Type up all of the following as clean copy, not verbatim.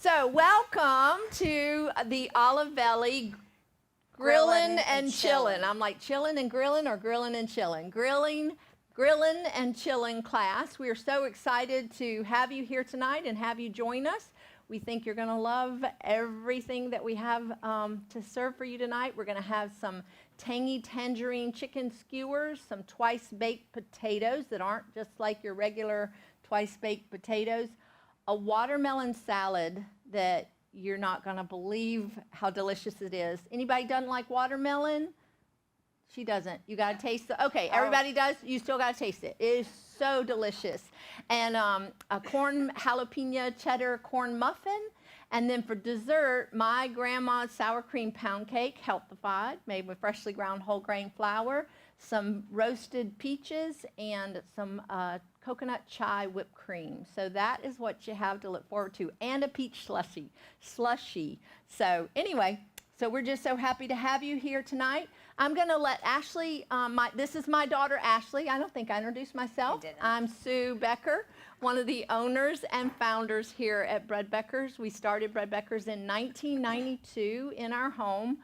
So welcome to the Olivelle Grillin and Chillin. I'm like chillin' and grillin' or grillin' and chillin'. Grillin' and chillin' class. We are so excited to have you here tonight and have you join us. We think you're going to love everything that we have to serve for you tonight. We're going to have some tangy tangerine chicken skewers, some twice-baked potatoes that aren't just like your regular twice-baked potatoes, a watermelon salad that you're not going to believe how delicious it is. Anybody doesn't like watermelon? She doesn't. You got to taste it. Okay, everybody does. You still got to taste it. It is so delicious. And a corn jalapeno cheddar corn muffin. And then for dessert, my grandma's sour cream pound cake, healthified, made with freshly ground whole grain flour, some roasted peaches, and some coconut chai whipped cream. So that is what you have to look forward to. And a peach slushy. So anyway, so we're just so happy to have you here tonight. I'm going to let Ashley, this is my daughter Ashley. I don't think I introduced myself. You didn't. I'm Sue Becker, one of the owners and founders here at Bread Becker's. We started Bread Becker's in 1992 in our home,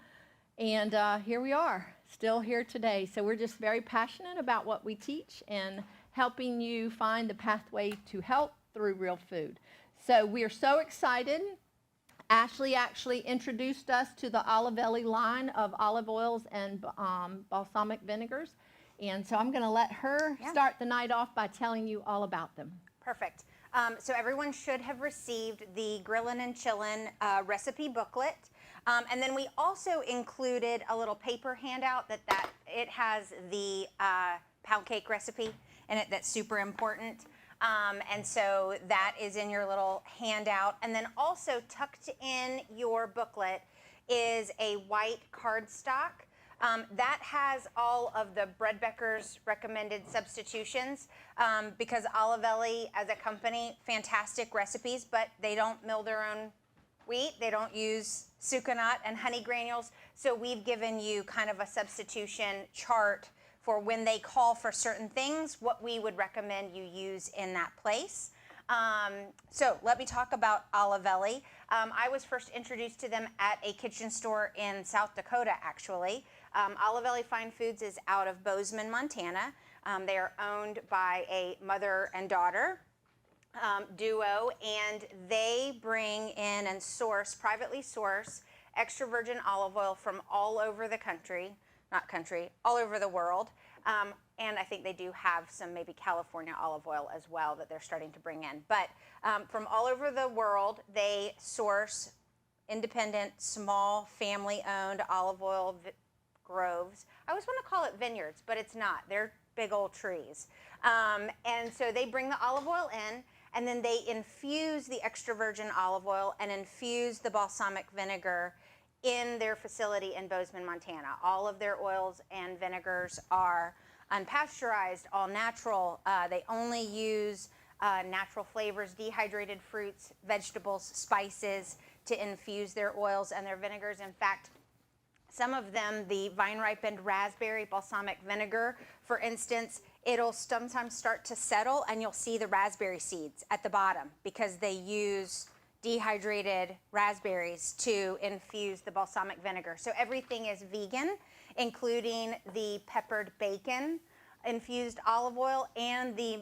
and here we are, still here today. So we're just very passionate about what we teach and helping you find the pathway to health through real food. So we are so excited. Ashley actually introduced us to the Olivelle line of olive oils and balsamic vinegars. And so I'm going to let her start the night off by telling you all about them. Perfect. So everyone should have received the Grillin and Chillin recipe booklet. And then we also included a little paper handout that it has the pound cake recipe in it that's super important. And so that is in your little handout. And then also tucked in your booklet is a white cardstock. That has all of the Bread Becker's recommended substitutions because Olivelle as a company, fantastic recipes, but they don't mill their own wheat. They don't use sucanat and honey granules. So we've given you kind of a substitution chart for when they call for certain things, what we would recommend you use in that place. So let me talk about Olivelle. I was first introduced to them at a kitchen store in South Dakota, actually. Olivelle Fine Foods is out of Bozeman, Montana. They are owned by a mother and daughter duo, and they bring in and privately source extra virgin olive oil from all over the country. All over the world. And I think they do have some maybe California olive oil as well that they're starting to bring in. But from all over the world, they source independent, small, family-owned olive oil groves. I always want to call it vineyards, but it's not. They're big old trees. And so they bring the olive oil in, and then they infuse the extra virgin olive oil and infuse the balsamic vinegar in their facility in Bozeman, Montana. All of their oils and vinegars are unpasteurized, all natural. They only use natural flavors, dehydrated fruits, vegetables, spices to infuse their oils and their vinegars. In fact, some of them, the vine-ripened raspberry balsamic vinegar, for instance, it'll sometimes start to settle and you'll see the raspberry seeds at the bottom because they use dehydrated raspberries to infuse the balsamic vinegar. So everything is vegan, including the peppered bacon infused olive oil and the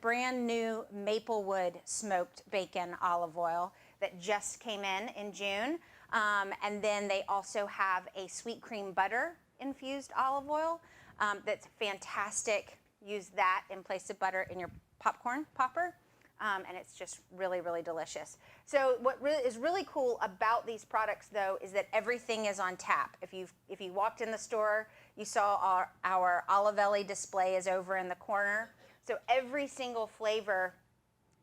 brand new Maplewood smoked bacon olive oil that just came in June. And then they also have a sweet cream butter infused olive oil that's fantastic. Use that in place of butter in your popcorn popper. And it's just really, really delicious. So what is really cool about these products, though, is that everything is on tap. If you walked in the store, you saw our Olivelle display is over in the corner. So every single flavor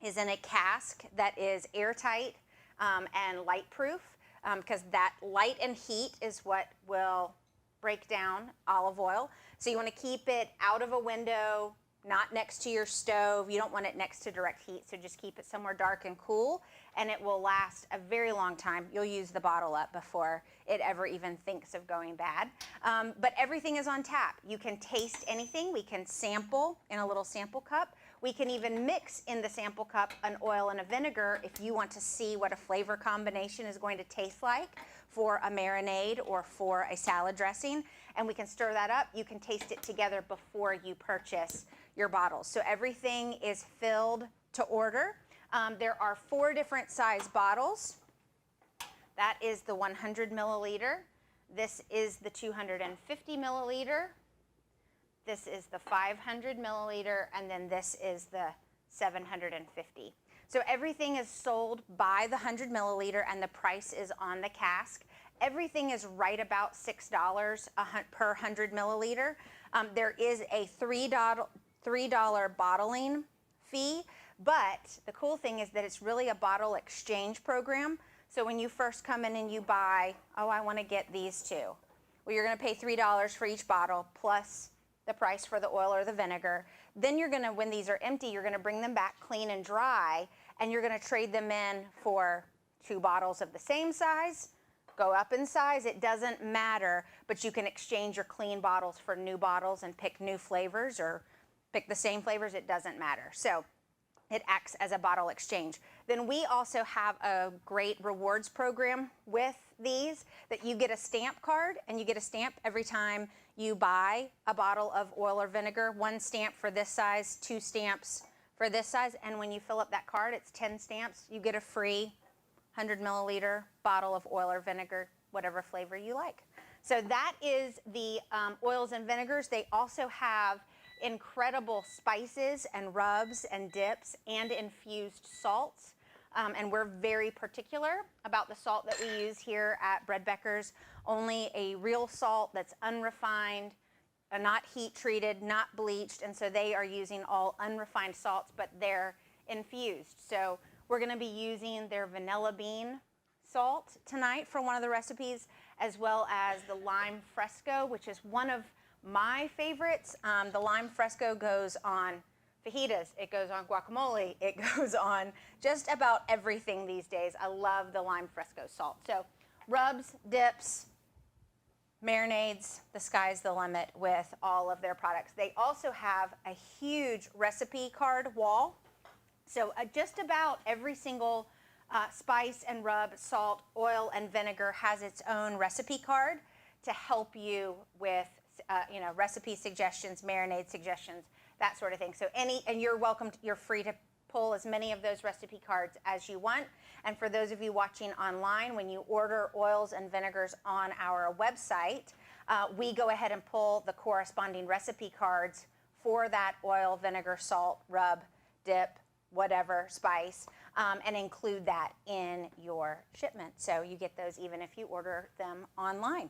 is in a cask that is airtight and light proof because that light and heat is what will break down olive oil. So you want to keep it out of a window, not next to your stove. You don't want it next to direct heat, so just keep it somewhere dark and cool, and it will last a very long time. You'll use the bottle up before it ever even thinks of going bad. But everything is on tap. You can taste anything. We can sample in a little sample cup. We can even mix in the sample cup an oil and a vinegar if you want to see what a flavor combination is going to taste like for a marinade or for a salad dressing. And we can stir that up. You can taste it together before you purchase your bottles. So everything is filled to order. There are 4 different size bottles. That is the 100 milliliter. This is the 250 milliliter. This is the 500 milliliter, and then this is the 750. So everything is sold by the 100 milliliter, and the price is on the cask. Everything is right about $6 per 100 milliliter. There is a $3 bottling fee, but the cool thing is that it's really a bottle exchange program. So when you first come in and you buy, oh, I want to get these 2. Well, you're going to pay $3 for each bottle plus the price for the oil or the vinegar. Then you're going to, when these are empty, you're going to bring them back clean and dry, and you're going to trade them in for 2 bottles of the same size, go up in size. It doesn't matter, but you can exchange your clean bottles for new bottles and pick new flavors or pick the same flavors. It doesn't matter. So it acts as a bottle exchange. Then we also have a great rewards program with these, that you get a stamp card, and you get a stamp every time you buy a bottle of oil or vinegar. 1 stamp for this size, 2 stamps for this size, and when you fill up that card, it's 10 stamps. You get a free 100 milliliter bottle of oil or vinegar, whatever flavor you like. So that is the oils and vinegars. They also have incredible spices and rubs and dips and infused salts. And we're very particular about the salt that we use here at Bread Becker's. Only a real salt that's unrefined, not heat treated, not bleached, and so they are using all unrefined salts, but they're infused. So we're going to be using their vanilla bean salt tonight for one of the recipes, as well as the lime fresco, which is one of my favorites. The lime fresco goes on fajitas, it goes on guacamole, it goes on just about everything these days. I love the lime fresco salt. So rubs, dips, marinades, the sky's the limit with all of their products. They also have a huge recipe card wall. So just about every single spice and rub, salt, oil, and vinegar has its own recipe card to help you with recipe suggestions, marinade suggestions, that sort of thing. So and you're welcome, you're free to pull as many of those recipe cards as you want. And for those of you watching online, when you order oils and vinegars on our website, we go ahead and pull the corresponding recipe cards for that oil, vinegar, salt, rub, dip, whatever spice, and include that in your shipment. So you get those even if you order them online.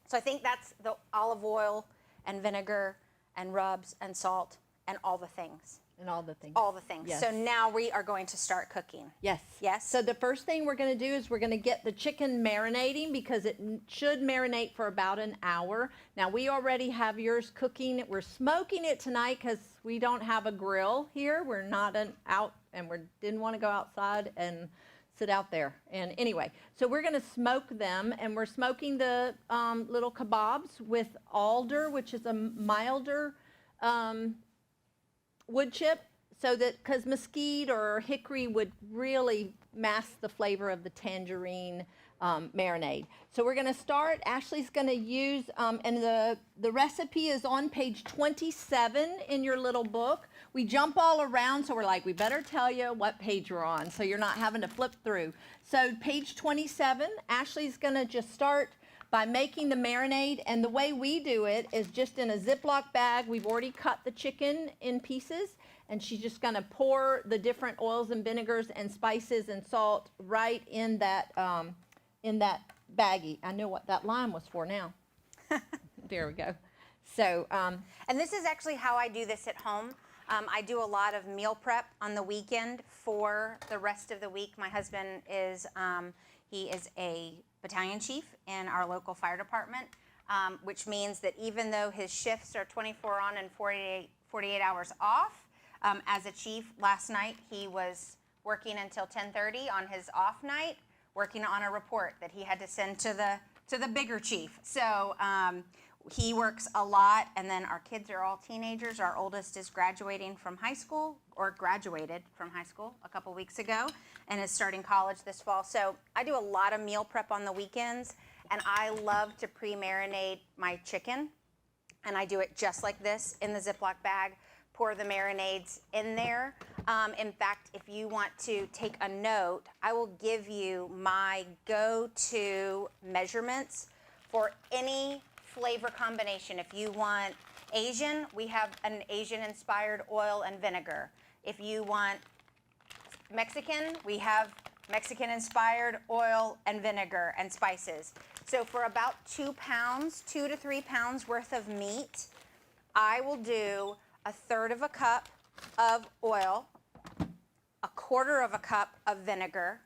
So I think that's the olive oil and vinegar and rubs and salt and all the things. And all the things. All the things. Yes. So now we are going to start cooking. Yes. Yes? So the first thing we're going to do is we're going to get the chicken marinating, because it should marinate for about an hour. Now we already have yours cooking. We're smoking it tonight because we don't have a grill here. We're not out, and we didn't want to go outside and sit out there. And anyway, so we're going to smoke them, and we're smoking the little kebabs with alder, which is a milder wood chip, so that, because mesquite or hickory would really mask the flavor of the tangerine marinade. So we're going to start. Ashley's going to use, and the recipe is on page 27 in your little book. We jump all around, so we're like, we better tell you what page we're on, so you're not having to flip through. So page 27, Ashley's going to just start by making the marinade, and the way we do it is just in a Ziploc bag. We've already cut the chicken in pieces, and she's just going to pour the different oils and vinegars and spices and salt right in that baggie. I know what that lime was for now. There we go. So, and this is actually how I do this at home. I do a lot of meal prep on the weekend for the rest of the week. My husband is, he is a battalion chief in our local fire department, which means that even though his shifts are 24 on and 48 hours off, as a chief, last night he was working until 10:30 on his off night, working on a report that he had to send to the bigger chief. So He works a lot, and then our kids are all teenagers. Our oldest is graduating from high school, or graduated from high school a couple weeks ago, and is starting college this fall. So I do a lot of meal prep on the weekends, and I love to pre-marinate my chicken. And I do it just like this in the Ziploc bag. Pour the marinades in there. In fact, if you want to take a note, I will give you my go-to measurements for any flavor combination. If you want Asian, we have an Asian-inspired oil and vinegar. If you want Mexican, we have Mexican-inspired oil and vinegar and spices. So for about 2 pounds, 2 to 3 pounds worth of meat, I will do 1/3 cup of oil, 1/4 cup of vinegar,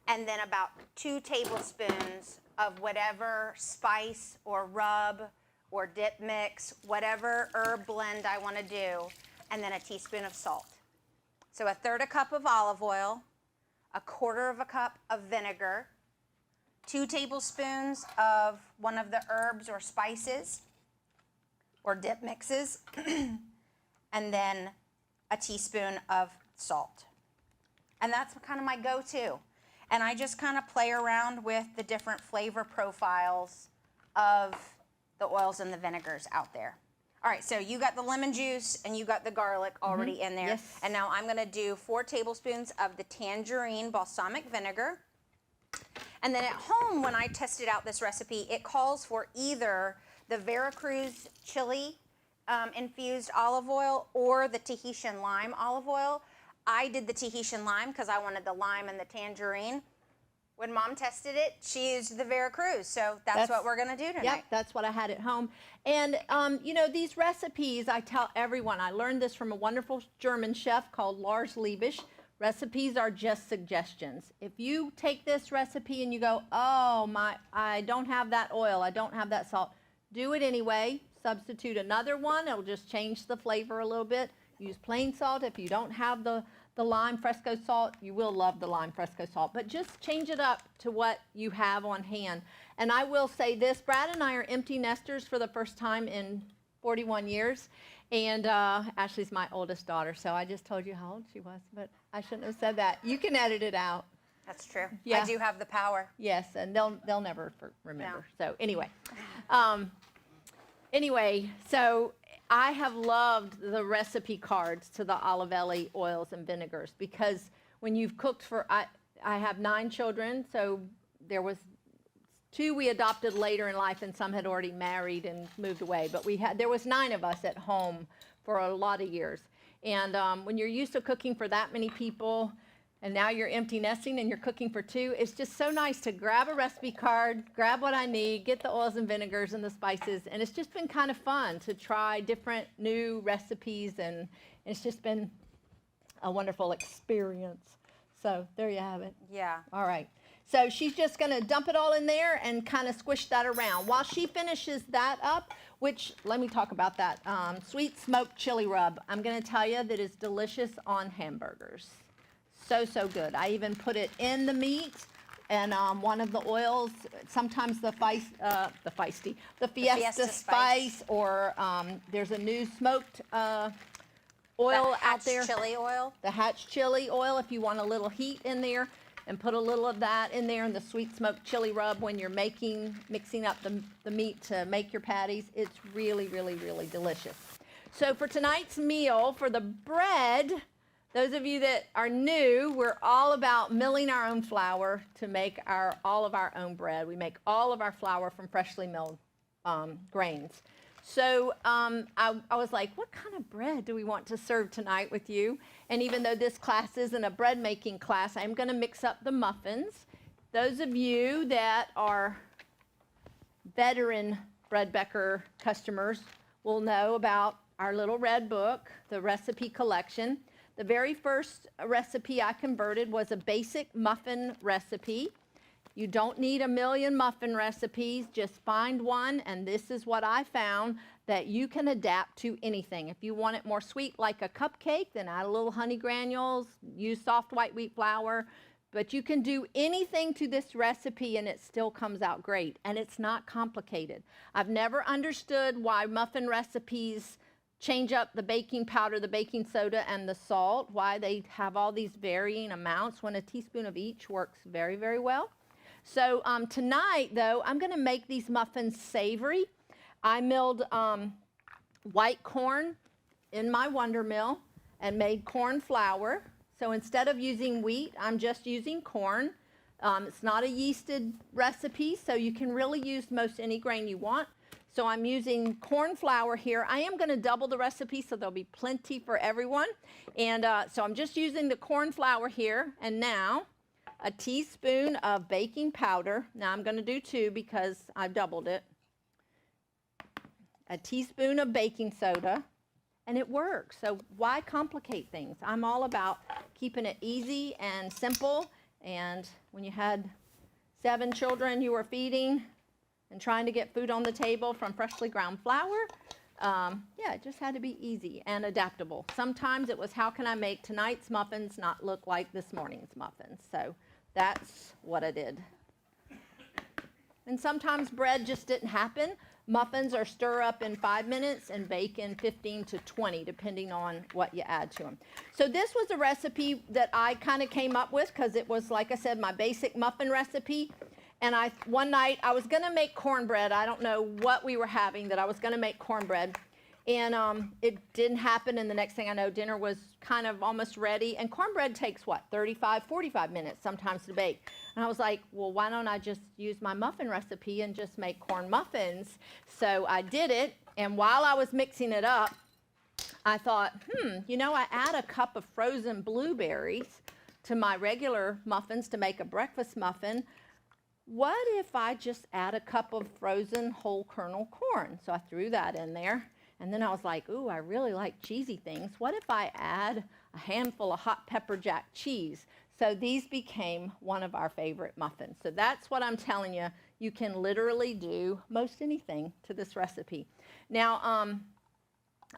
and then about 2 tablespoons of whatever spice or rub or dip mix, whatever herb blend I want to do, and then a teaspoon of salt. So 1/3 cup of olive oil, 1/4 cup of vinegar, 2 tablespoons of one of the herbs or spices or dip mixes, and then a teaspoon of salt. And that's kind of my go-to. And I just kind of play around with the different flavor profiles of the oils and the vinegars out there. All right, so you got the lemon juice and you got the garlic already in there. Yes. And now I'm going to do 4 tablespoons of the tangerine balsamic vinegar. And then at home, when I tested out this recipe, it calls for either the Veracruz chili infused olive oil or the Tahitian lime olive oil. I did the Tahitian lime because I wanted the lime and the tangerine. When Mom tested it, she used the Veracruz, so that's what we're going to do tonight. Yep, that's what I had at home. And, you know, these recipes, I tell everyone, I learned this from a wonderful German chef called Lars Liebisch. Recipes are just suggestions. If you take this recipe and you go, oh, I don't have that oil, I don't have that salt, do it anyway. Substitute another one. It'll just change the flavor a little bit. Use plain salt. If you don't have the lime fresco salt, you will love the lime fresco salt. But just change it up to what you have on hand. And I will say this, Brad and I are empty nesters for the first time in 41 years. And Ashley's my oldest daughter, so I just told you how old she was, but I shouldn't have said that. You can edit it out. That's true. Yeah. I do have the power. Yes, and they'll never remember. No. So anyway, so I have loved the recipe cards to the Olivelle oils and vinegars because when you've cooked for, I have 9 children, so there was 2 we adopted later in life and some had already married and moved away, but there was 9 of us at home for a lot of years. And when you're used to cooking for that many people, and now you're empty nesting and you're cooking for 2, it's just so nice to grab a recipe card, grab what I need, get the oils and vinegars and the spices, and it's just been kind of fun to try different new recipes, and it's just been a wonderful experience. So there you have it. Yeah. All right. So she's just going to dump it all in there and kind of squish that around. While she finishes that up, which, let me talk about that, sweet smoked chili rub. I'm going to tell you that it's delicious on hamburgers. So, so good. I even put it in the meat and one of the oils, sometimes the Fiesta spice, or there's a new smoked oil out there. Chili oil. The Hatch chili oil, if you want a little heat in there, and put a little of that in there, and the sweet smoked chili rub when you're mixing up the meat to make your patties. It's really, really, really delicious. So for tonight's meal, for the bread, those of you that are new, we're all about milling our own flour to make all of our own bread. We make all of our flour from freshly milled grains. So I was like, what kind of bread do we want to serve tonight with you? And even though this class isn't a bread making class, I'm going to mix up the muffins. Those of you that are veteran Bread Becker customers will know about our little red book, the recipe collection. The very first recipe I converted was a basic muffin recipe. You don't need a million muffin recipes, just find one, and this is what I found that you can adapt to anything. If you want it more sweet like a cupcake, then add a little honey granules, use soft white wheat flour, But you can do anything to this recipe and it still comes out great. And it's not complicated. I've never understood why muffin recipes change up the baking powder, the baking soda, and the salt, why they have all these varying amounts when a teaspoon of each works very, very well. So tonight, though, I'm going to make these muffins savory. I milled white corn in my Wonder Mill and made corn flour. So instead of using wheat, I'm just using corn. It's not a yeasted recipe, so you can really use most any grain you want. So I'm using corn flour here. I am going to double the recipe, so there'll be plenty for everyone. And so I'm just using the corn flour here. And now a teaspoon of baking powder. Now I'm going to do 2 because I've doubled it. A teaspoon of baking soda. And it works. So why complicate things? I'm all about keeping it easy and simple. And when you had 7 children you were feeding and trying to get food on the table from freshly ground flour, yeah, it just had to be easy and adaptable. Sometimes it was, how can I make tonight's muffins not look like this morning's muffins? So that's what I did. And sometimes bread just didn't happen. Muffins are stir up in 5 minutes and bake in 15 to 20, depending on what you add to them. So this was a recipe that I kind of came up with because it was, like I said, my basic muffin recipe. And one night I was going to make cornbread. I don't know what we were having that I was going to make cornbread. And it didn't happen. And the next thing I know, dinner was kind of almost ready. And cornbread takes, what, 35, 45 minutes sometimes to bake. And I was like, well, why don't I just use my muffin recipe and just make corn muffins? So I did it. And while I was mixing it up, I thought, I add a cup of frozen blueberries to my regular muffins to make a breakfast muffin. What if I just add a cup of frozen whole kernel corn? So I threw that in there. And then I was like, ooh, I really like cheesy things. What if I add a handful of hot pepper jack cheese? So these became one of our favorite muffins. So that's what I'm telling you. You can literally do most anything to this recipe. Now,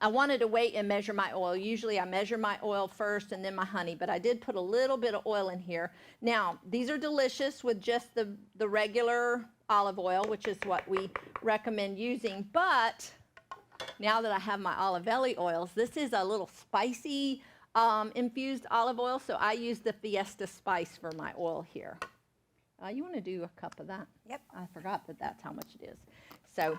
I wanted to wait and measure my oil. Usually I measure my oil first and then my honey, but I did put a little bit of oil in here. Now, these are delicious with just the regular olive oil, which is what we recommend using. But now that I have my Olivelle oils, this is a little spicy infused olive oil, so I use the Fiesta Spice for my oil here. You want to do a cup of that? Yep. I forgot that that's how much it is. So,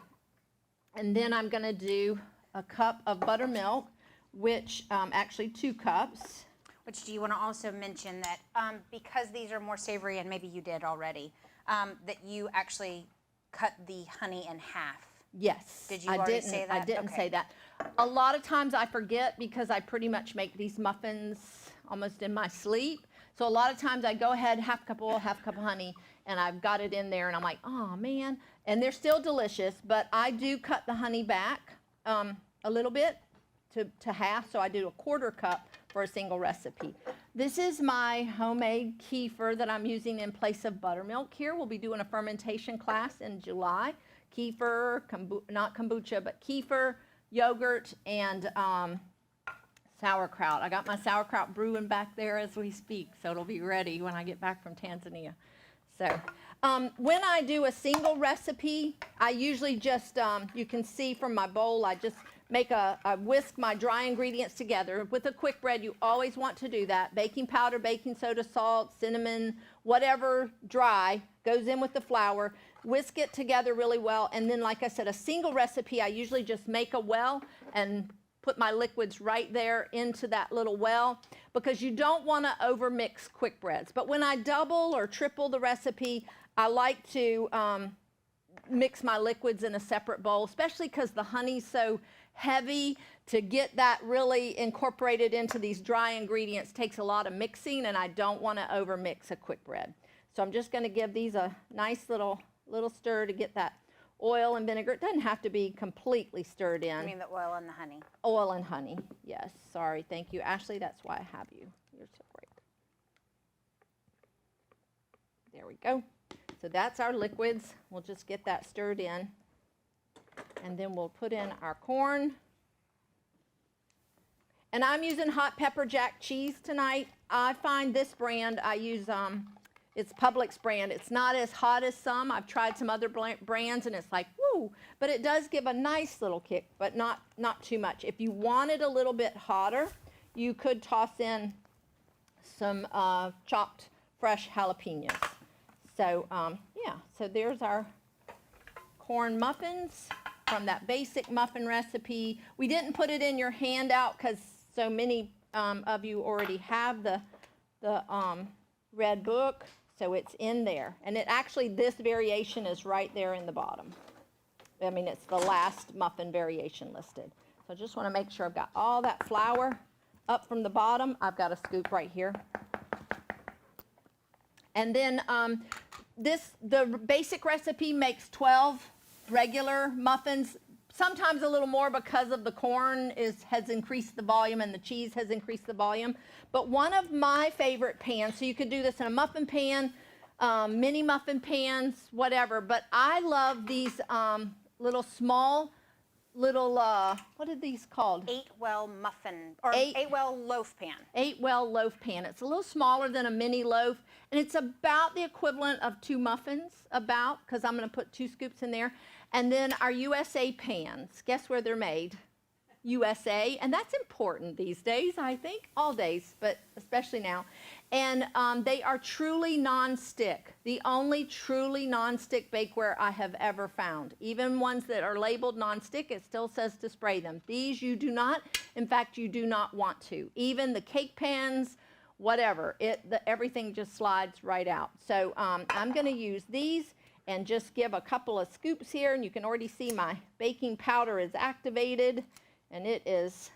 and then I'm going to do a cup of buttermilk, which actually 2 cups. Which, do you want to also mention that because these are more savory, and maybe you did already, that you actually cut the honey in half? Yes. Did you already say that? I didn't say that. A lot of times I forget because I pretty much make these muffins almost in my sleep. So a lot of times I go ahead, half cup of oil, half cup of honey, and I've got it in there, and I'm like, oh man. And they're still delicious, but I do cut the honey back a little bit to half, so I do a 1/4 cup for a single recipe. This is my homemade kefir that I'm using in place of buttermilk here. We'll be doing a fermentation class in July. Kefir, not kombucha, but kefir, yogurt, and sauerkraut. I got my sauerkraut brewing back there as we speak, so it'll be ready when I get back from Tanzania. So when I do a single recipe, I usually just, you can see from my bowl, I just I whisk my dry ingredients together. With a quick bread, you always want to do that. Baking powder, baking soda, salt, cinnamon, whatever dry goes in with the flour. Whisk it together really well. And then, like I said, a single recipe, I usually just make a well and put my liquids right there into that little well, because you don't want to overmix quick breads. But when I double or triple the recipe, I like to mix my liquids in a separate bowl, especially because the honey's so heavy. To get that really incorporated into these dry ingredients takes a lot of mixing, and I don't want to overmix a quick bread. So I'm just going to give these a nice little stir to get that oil and vinegar. It doesn't have to be completely stirred in. I mean the oil and the honey. Oil and honey, yes. Sorry, thank you, Ashley. That's why I have you. You're so great. There we go. So that's our liquids. We'll just get that stirred in. And then we'll put in our corn. And I'm using hot pepper jack cheese tonight. I find this brand, I use, it's Publix brand. It's not as hot as some. I've tried some other brands and it's like, woo, but it does give a nice little kick, but not too much. If you want it a little bit hotter, you could toss in some chopped fresh jalapenos. So yeah, so there's our corn muffins from that basic muffin recipe. We didn't put it in your handout because so many of you already have the red book, so it's in there. And it actually, this variation is right there in the bottom. I mean, it's the last muffin variation listed. So I just want to make sure I've got all that flour up from the bottom. I've got a scoop right here. And then the basic recipe makes 12 regular muffins, sometimes a little more because of the corn has increased the volume and the cheese has increased the volume. But one of my favorite pans, so you could do this in a muffin pan, mini muffin pans, whatever, but I love these little small, what are these called? 8-well muffin, or 8-well loaf pan. 8-well loaf pan. It's a little smaller than a mini loaf, and it's about the equivalent of 2 muffins, because I'm going to put 2 scoops in there. And then our USA pans. Guess where they're made? USA, and that's important these days, I think, all days, but especially now. And they are truly non-stick, the only truly non-stick bakeware I have ever found. Even ones that are labeled non-stick, it still says to spray them. These you do not, in fact, you do not want to. Even the cake pans, whatever, everything just slides right out. So I'm going to use these and just give a couple of scoops here, and you can already see my baking powder is activated. And it is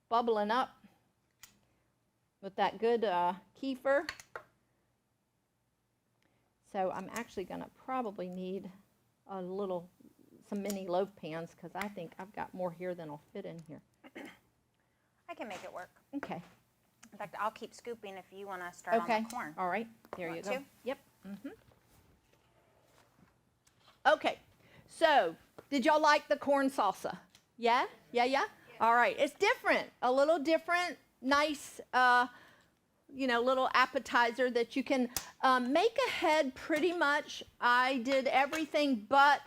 bubbling up with that good kefir. So I'm actually going to probably need some mini loaf pans because I think I've got more here than will fit in here. I can make it work. Okay. In fact, I'll keep scooping if you want to start on the corn. All right. There you go. To? Yep. Mm-hmm. Okay. So did y'all like the corn salsa? Yeah? Yeah? All right. It's different, a little different, nice, little appetizer that you can make ahead pretty much. I did everything but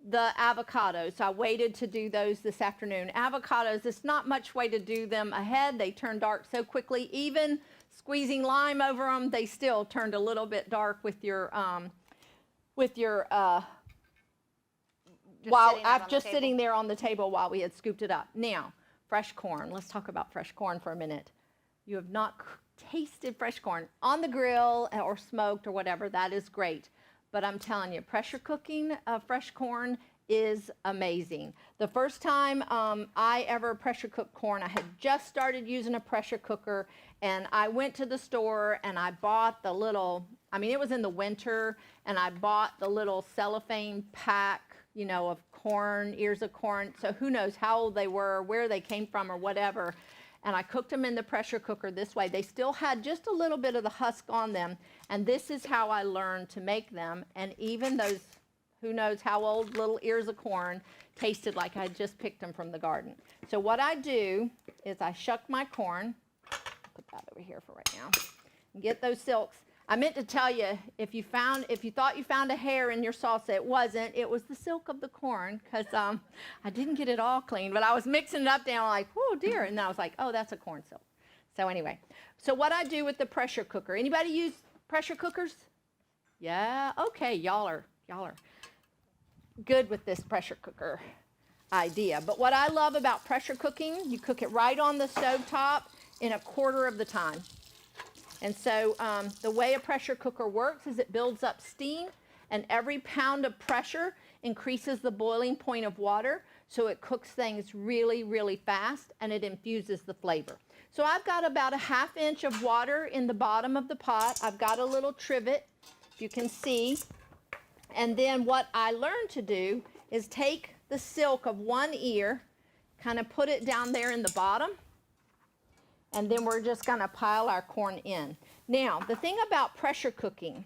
the avocados. I waited to do those this afternoon. Avocados, it's not much way to do them ahead. They turn dark so quickly. Even squeezing lime over them, they still turned a little bit dark with your sitting there on the table while we had scooped it up. Now, fresh corn. Let's talk about fresh corn for a minute. You have not tasted fresh corn on the grill or smoked or whatever. That is great. But I'm telling you, pressure cooking fresh corn is amazing. The first time I ever pressure cooked corn, I had just started using a pressure cooker, and I went to the store and I bought the little, it was in the winter, and I bought the little cellophane pack, of corn, ears of corn. So who knows how old they were, where they came from or whatever. And I cooked them in the pressure cooker this way. They still had just a little bit of the husk on them. And this is how I learned to make them. And even those, who knows how old little ears of corn tasted like I just picked them from the garden. So what I do is I shuck my corn. Put that over here for right now. And get those silks. I meant to tell you, if you thought you found a hair in your salsa, it wasn't. It was the silk of the corn, because I didn't get it all clean, but I was mixing it up down like, oh dear, and I was like, oh, that's a corn silk. So anyway, so what I do with the pressure cooker. Anybody use pressure cookers? Yeah, okay, y'all are good with this pressure cooker idea. But what I love about pressure cooking, you cook it right on the stove top in a quarter of the time. And so the way a pressure cooker works is it builds up steam, and every pound of pressure increases the boiling point of water, so it cooks things really, really fast, and it infuses the flavor. So I've got about a 1/2 inch of water in the bottom of the pot. I've got a little trivet, if you can see. And then what I learned to do is take the silk of one ear, kind of put it down there in the bottom, and then we're just going to pile our corn in. Now, the thing about pressure cooking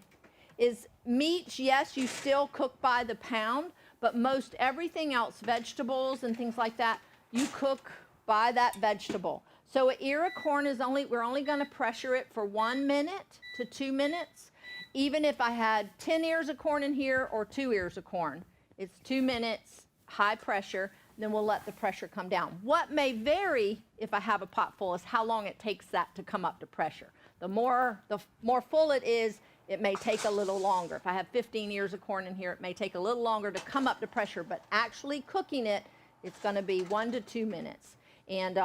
is meats, yes, you still cook by the pound, but most everything else, vegetables and things like that, you cook by that vegetable. So an ear of corn is we're only going to pressure it for 1 minute to 2 minutes. Even if I had 10 ears of corn in here or 2 ears of corn, it's 2 minutes, high pressure, then we'll let the pressure come down. What may vary if I have a pot full is how long it takes that to come up to pressure. The more full it is, it may take a little longer. If I have 15 ears of corn in here, it may take a little longer to come up to pressure, but actually cooking it, it's going to be 1 to 2 minutes. And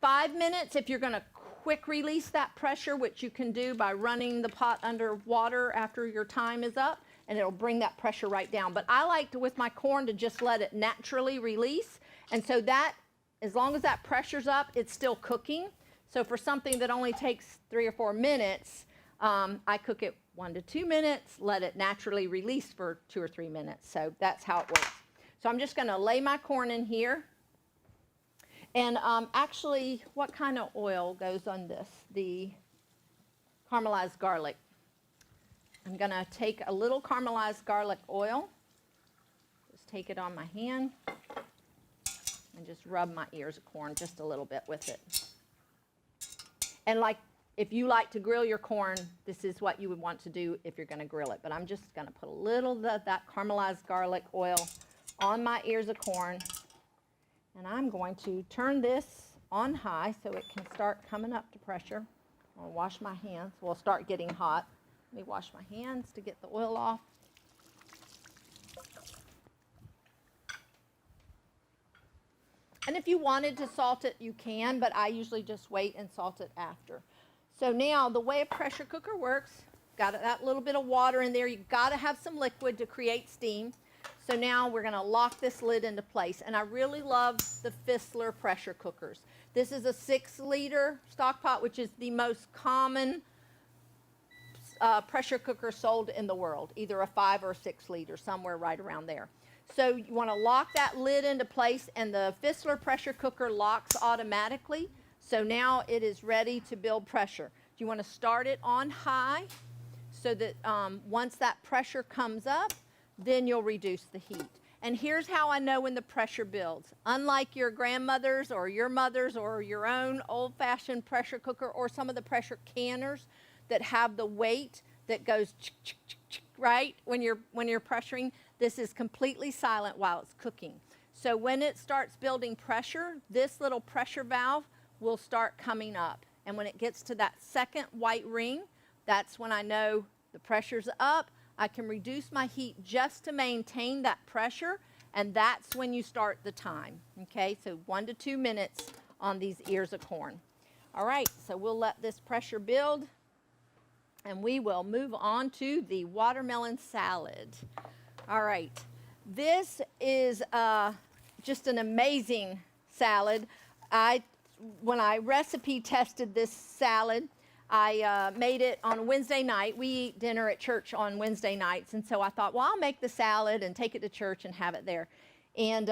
5 minutes if you're going to quick release that pressure, which you can do by running the pot under water after your time is up, and it'll bring that pressure right down. But I like to, with my corn, to just let it naturally release. And so that, as long as that pressure's up, it's still cooking. So for something that only takes 3 or 4 minutes, I cook it 1 to 2 minutes, let it naturally release for 2 or 3 minutes. So that's how it works. So I'm just going to lay my corn in here. And actually, what kind of oil goes on this? The caramelized garlic. I'm going to take a little caramelized garlic oil. Just take it on my hand and just rub my ears of corn just a little bit with it. And like, if you like to grill your corn, this is what you would want to do if you're going to grill it. But I'm just going to put a little of that caramelized garlic oil on my ears of corn. And I'm going to turn this on high so it can start coming up to pressure. I'll wash my hands. We'll start getting hot. Let me wash my hands to get the oil off. And if you wanted to salt it, you can, but I usually just wait and salt it after. So now the way a pressure cooker works, got that little bit of water in there. You've got to have some liquid to create steam. So now we're going to lock this lid into place. And I really love the Fissler pressure cookers. This is a 6-liter stock pot, which is the most common pressure cooker sold in the world, either a 5 or 6 liter, somewhere right around there. So you want to lock that lid into place, and the Fissler pressure cooker locks automatically. So now it is ready to build pressure. You want to start it on high so that once that pressure comes up, then you'll reduce the heat. And here's how I know when the pressure builds. Unlike your grandmother's or your mother's or your own old-fashioned pressure cooker or some of the pressure canners that have the weight that goes right when you're pressuring, this is completely silent while it's cooking. So when it starts building pressure, this little pressure valve will start coming up. And when it gets to that second white ring, that's when I know the pressure's up. I can reduce my heat just to maintain that pressure, and that's when you start the time. Okay, so 1 to 2 minutes on these ears of corn. All right, so we'll let this pressure build, and we will move on to the watermelon salad. All right, this is just an amazing salad. When I recipe tested this salad, I made it on Wednesday night. We eat dinner at church on Wednesday nights, and so I thought, well, I'll make the salad and take it to church and have it there. And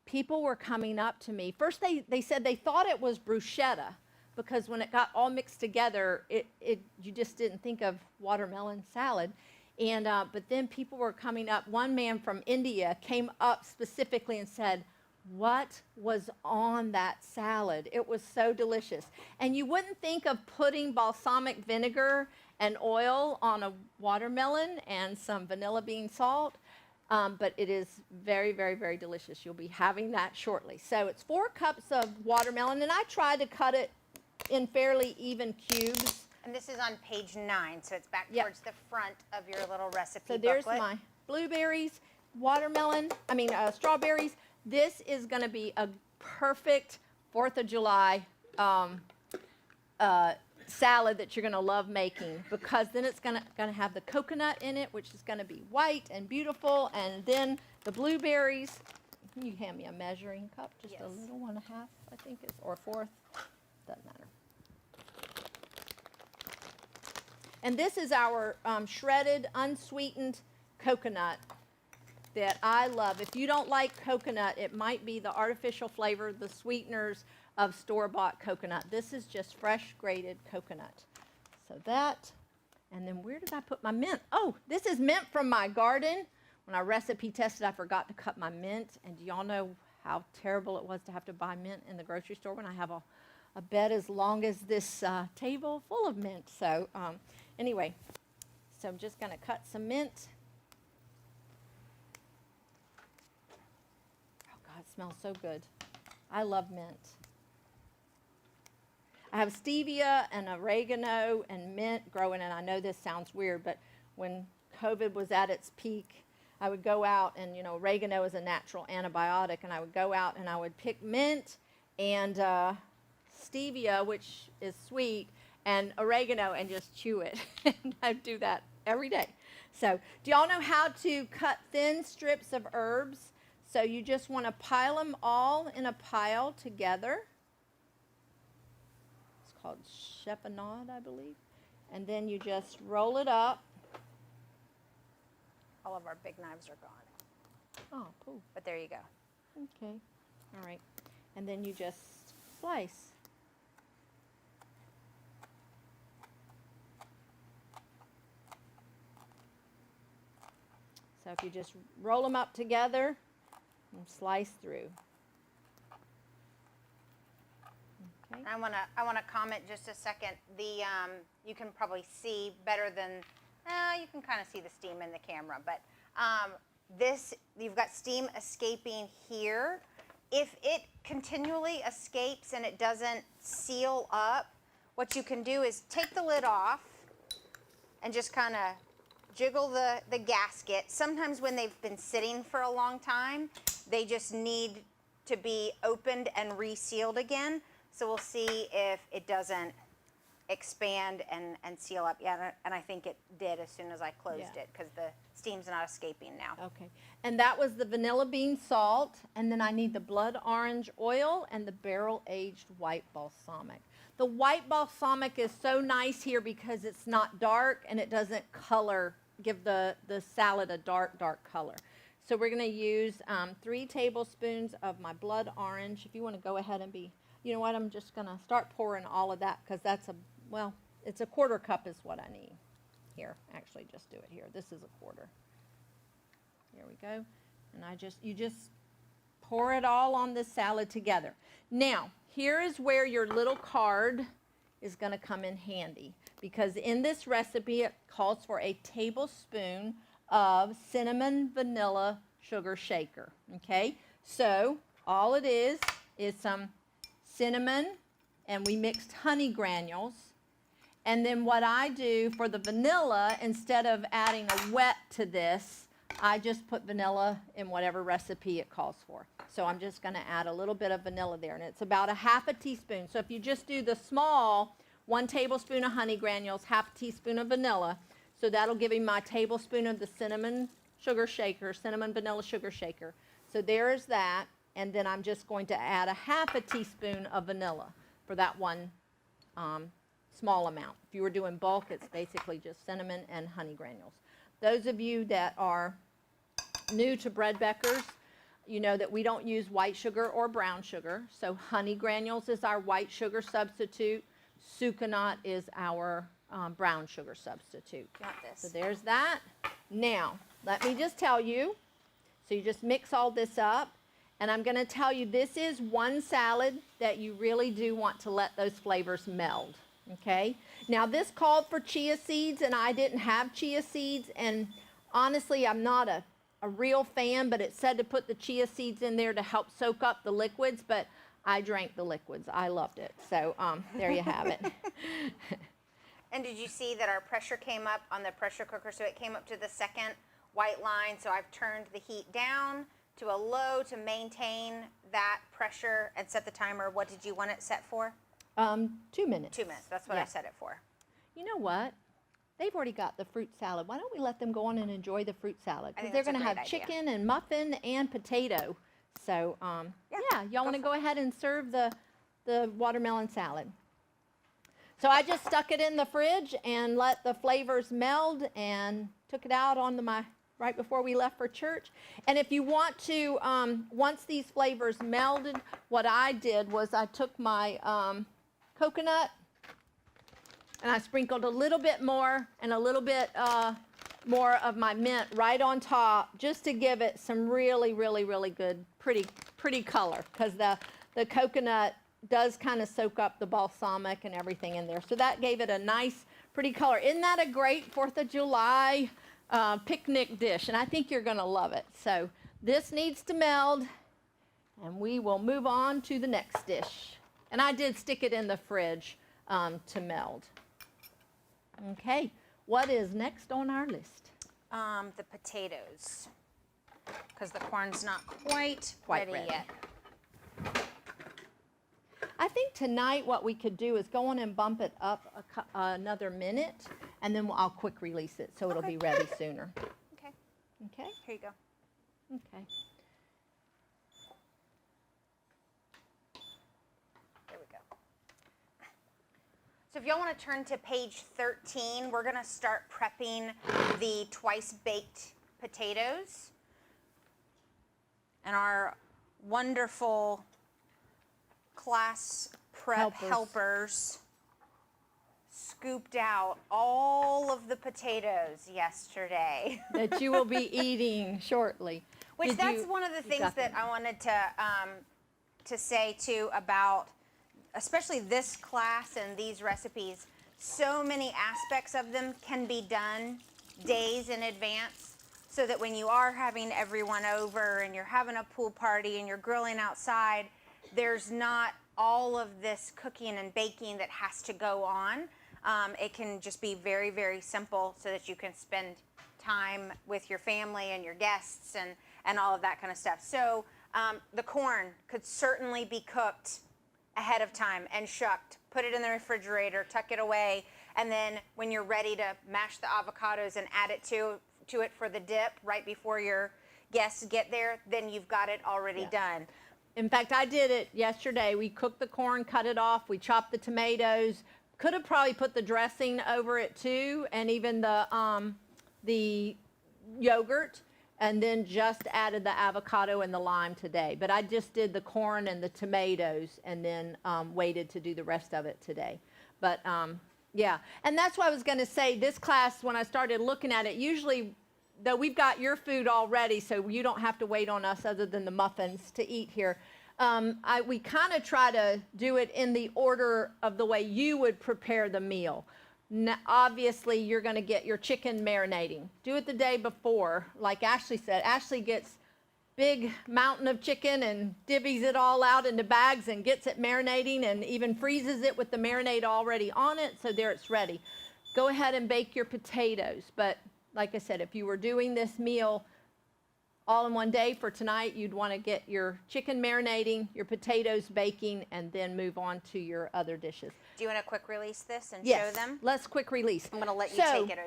people were coming up to me. First, they said they thought it was bruschetta, because when it got all mixed together, you just didn't think of watermelon salad. And but then people were coming up. One man from India came up specifically and said, what was on that salad? It was so delicious. And you wouldn't think of putting balsamic vinegar and oil on a watermelon and some vanilla bean salt, but it is very, very, very delicious. You'll be having that shortly. So it's 4 cups of watermelon, and I try to cut it in fairly even cubes. And this is on page 9, so it's back towards the front of your little recipe booklet. So there's booklet. my blueberries, strawberries. This is going to be a perfect 4th of July salad that you're going to love making, because then it's going to have the coconut in it, which is going to be white and beautiful, and then the blueberries. Can you hand me a measuring cup? Just a little 1.5, I think, or 1/4. Doesn't matter. And this is our shredded, unsweetened coconut that I love. If you don't like coconut, it might be the artificial flavor, the sweeteners of store-bought coconut. This is just fresh grated coconut. So that, and then where did I put my mint? Oh, this is mint from my garden. When I recipe tested, I forgot to cut my mint. And do y'all know how terrible it was to have to buy mint in the grocery store when I have a bed as long as this table full of mint. So anyway, so I'm just going to cut some mint. Oh God, it smells so good. I love mint. I have stevia and oregano and mint growing, and I know this sounds weird, but when COVID was at its peak, I would go out and, oregano is a natural antibiotic, and I would go out and I would pick mint and stevia, which is sweet, and oregano and just chew it. And I do that every day. So do y'all know how to cut thin strips of herbs? So you just want to pile them all in a pile together. It's called chiffonade, I believe. And then you just roll it up. All of our big knives are gone. Oh, cool. But there you go. Okay. All right. And then you just slice. So if you just roll them up together and slice through. Okay. I want to comment just a second. You can probably see better than you can kind of see the steam in the camera, but this, you've got steam escaping here. If it continually escapes and it doesn't seal up, what you can do is take the lid off and just kind of jiggle the gasket. Sometimes when they've been sitting for a long time, they just need to be opened and resealed again. So we'll see if it doesn't expand and seal up. Yeah, and I think it did as soon as I closed it, because the steam's not escaping now. Okay. And that was the vanilla bean salt, and then I need the blood orange oil and the barrel-aged white balsamic. The white balsamic is so nice here because it's not dark and it doesn't give the salad a dark color. So we're going to use 3 tablespoons of my blood orange. If you want to go ahead and you know what, I'm just going to start pouring all of that, because that's it's a 1/4 cup is what I need. Here, actually, just do it here. This is a 1/4. Here we go. And you just pour it all on this salad together. Now, here is where your little card is going to come in handy, because in this recipe it calls for a tablespoon of cinnamon vanilla sugar shaker. Okay, so all it is some cinnamon, and we mixed honey granules. And then what I do for the vanilla, instead of adding a wet to this, I just put vanilla in whatever recipe it calls for. So I'm just going to add a little bit of vanilla there, and it's about a 1/2 teaspoon. So if you just do the small, 1 tablespoon of honey granules, 1/2 teaspoon of vanilla, so that'll give me my tablespoon of the cinnamon vanilla sugar shaker. So there's that, and then I'm just going to add a 1/2 teaspoon of vanilla for that one small amount. If you were doing bulk, it's basically just cinnamon and honey granules. Those of you that are new to bread Beckers, you know that we don't use white sugar or brown sugar. So honey granules is our white sugar substitute. Sucanat is our brown sugar substitute. Got this. So there's that. Now, let me just tell you, so you just mix all this up, and I'm going to tell you this is one salad that you really do want to let those flavors meld. Okay, now this called for chia seeds, and I didn't have chia seeds, and honestly I'm not a real fan, but it said to put the chia seeds in there to help soak up the liquids, but I drank the liquids. I loved it. So there you have it. And did you see that our pressure came up on the pressure cooker? So it came up to the second white line. So I've turned the heat down to a low to maintain that pressure and set the timer. What did you want it set for? 2 minutes. 2 minutes. That's what I set it for. You know what? They've already got the fruit salad. Why don't we let them go on and enjoy the fruit salad? Because they're going to have chicken and muffin and potato. So, yeah, y'all want to go ahead and serve the watermelon salad. So I just stuck it in the fridge and let the flavors meld and took it out on right before we left for church. And if you want to, once these flavors melded, what I did was I took my coconut and I sprinkled a little bit more and a little bit more of my mint right on top, just to give it some really, really, really good, pretty color, because the coconut does kind of soak up the balsamic and everything in there. So that gave it a nice, pretty color. Isn't that a great 4th of July picnic dish? And I think you're going to love it. So this needs to meld, and we will move on to the next dish. And I did stick it in the fridge to meld. Okay, what is next on our list? The potatoes, because the corn's not quite ready yet. I think tonight what we could do is go on and bump it up another minute, and then I'll quick release it so it'll be ready sooner. Okay. Okay? Here you go. Okay. There we go. So if y'all want to turn to page 13, we're going to start prepping the twice baked potatoes. And our wonderful class prep helpers scooped out all of the potatoes yesterday. That you will be eating shortly. Which that's one of the things that I wanted to say too about, especially this class and these recipes. So many aspects of them can be done days in advance, so that when you are having everyone over and you're having a pool party and you're grilling outside, there's not all of this cooking and baking that has to go on. It can just be very, very simple so that you can spend time with your family and your guests and all of that kind of stuff. So the corn could certainly be cooked ahead of time and shucked. Put it in the refrigerator, tuck it away, and then when you're ready to mash the avocados and add it to it for the dip right before your guests get there, then you've got it already done. In fact, I did it yesterday. We cooked the corn, cut it off, we chopped the tomatoes. Could have probably put the dressing over it too, and even the yogurt, and then just added the avocado and the lime today. But I just did the corn and the tomatoes, and then waited to do the rest of it today. But yeah, and that's what I was going to say. This class, when I started looking at it, usually, though we've got your food all ready, so you don't have to wait on us other than the muffins to eat here. We kind of try to do it in the order of the way you would prepare the meal. Now, obviously, you're going to get your chicken marinating. Do it the day before. Like Ashley said, Ashley gets big mountain of chicken and divvies it all out into bags and gets it marinating and even freezes it with the marinade already on it, so there it's ready. Go ahead and bake your potatoes. But like I said, if you were doing this meal all in one day for tonight, you'd want to get your chicken marinating, your potatoes baking, and then move on to your other dishes. Do you want to quick release this and Yes, show them? let's quick release. I'm going to let you take it.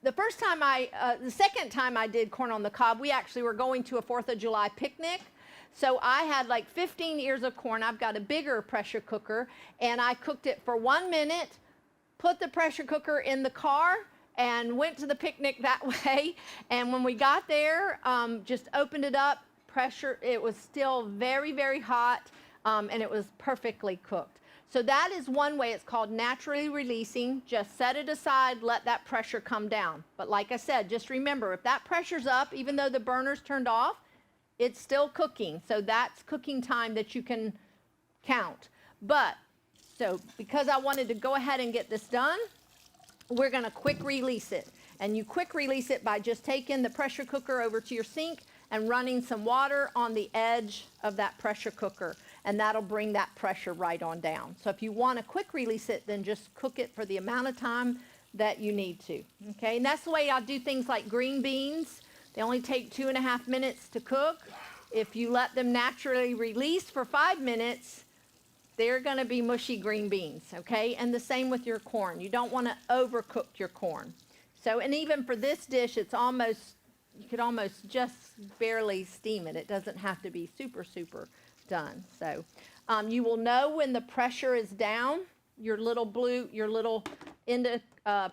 The second time I did corn on the cob, we actually were going to a 4th of July picnic. So I had like 15 ears of corn. I've got a bigger pressure cooker, and I cooked it for 1 minute, put the pressure cooker in the car, and went to the picnic that way. And when we got there, just opened it up, it was still very, very hot, and it was perfectly cooked. So that is one way. It's called naturally releasing. Just set it aside, let that pressure come down. But like I said, just remember, if that pressure's up, even though the burner's turned off, it's still cooking. So that's cooking time that you can count. But, so because I wanted to go ahead and get this done, we're going to quick release it. And you quick release it by just taking the pressure cooker over to your sink and running some water on the edge of that pressure cooker. And that'll bring that pressure right on down. So if you want to quick release it, then just cook it for the amount of time that you need to. Okay, and that's the way I do things like green beans. They only take 2.5 minutes to cook. If you let them naturally release for 5 minutes, they're going to be mushy green beans, okay? And the same with your corn. You don't want to overcook your corn. So, and even for this dish, it's almost, you could almost just barely steam it. It doesn't have to be super, super done. So, you will know when the pressure is down. Your little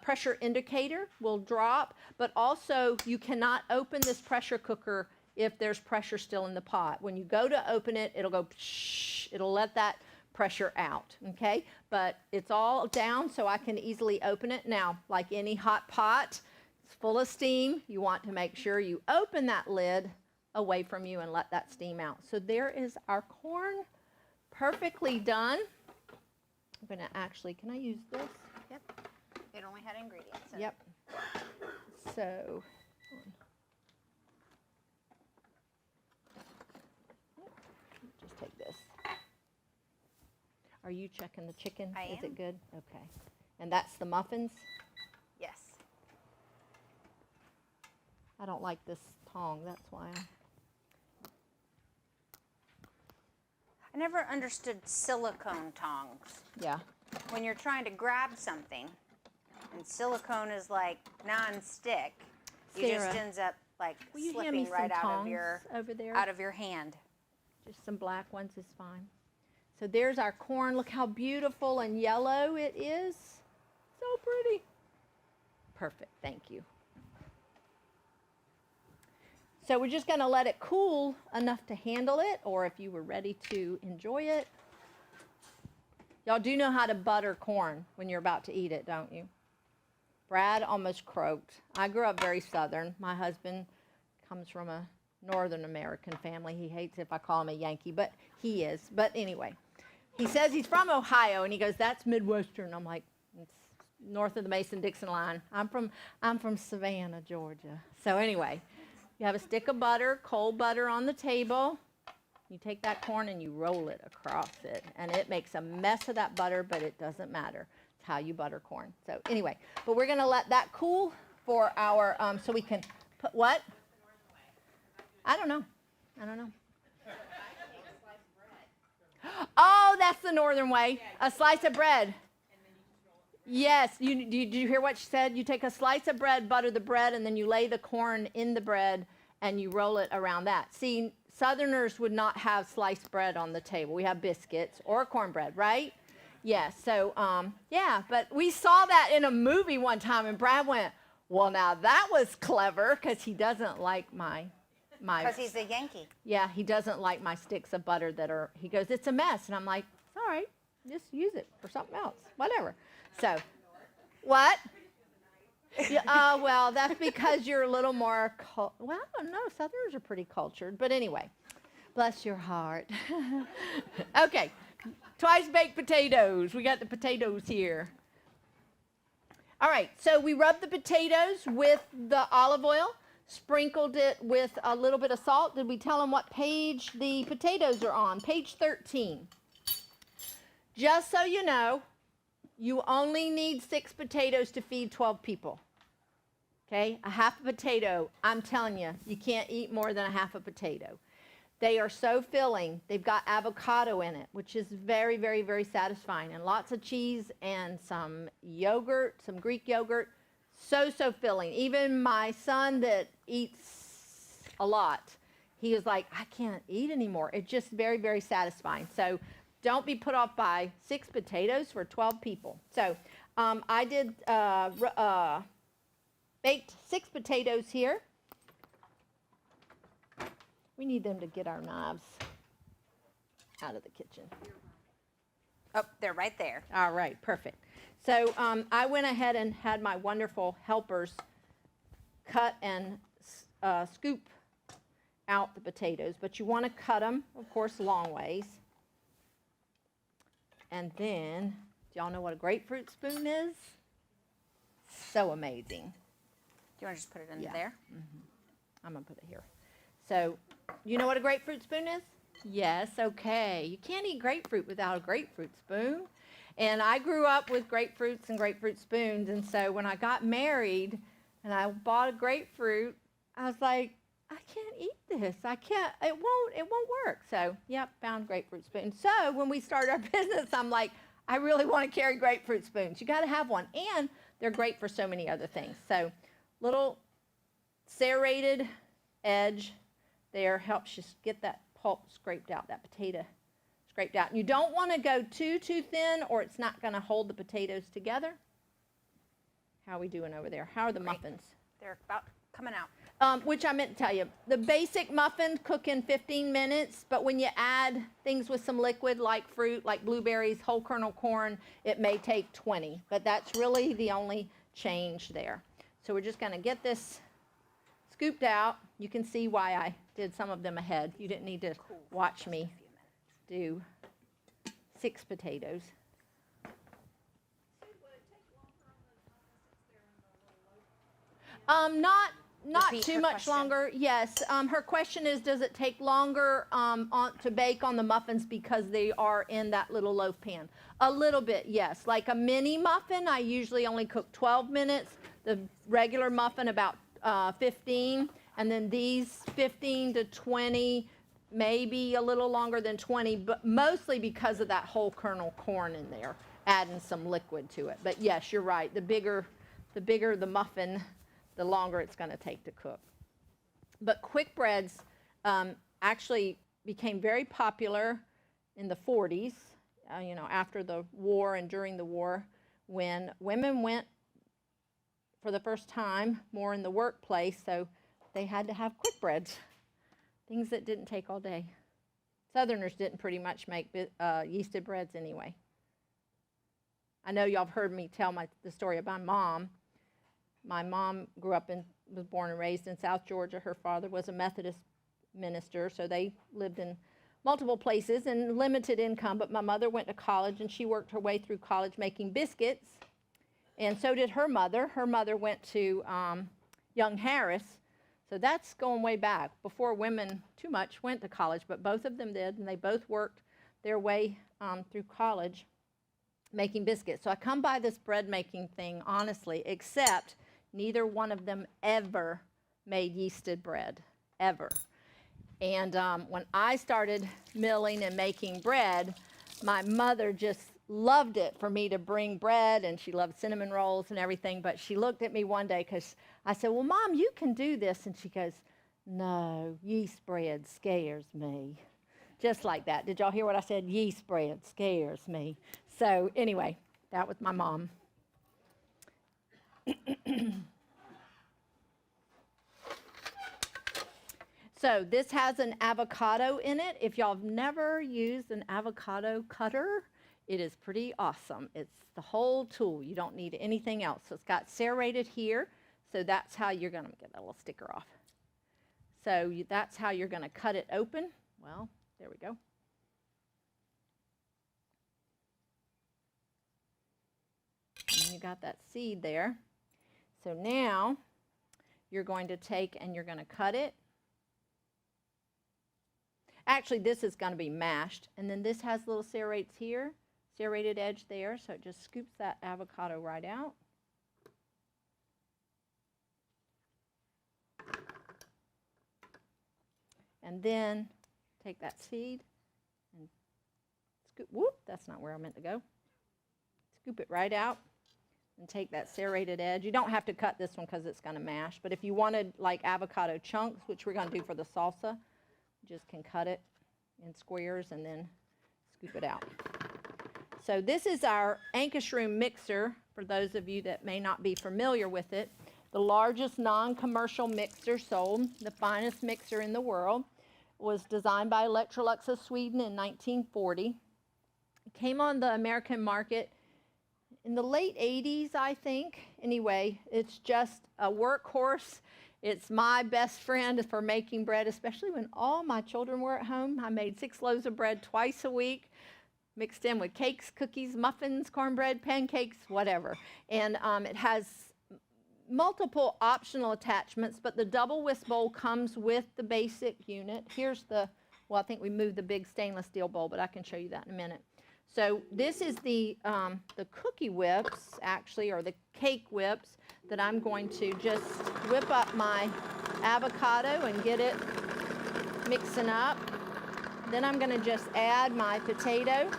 pressure indicator will drop, but also you cannot open this pressure cooker if there's pressure still in the pot. When you go to open it, it'll go psh, it'll let that pressure out, okay? But it's all down, so I can easily open it. Now, like any hot pot, it's full of steam. You want to make sure you open that lid away from you and let that steam out. So there is our corn perfectly done. I'm going to actually, can I use this? Yep. It only had ingredients in Yep. So, just take this. Are you checking the chicken? I Is am. it good? Okay. And that's the muffins? Yes. I don't like this tong, that's why. I never understood silicone tongs. Yeah. When you're trying to grab something, and silicone is like non-stick, you just Sarah, ends up like will you hand me slipping some right tongs over there? out of your hand. Just some black ones is fine. So there's our corn. Look how beautiful and yellow it is. So pretty. Perfect, thank you. So we're just gonna let it cool enough to handle it, or if you were ready to enjoy it. Y'all do know how to butter corn when you're about to eat it, don't you? Brad almost croaked. I grew up very Southern. My husband comes from a Northern American family. He hates if I call him a Yankee, but he is. But anyway, he says he's from Ohio, and he goes, "That's Midwestern." I'm like, "It's north of the Mason-Dixon line." I'm from Savannah, Georgia. So anyway, you have a stick of butter, cold butter on the table. You take that corn and you roll it across it, and it makes a mess of that butter, but it doesn't matter. It's how you butter corn. So anyway, but we're gonna let that cool for our, so we can put what? I don't know. Oh, that's the northern way. A slice of bread. Yes, did you hear what she said? You take a slice of bread, butter the bread, and then you lay the corn in the bread, and you roll it around that. See, Southerners would not have sliced bread on the table. We have biscuits or cornbread, right? Yes, so, yeah, but we saw that in a movie one time, and Brad went, "Well, now that was clever," because he doesn't like my... Because he's a Yankee. Yeah, he doesn't like my sticks of butter that are, he goes, "It's a mess." And I'm like, "It's all right, just use it for something else, whatever." So, what? Yeah, well, that's because you're a little more, well, I don't know, Southerners are pretty cultured, but anyway, bless your heart. Okay, twice baked potatoes. We got the potatoes here. All right, so we rubbed the potatoes with the olive oil, sprinkled it with a little bit of salt. Did we tell them what page the potatoes are on? Page 13. Just so you know, you only need 6 potatoes to feed 12 people. Okay, a half a potato, I'm telling you, you can't eat more than a half a potato. They are so filling. They've got avocado in it, which is very, very, very satisfying, and lots of cheese and some yogurt, some Greek yogurt. So filling. Even my son that eats a lot, he was like, "I can't eat anymore." It's just very, very satisfying. So don't be put off by 6 potatoes for 12 people. So I did baked 6 potatoes here. We need them to get our knives out of the kitchen. Oh, they're right there. All right, perfect. So I went ahead and had my wonderful helpers cut and scoop out the potatoes, but you want to cut them, of course, long ways. And then, do y'all know what a grapefruit spoon is? So amazing. Do you want to just put it in Yeah. there? I'm going to put it here. So, you know what a grapefruit spoon is? Yes, okay. You can't eat grapefruit without a grapefruit spoon. And I grew up with grapefruits and grapefruit spoons, and so when I got married and I bought a grapefruit, I was like, "I can't eat this. I can't, it won't work." So, yep, found grapefruit spoon. So when we started our business, I'm like, I really want to carry grapefruit spoons. You got to have one, and they're great for so many other things. So, little serrated edge there helps you get that pulp scraped out, that potato scraped out. You don't want to go too thin, or it's not going to hold the potatoes together. How are we doing over there? How are the muffins? They're about coming out. Which I meant to tell you, the basic muffins cook in 15 minutes, but when you add things with some liquid like fruit, like blueberries, whole kernel corn, it may take 20, but that's really the only change there. So we're just going to get this scooped out. You can see why I did some of them ahead. You didn't need to watch me do 6 potatoes. Not Repeat too her much question. longer. Yes. Her question is, does it take longer to bake on the muffins because they are in that little loaf pan? A little bit, yes. Like a mini muffin, I usually only cook 12 minutes. The regular muffin about 15, and then these 15 to 20, maybe a little longer than 20, but mostly because of that whole kernel corn in there, adding some liquid to it. But yes, you're right. The bigger the muffin, the longer it's going to take to cook. But quick breads actually became very popular in the 40s, after the war and during the war, when women went for the first time more in the workplace, so they had to have quick breads, things that didn't take all day. Southerners didn't pretty much make yeasted breads anyway. I know y'all have heard me tell the story of my mom. My mom was born and raised in South Georgia. Her father was a Methodist minister, so they lived in multiple places and limited income. But my mother went to college, and she worked her way through college making biscuits, and so did her mother. Her mother went to Young Harris, so that's going way back, before women too much went to college, but both of them did, and they both worked their way through college making biscuits. So I come by this bread making thing, honestly, except neither one of them ever made yeasted bread, ever. And when I started milling and making bread, my mother just loved it for me to bring bread, and she loved cinnamon rolls and everything. But she looked at me one day because I said, well, Mom, you can do this. And she goes, no, yeast bread scares me. Just like that. Did y'all hear what I said? Yeast bread scares me. So anyway, that was my mom. So this has an avocado in it. If y'all have never used an avocado cutter, it is pretty awesome. It's the whole tool. You don't need anything else. So it's got serrated here. So that's how you're going to get that little sticker off. So that's how you're going to cut it open. Well, there we go. And you got that seed there. So now you're going to take and you're going to cut it. Actually, this is going to be mashed, and then this has little serrates here, serrated edge there, so it just scoops that avocado right out. And then take that seed and scoop, whoop, that's not where I meant to go. Scoop it right out and take that serrated edge. You don't have to cut this one because it's going to mash, but if you wanted like avocado chunks, which we're going to do for the salsa, just can cut it in squares and then scoop it out. So this is our Anchus Room mixer, for those of you that may not be familiar with it. The largest non-commercial mixer sold, the finest mixer in the world, was designed by Electrolux of Sweden in 1940. It came on the American market in the late 80s, I think. Anyway, it's just a workhorse. It's my best friend for making bread, especially when all my children were at home. I made 6 loaves of bread twice a week, mixed in with cakes, cookies, muffins, cornbread, pancakes, whatever. And it has multiple optional attachments, but the double whisk bowl comes with the basic unit. Here's the, well, I think we moved the big stainless steel bowl, but I can show you that in a minute. So this is the cookie whips, actually, or the cake whips, that I'm going to just whip up my avocado and get it mixing up. Then I'm going to just add my potato.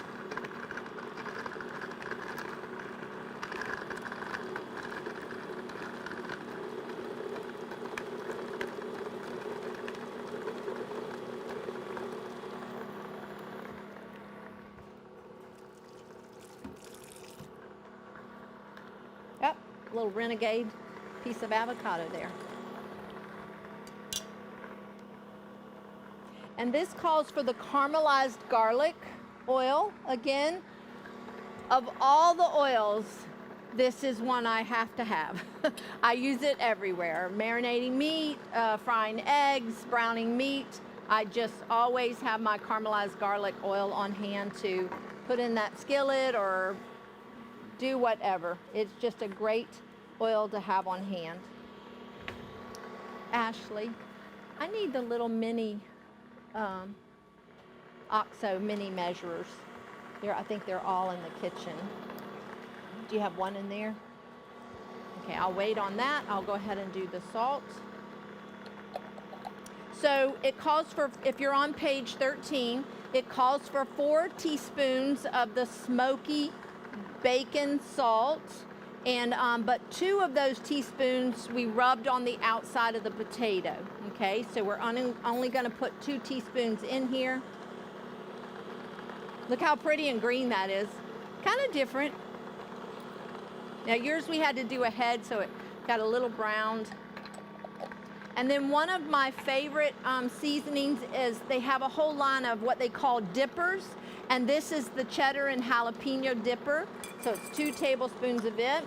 Yep, a little renegade piece of avocado there. And this calls for the caramelized garlic oil. Again, of all the oils, this is one I have to have. I use it everywhere. Marinating meat, frying eggs, browning meat, I just always have my caramelized garlic oil on hand to put in that skillet or do whatever. It's just a great oil to have on hand. Ashley, I need the little mini OXO mini measurers. I think they're all in the kitchen. Do you have one in there? Okay, I'll wait on that. I'll go ahead and do the salt. So it calls for, if you're on page 13, it calls for 4 teaspoons of the smoky bacon salt. And but 2 of those teaspoons we rubbed on the outside of the potato. Okay, so we're only going to put 2 teaspoons in here. Look how pretty and green that is. Kind of different. Now yours we had to do ahead, so it got a little browned. And then one of my favorite seasonings is they have a whole line of what they call dippers. And this is the cheddar and jalapeno dipper. So it's 2 tablespoons of it.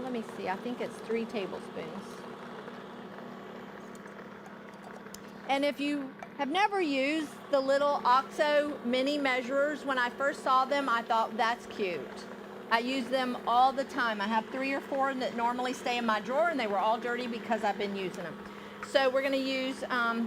Let me see, I think it's 3 tablespoons. And if you have never used the little OXO mini measurers, when I first saw them, I thought that's cute. I use them all the time. I have 3 or 4 that normally stay in my drawer, and they were all dirty because I've been using them. So we're going to use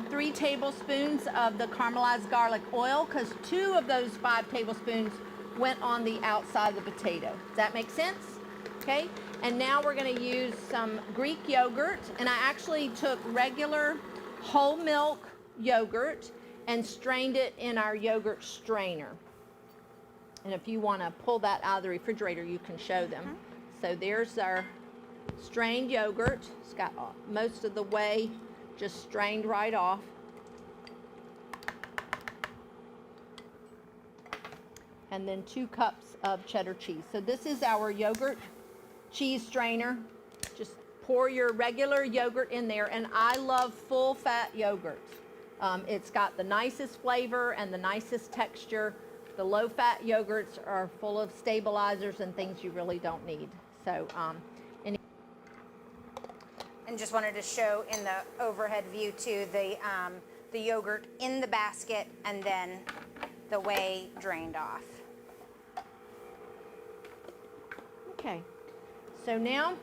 3 tablespoons of the caramelized garlic oil, because 2 of those 5 tablespoons went on the outside of the potato. Does that make sense? Okay. And now we're going to use some Greek yogurt, and I actually took regular whole milk yogurt and strained it in our yogurt strainer. And if you want to pull that out of the refrigerator, you can show them. So there's our strained yogurt. It's got most of the way just strained right off. And then 2 cups of cheddar cheese. So this is our yogurt cheese strainer. Just pour your regular yogurt in there. And I love full fat yogurt. It's got the nicest flavor and the nicest texture. The low-fat yogurts are full of stabilizers and things you really don't need. So, and just wanted to show in the overhead view too the yogurt in the basket and then the whey drained off. okay. So now,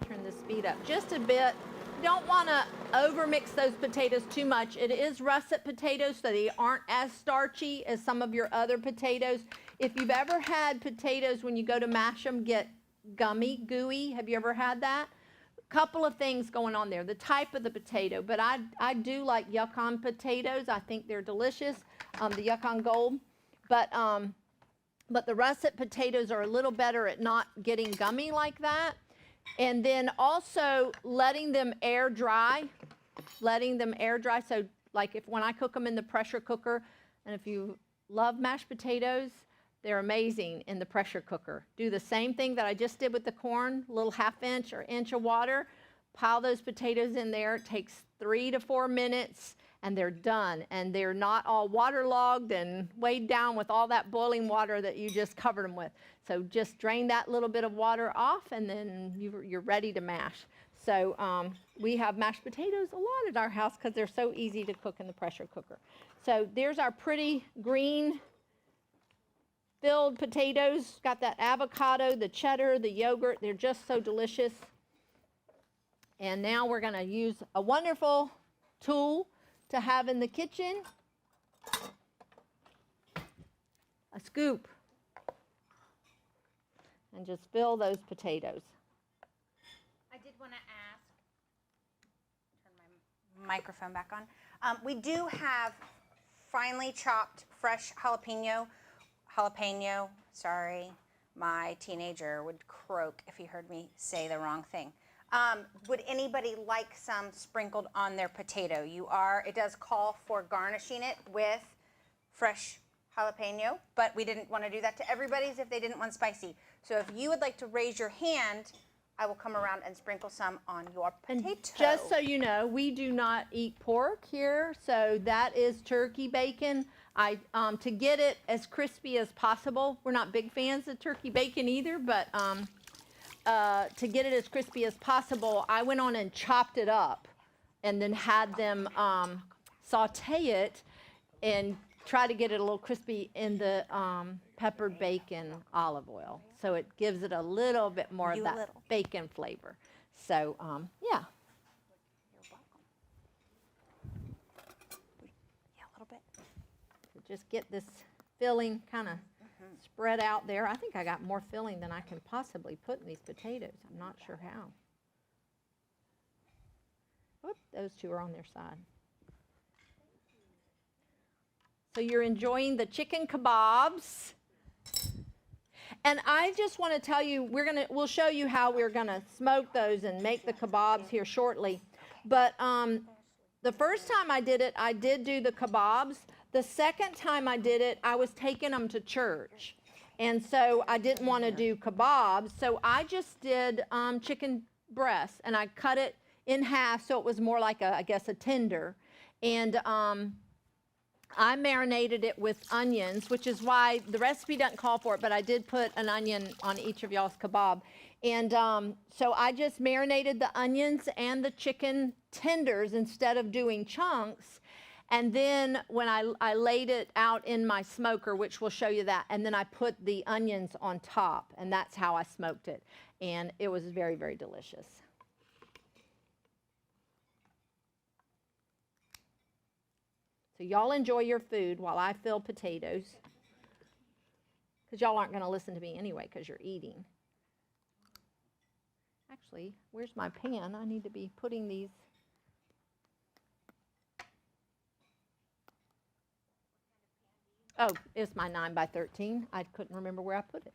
turn the speed up just a bit. Don't want to overmix those potatoes too much. It is russet potatoes, so they aren't as starchy as some of your other potatoes. If you've ever had potatoes when you go to mash them get gummy, gooey, have you ever had that? A couple of things going on there. The type of the potato, but I do like Yukon potatoes. I think they're delicious, the Yukon Gold. But the russet potatoes are a little better at not getting gummy like that. And then also letting them air dry. So like when I cook them in the pressure cooker, and if you love mashed potatoes, they're amazing in the pressure cooker. Do the same thing that I just did with the corn, a little 1/2 inch or inch of water, pile those potatoes in there. It takes 3 to 4 minutes and they're done. And they're not all waterlogged and weighed down with all that boiling water that you just covered them with. So just drain that little bit of water off and then you're ready to mash. So we have mashed potatoes a lot at our house because they're so easy to cook in the pressure cooker. So there's our pretty green filled potatoes. Got that avocado, the cheddar, the yogurt. They're just so delicious. And now we're going to use a wonderful tool to have in the kitchen, a scoop, and just fill those potatoes. I did want to ask, turn my microphone back on. We do have finely chopped fresh jalapeno, sorry, my teenager would croak if he heard me say the wrong thing. Would anybody like some sprinkled on their potato? It does call for garnishing it with fresh jalapeno, but we didn't want to do that to everybody's if they didn't want spicy. So if you would like to raise your hand, I will come around and sprinkle some on your potato. And just so you know, we do not eat pork here, so that is turkey bacon. To get it as crispy as possible, we're not big fans of turkey bacon either, but to get it as crispy as possible, I went on and chopped it up and then had them saute it and try to get it a little crispy in the peppered bacon olive oil. So it gives it a little bit more of that bacon flavor. So, yeah. You're welcome. Yeah, a little bit. So just get this filling kind of spread out there. I think I got more filling than I can possibly put in these potatoes. I'm not sure how. Oop, those two are on their side. So you're enjoying the chicken kebabs. And I just want to tell you, we'll show you how we're going to smoke those and make the kebabs here shortly. But the first time I did it, I did do the kebabs. The second time I did it, I was taking them to church. And so I didn't want to do kebabs. So I just did chicken breast, and I cut it in half so it was more like, I guess, a tender. And I marinated it with onions, which is why the recipe doesn't call for it, but I did put an onion on each of y'all's kebab. And so I just marinated the onions and the chicken tenders instead of doing chunks. And then when I laid it out in my smoker, which will show you that, and then I put the onions on top, and that's how I smoked it. And it was very, very delicious. So y'all enjoy your food while I fill potatoes. Because y'all aren't going to listen to me anyway because you're eating. Actually, where's my pan? I need to be putting these. Oh, it's my 9x13. I couldn't remember where I put it.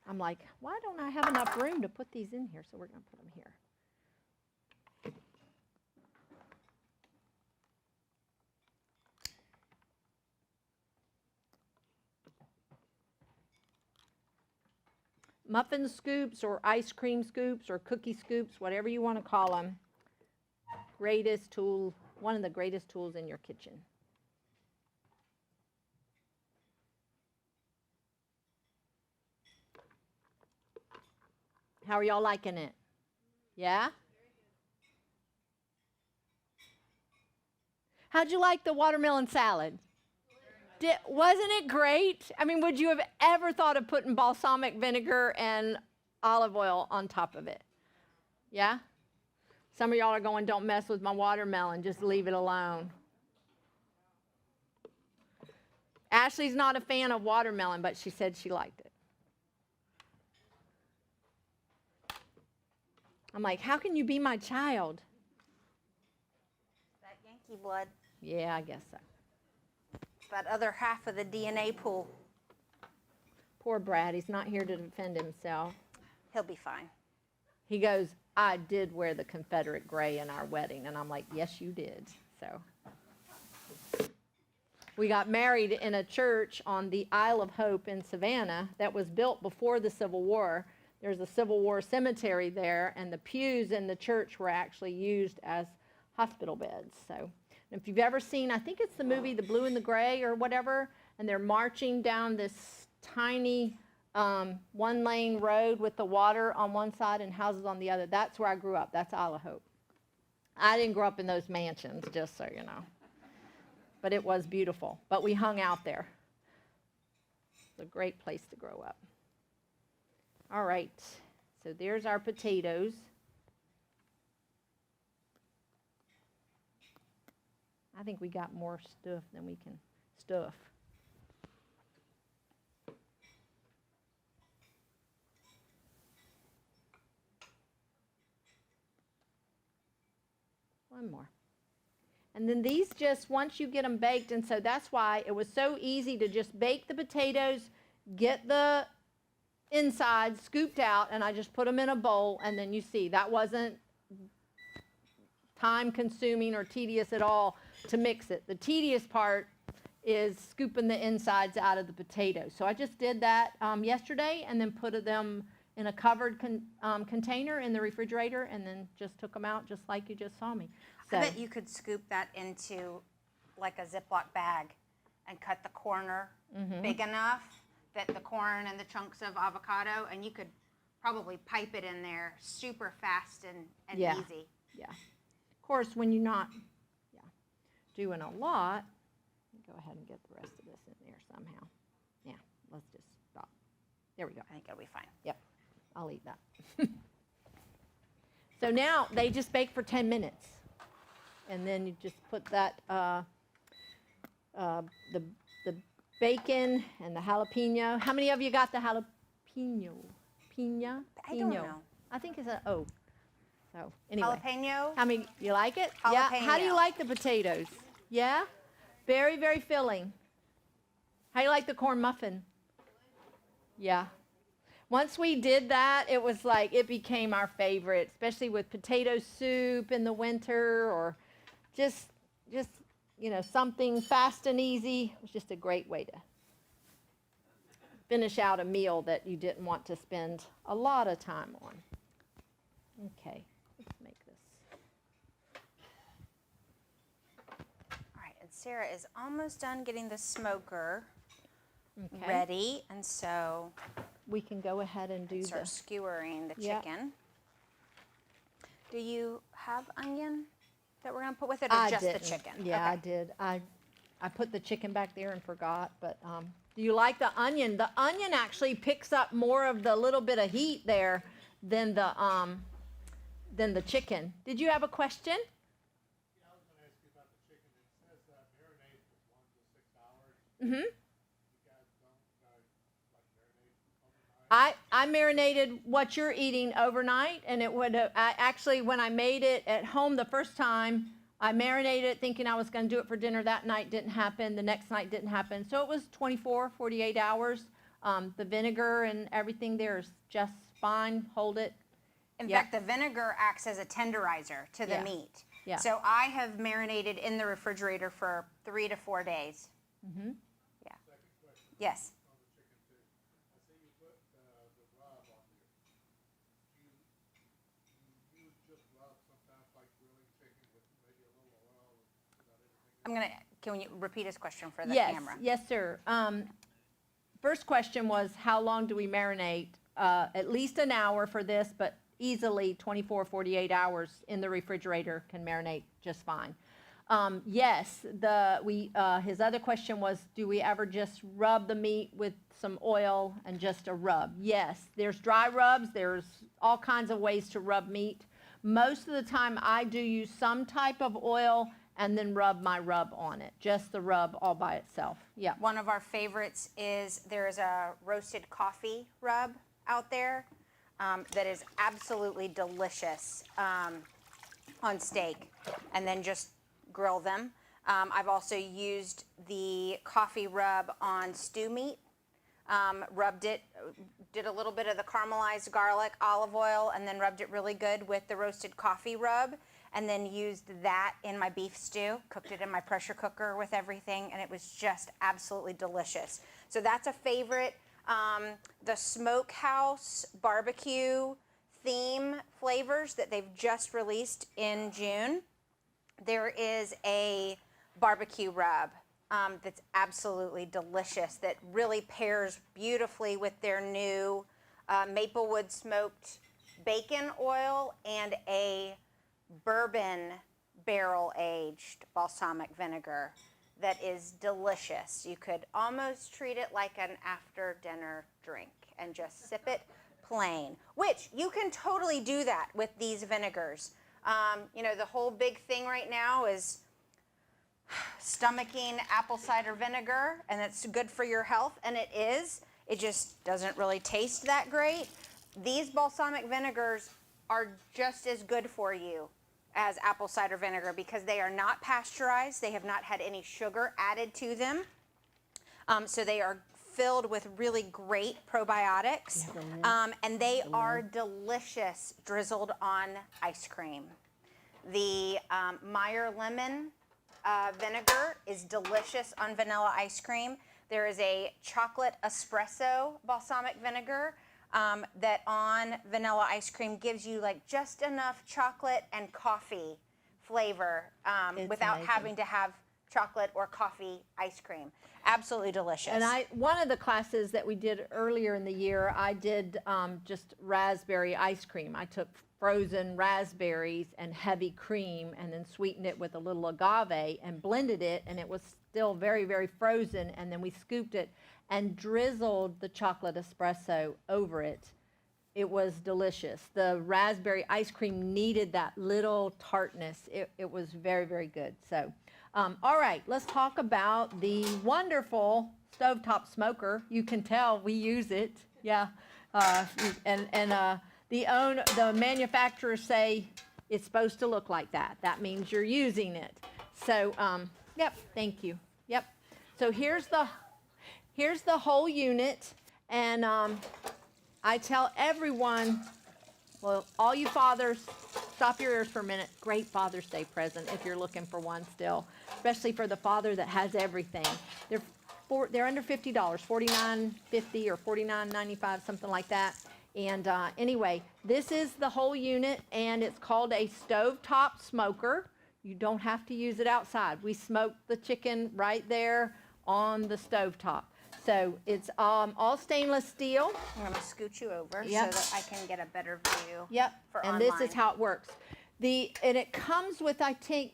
I'm like, why don't I have enough room to put these in here? So we're going to put them here. Muffin scoops or ice cream scoops or cookie scoops, whatever you want to call them. Greatest tool, one of the greatest tools in your kitchen. How are y'all liking it? Yeah? How'd you like the watermelon salad? Wasn't it great? I mean, would you have ever thought of putting balsamic vinegar and olive oil on top of it? Yeah? Some of y'all are going, don't mess with my watermelon, just leave it alone. Ashley's not a fan of watermelon, but she said she liked it. I'm like, how can you be my child? That Yankee blood. Yeah, I guess so. That other half of the DNA pool. Poor Brad, he's not here to defend himself. He'll be fine. He goes, I did wear the Confederate gray in our wedding. And I'm like, yes, you did. So we got married in a church on the Isle of Hope in Savannah that was built before the Civil War. There's a Civil War cemetery there, and the pews in the church were actually used as hospital beds. So if you've ever seen, I think it's the movie The Blue and the Gray or whatever, and they're marching down this tiny one-lane road with the water on one side and houses on the other. That's where I grew up. That's Isle of Hope. I didn't grow up in those mansions, just so you know. But it was beautiful. But we hung out there. It's a great place to grow up. All right. So there's our potatoes. I think we got more stuff than we can stuff. One more. And then these just, once you get them baked, and so that's why it was so easy to just bake the potatoes, get the inside scooped out, and I just put them in a bowl, and then you see, that wasn't time consuming or tedious at all to mix it. The tedious part is scooping the insides out of the potatoes. So I just did that yesterday and then put them in a covered container in the refrigerator and then just took them out just like you just saw me. So, I bet you could scoop that into like a Ziploc bag and cut the corner big enough that the corn and the chunks of avocado, and you could probably pipe it in there super fast and Yeah. easy. Yeah. Of course, when you're not doing a lot, go ahead and get the rest of this in there somehow. Yeah, let's just stop. There we go. I think it'll be fine. Yep, I'll eat that. So now they just bake for 10 minutes. And then you just put that, the bacon and the jalapeno. How many of you got the jalapeno? Pina? I don't know. I think it's an O. So anyway. Jalapeno. How many, you like it? Jalapeno. Yeah. How do you like the potatoes? Yeah? Very, very filling. How do you like the corn muffin? Yeah. Once we did that, it was like, it became our favorite, especially with potato soup in the winter, or just something fast and easy. It was just a great way to finish out a meal that you didn't want to spend a lot of time on. Okay, let's make this. All right, and Sarah is almost done getting the smoker Okay. ready, and so We can go ahead and do start the, skewering the Yep. chicken. Do you have onion that we're gonna put with it, or I just didn't. the chicken? Yeah, I Okay. did. I put the chicken back there and forgot, but do you like the onion? The onion actually picks up more of the little bit of heat there than the chicken. Did you have a question? Yeah, I was going to ask you about the chicken. It says marinade for 1 to 6 hours. Mm-hmm. You guys don't like marinade overnight? I marinated what you're eating overnight, and it would have, actually, when I made it at home the first time, I marinated it thinking I was going to do it for dinner that night. Didn't happen. The next night didn't happen. So it was 24, 48 hours. The vinegar and everything there is just fine. Hold it. In Yep. fact, the vinegar acts as a tenderizer to the Yeah. meat. Yeah. So I have marinated in the refrigerator for 3 to 4 days. Mm-hmm. Yeah. Second question Yes. on the chicken too. I see you put the rub on here. Do you use just rub sometimes, like grilling chicken with maybe a little oil without everything? Can you repeat his question for the Yes, camera? yes, sir. First question was, how long do we marinate? At least an hour for this, but easily 24, 48 hours in the refrigerator can marinate just fine. Yes, his other question was, do we ever just rub the meat with some oil and just a rub? Yes, there's dry rubs. There's all kinds of ways to rub meat. Most of the time I do use some type of oil and then rub my rub on it, just the rub all by itself. Yeah. One of our favorites is there's a roasted coffee rub out there that is absolutely delicious on steak, and then just grill them. I've also used the coffee rub on stew meat. Rubbed it, did a little bit of the caramelized garlic, olive oil, and then rubbed it really good with the roasted coffee rub, and then used that in my beef stew, cooked it in my pressure cooker with everything, and it was just absolutely delicious. So that's a favorite. The Smokehouse barbecue theme flavors that they've just released in June. There is a barbecue rub that's absolutely delicious, that really pairs beautifully with their new Maplewood smoked bacon oil and a bourbon barrel aged balsamic vinegar that is delicious. You could almost treat it like an after dinner drink and just sip it plain, which you can totally do that with these vinegars. The whole big thing right now is stomaching apple cider vinegar, and it's good for your health, and it is. It just doesn't really taste that great. These balsamic vinegars are just as good for you as apple cider vinegar because they are not pasteurized. They have not had any sugar added to them. So they are filled with really great probiotics, and they are delicious drizzled on ice cream. The Meyer lemon vinegar is delicious on vanilla ice cream. There is a chocolate espresso balsamic vinegar that on vanilla ice cream gives you like just enough chocolate and coffee flavor It's without amazing. having to have chocolate or coffee ice cream. Absolutely delicious. And one of the classes that we did earlier in the year, I did just raspberry ice cream. I took frozen raspberries and heavy cream and then sweetened it with a little agave and blended it, and it was still very, very frozen, and then we scooped it and drizzled the chocolate espresso over it. It was delicious. The raspberry ice cream needed that little tartness. It was very, very good. So, all right, let's talk about the wonderful Stovetop Smoker. You can tell we use it. Yeah. The manufacturers say it's supposed to look like that. That means you're using it. So, yep, thank you. Yep. So here's the whole unit, and I tell everyone, well, all you fathers, stop your ears for a minute. Great Father's Day present if you're looking for one still, especially for the father that has everything. They're under $50, $49.50 or $49.95, something like that. And anyway, this is the whole unit, and it's called a Stovetop Smoker. You don't have to use it outside. We smoke the chicken right there on the stovetop. So it's all stainless steel. I'm going to scoot you over Yep. so that I can get a better view. Yep. For and online. this is how it works. And it comes with, I think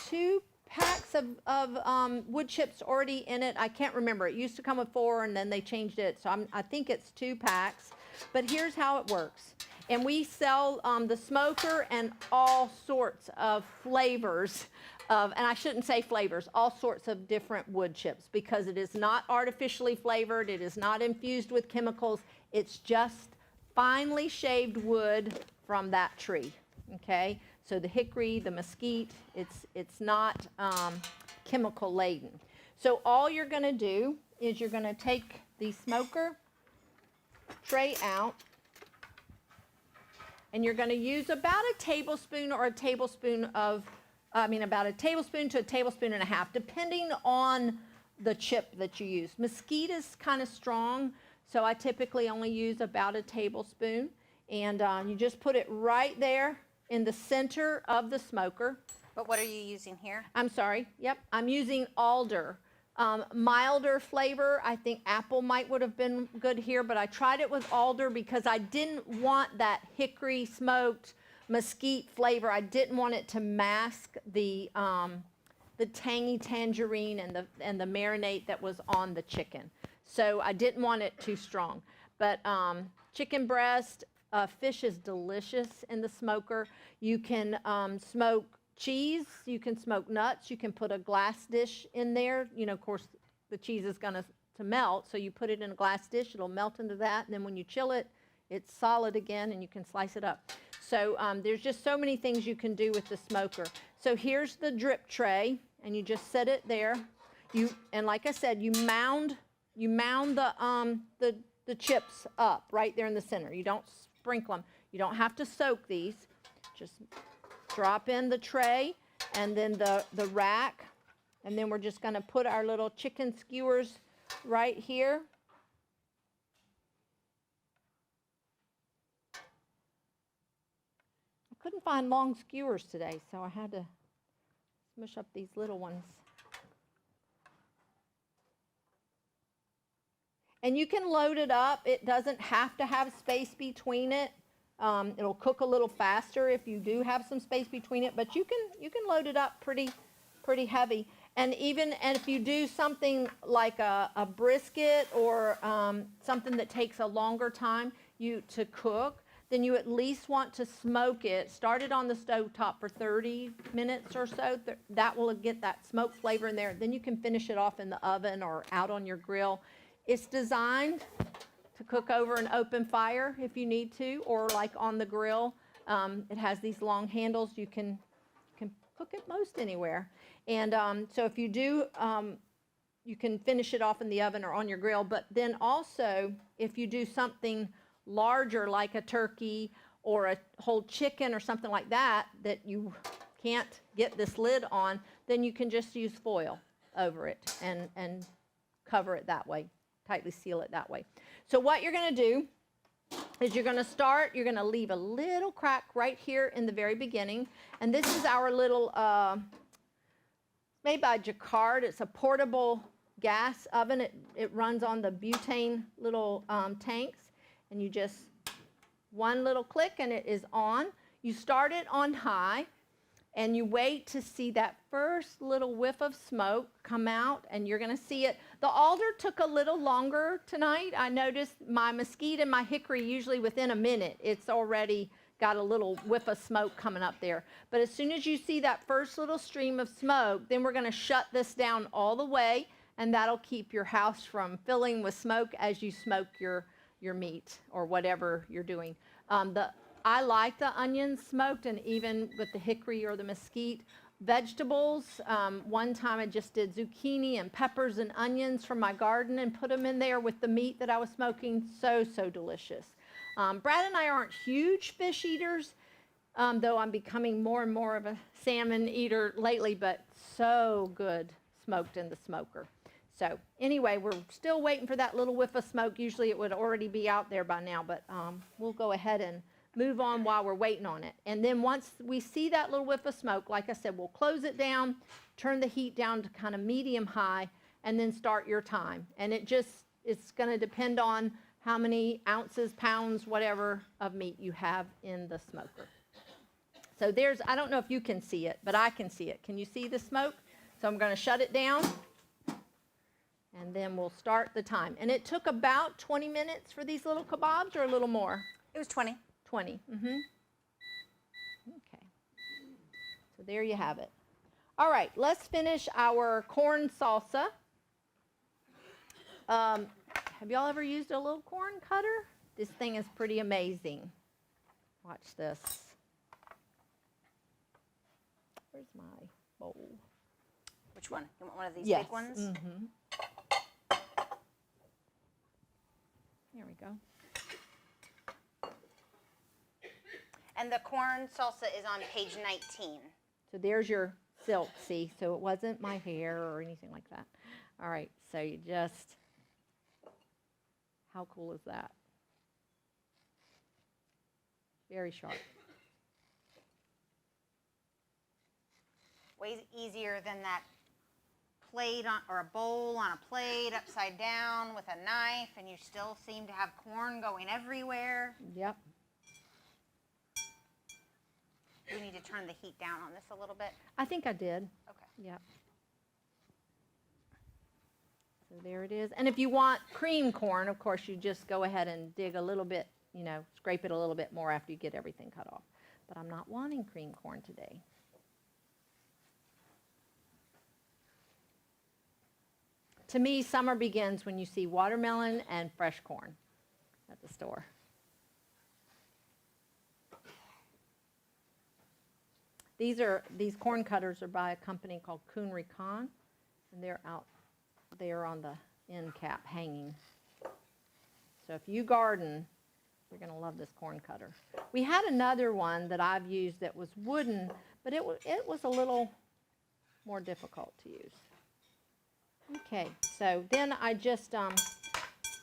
2 packs of wood chips already in it. I can't remember. It used to come with 4, and then they changed it. So I think it's 2 packs. But here's how it works. And we sell the smoker and all sorts of flavors of, and I shouldn't say flavors, all sorts of different wood chips, because it is not artificially flavored. It is not infused with chemicals. It's just finely shaved wood from that tree. Okay? So the hickory, the mesquite, it's not chemical laden. So all you're going to do is you're going to take the smoker tray out, and you're going to use about a tablespoon or a tablespoon of, about a tablespoon to a tablespoon and a half, depending on the chip that you use. Mesquite is kind of strong, so I typically only use about a tablespoon. And you just put it right there in the center of the smoker. But what are you using here? I'm sorry. Yep, I'm using alder. Milder flavor. I think apple would have been good here, but I tried it with alder because I didn't want that hickory smoked mesquite flavor. I didn't want it to mask the tangy tangerine and the marinade that was on the chicken. So I didn't want it too strong. But chicken breast, fish is delicious in the smoker. You can smoke cheese, you can smoke nuts, you can put a glass dish in there. Of course, the cheese is going to melt, so you put it in a glass dish, it'll melt into that, and then when you chill it, it's solid again, and you can slice it up. So there's just so many things you can do with the smoker. So here's the drip tray, and you just set it there. And like I said, you mound the chips up right there in the center. You don't sprinkle them. You don't have to soak these. Just drop in the tray and then the rack, and then we're just going to put our little chicken skewers right here. I couldn't find long skewers today, so I had to smush up these little ones. And you can load it up. It doesn't have to have space between it. It'll cook a little faster if you do have some space between it, but you can load it up pretty heavy. And if you do something like a brisket or something that takes a longer time to cook, then you at least want to smoke it. Start it on the stovetop for 30 minutes or so. That will get that smoke flavor in there. Then you can finish it off in the oven or out on your grill. It's designed to cook over an open fire if you need to, or like on the grill. It has these long handles. You can cook it most anywhere. And so if you do, you can finish it off in the oven or on your grill. But then also, if you do something larger like a turkey or a whole chicken or something like that you can't get this lid on, then you can just use foil over it and cover it that way. Tightly seal it that way. So what you're going to do is you're going to leave a little crack right here in the very beginning. And this is our little made by Jacquard. It's a portable gas oven. It runs on the butane little tanks, and you just one little click and it is on. You start it on high, and you wait to see that first little whiff of smoke come out, and you're going to see it. The alder took a little longer tonight. I noticed my mesquite and my hickory, usually within a minute, it's already got a little whiff of smoke coming up there. But as soon as you see that first little stream of smoke, then we're going to shut this down all the way, and that'll keep your house from filling with smoke as you smoke your meat or whatever you're doing. I like the onions smoked, and even with the hickory or the mesquite. Vegetables, one time I just did zucchini and peppers and onions from my garden and put them in there with the meat that I was smoking. So, so delicious. Brad and I aren't huge fish eaters, though I'm becoming more and more of a salmon eater lately, but so good smoked in the smoker. So anyway, we're still waiting for that little whiff of smoke. Usually it would already be out there by now, but we'll go ahead and move on while we're waiting on it. And then once we see that little whiff of smoke, like I said, we'll close it down, turn the heat down to kind of medium high, and then start your time. And it's going to depend on how many ounces, pounds, whatever of meat you have in the smoker. So I don't know if you can see it, but I can see it. Can you see the smoke? So I'm going to shut it down, and then we'll start the time. And it took about 20 minutes for these little kebabs, or a little more? It was 20. 20. Okay. So there you have it. All right, let's finish our corn salsa. Have y'all ever used a little corn cutter? This thing is pretty amazing. Watch this. Where's my bowl? Which one? You want one of these Yes. big ones? Mm-hmm. There we go. And the corn salsa is on page 19. So there's your silk, see? So it wasn't my hair or anything like that. All right, so you just, how cool is that? Very sharp. Way easier than that plate or a bowl on a plate upside down with a knife, and you still seem to have corn going everywhere. Yep. We need to turn the heat down on this a little bit. I think I did. Okay. Yep. So there it is. And if you want cream corn, of course, you just go ahead and dig a little bit, scrape it a little bit more after you get everything cut off. But I'm not wanting cream corn today. To me, summer begins when you see watermelon and fresh corn at the store. These corn cutters are by a company called Kuhn Recon, and they're out there on the end cap hanging. So if you garden, you're going to love this corn cutter. We had another one that I've used that was wooden, but it was a little more difficult to use. Okay, so then I just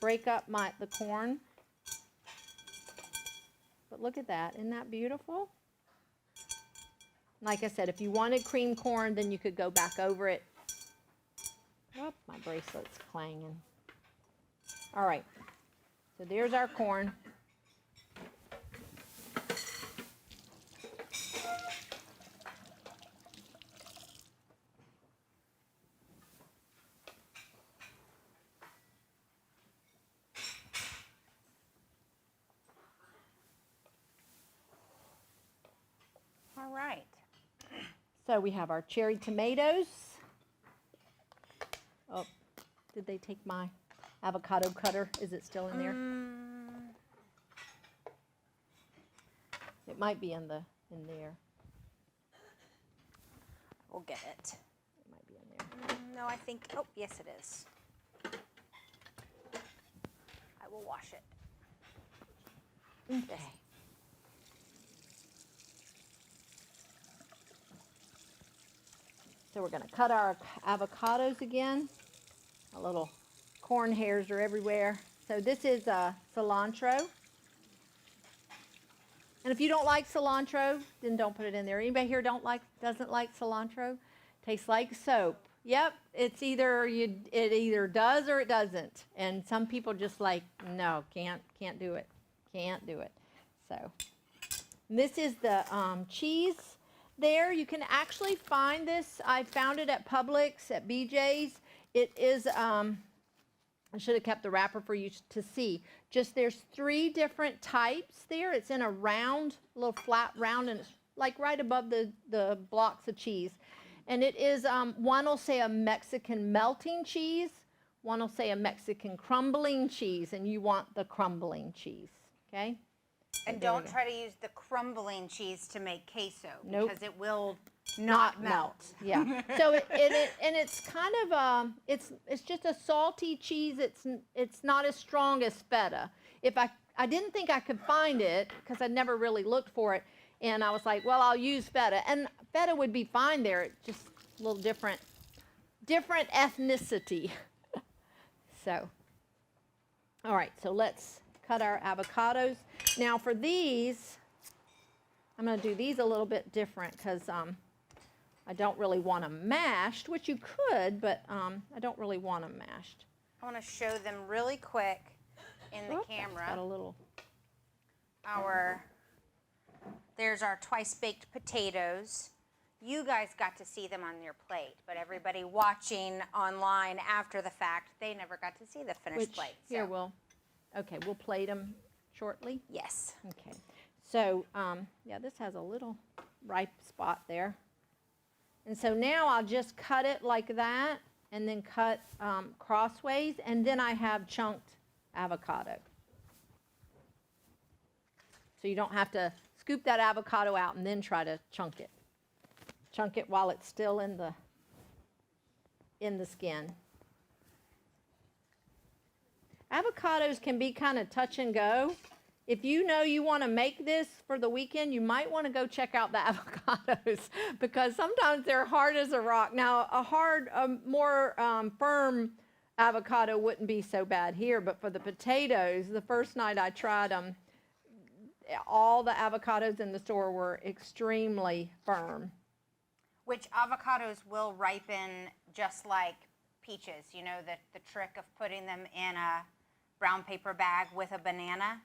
break up the corn. But look at that, isn't that beautiful? Like I said, if you wanted cream corn, then you could go back over it. Oh, my bracelet's clanging. All right, so there's our corn. All right. So we have our cherry tomatoes. Oh, did they take my avocado cutter? Is it still in there? It might be in there. We'll get it. It might be in there. No, I think, oh, yes it is. I will wash it. Okay. So we're going to cut our avocados again. Our little corn hairs are everywhere. So this is cilantro. And if you don't like cilantro, then don't put it in there. Anybody here doesn't like cilantro? Tastes like soap. Yep, it's either it either does or it doesn't. And some people just like, no, can't do it. Can't do it. So this is the cheese there. You can actually find this. I found it at Publix, at BJ's. It is, I should have kept the wrapper for you to see. Just there's 3 different types there. It's in a round, little flat round, and it's like right above the blocks of cheese. And it is, one will say a Mexican melting cheese, one will say a Mexican crumbling cheese, and you want the crumbling cheese, okay? And don't try to use the crumbling cheese to make queso, Nope. because it will not melt. Yeah. So it's kind of it's just a salty cheese. It's not as strong as feta. If I didn't think I could find it because I never really looked for it, and I was like, well, I'll use feta, and feta would be fine there. It's just a little different ethnicity. So, all right. So let's cut our avocados. Now for these, I'm going to do these a little bit different because I don't really want them mashed, which you could, but I don't really want them mashed. I want to show them really quick in the camera. Got a little. There's our twice baked potatoes. You guys got to see them on your plate, but everybody watching online after the fact, they never got to see the finished plate. Here we'll plate them shortly. Yes. Okay. So yeah, this has a little ripe spot there. And so now I'll just cut it like that, and then cut crossways, and then I have chunked avocado. So you don't have to scoop that avocado out and then try to chunk it. Chunk it while it's still in the skin. Avocados can be kind of touch and go. If you know you want to make this for the weekend, you might want to go check out the avocados because sometimes they're hard as a rock. Now, more firm avocado wouldn't be so bad here, but for the potatoes, the first night I tried them, all the avocados in the store were extremely firm. Which avocados will ripen just like peaches. You know, the trick of putting them in a brown paper bag with a banana.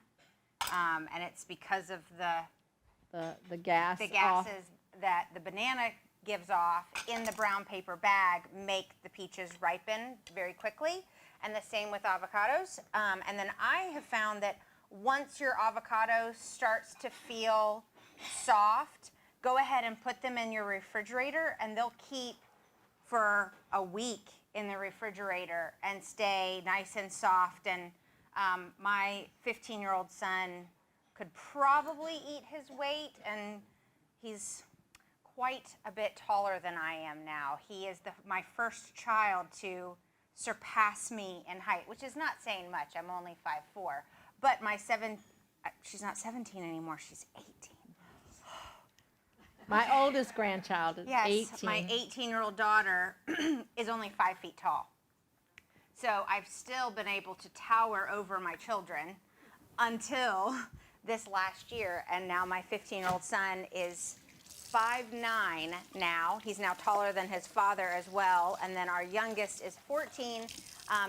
And it's because of the gases that the banana gives off in the brown paper bag make the peaches ripen very quickly. And the same with avocados. And then I have found that once your avocado starts to feel soft, go ahead and put them in your refrigerator, and they'll keep for a week in the refrigerator and stay nice and soft. And my 15-year-old son could probably eat his weight, and he's quite a bit taller than I am now. He is my first child to surpass me in height, which is not saying much. I'm only 5'4". But she's not 17 anymore, she's 18. My oldest grandchild is 18. Yes, my 18-year-old daughter is only 5 feet tall. So I've still been able to tower over my children until this last year. And now my 15-year-old son is 5'9" now. He's now taller than his father as well. And then our youngest is 14,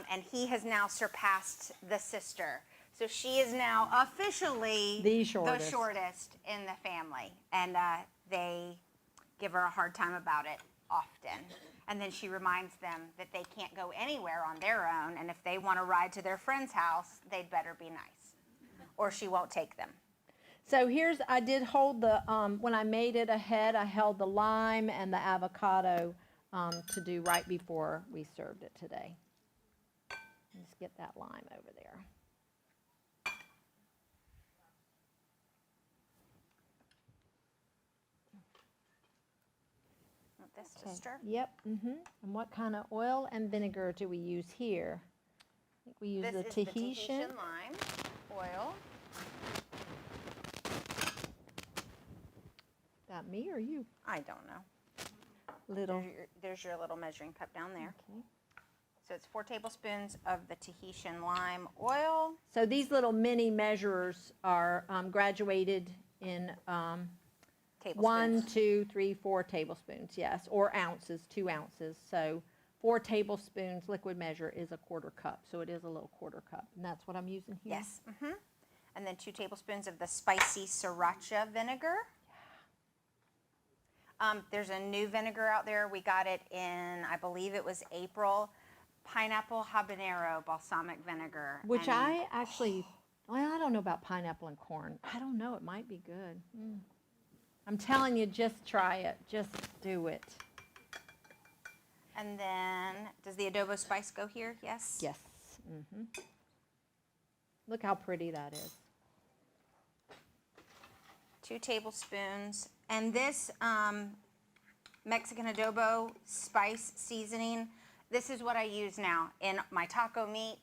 and he has now surpassed the sister. So she is now officially the shortest in the family. And they give her a hard time about it often. And then she reminds them that they can't go anywhere on their own, and if they want to ride to their friend's house, they'd better be nice, or she won't take them. So I did hold when I made it ahead, I held the lime and the avocado to do right before we served it today. Just get that lime over there. This to stir? Yep. And what kind of oil and vinegar do we use here? I think we use This the is the Tahitian lime oil. That me or you? I don't know. Little. There's your little measuring cup down there. Okay. So it's 4 tablespoons of the Tahitian lime oil. So these little mini measurers are graduated in tablespoons. 1, 2, 3, 4 tablespoons, yes, or ounces, 2 ounces. So 4 tablespoons liquid measure is a 1/4 cup, so it is a little 1/4 cup, and that's what I'm using here. Yes. And then 2 tablespoons of the spicy sriracha vinegar. There's a new vinegar out there. We got it in, I believe it was April. Pineapple habanero balsamic vinegar. Which And I actually, well, I don't know about pineapple and corn. I don't know, it might be good. I'm telling you, just try it. Just do it. And then, does the adobo spice go here? Yes? Yes. Look how pretty that is. 2 tablespoons. And this Mexican adobo spice seasoning, this is what I use now in my taco meat.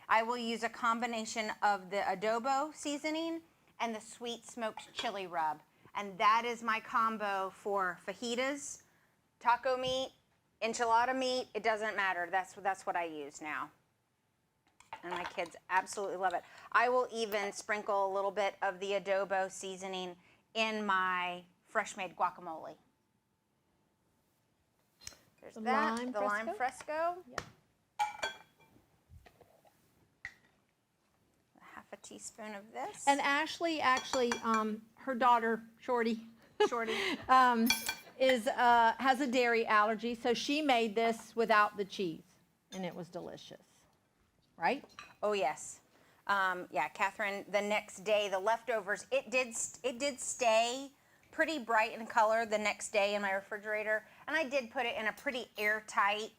I will use a combination of the adobo seasoning and the sweet smoked chili rub. And that is my combo for fajitas, taco meat, enchilada meat. It doesn't matter. That's what I use now. And my kids absolutely love it. I will even sprinkle a little bit of the adobo seasoning in my fresh made guacamole. There's the lime fresco. Yep. Half a teaspoon of this. And Ashley actually, her daughter, Shorty, has a dairy allergy, so she made this without the cheese, and it was delicious. Right? Oh yes, yeah, Catherine. The next day, the leftovers, it did stay pretty bright in color the next day in my refrigerator, and I did put it in a pretty airtight,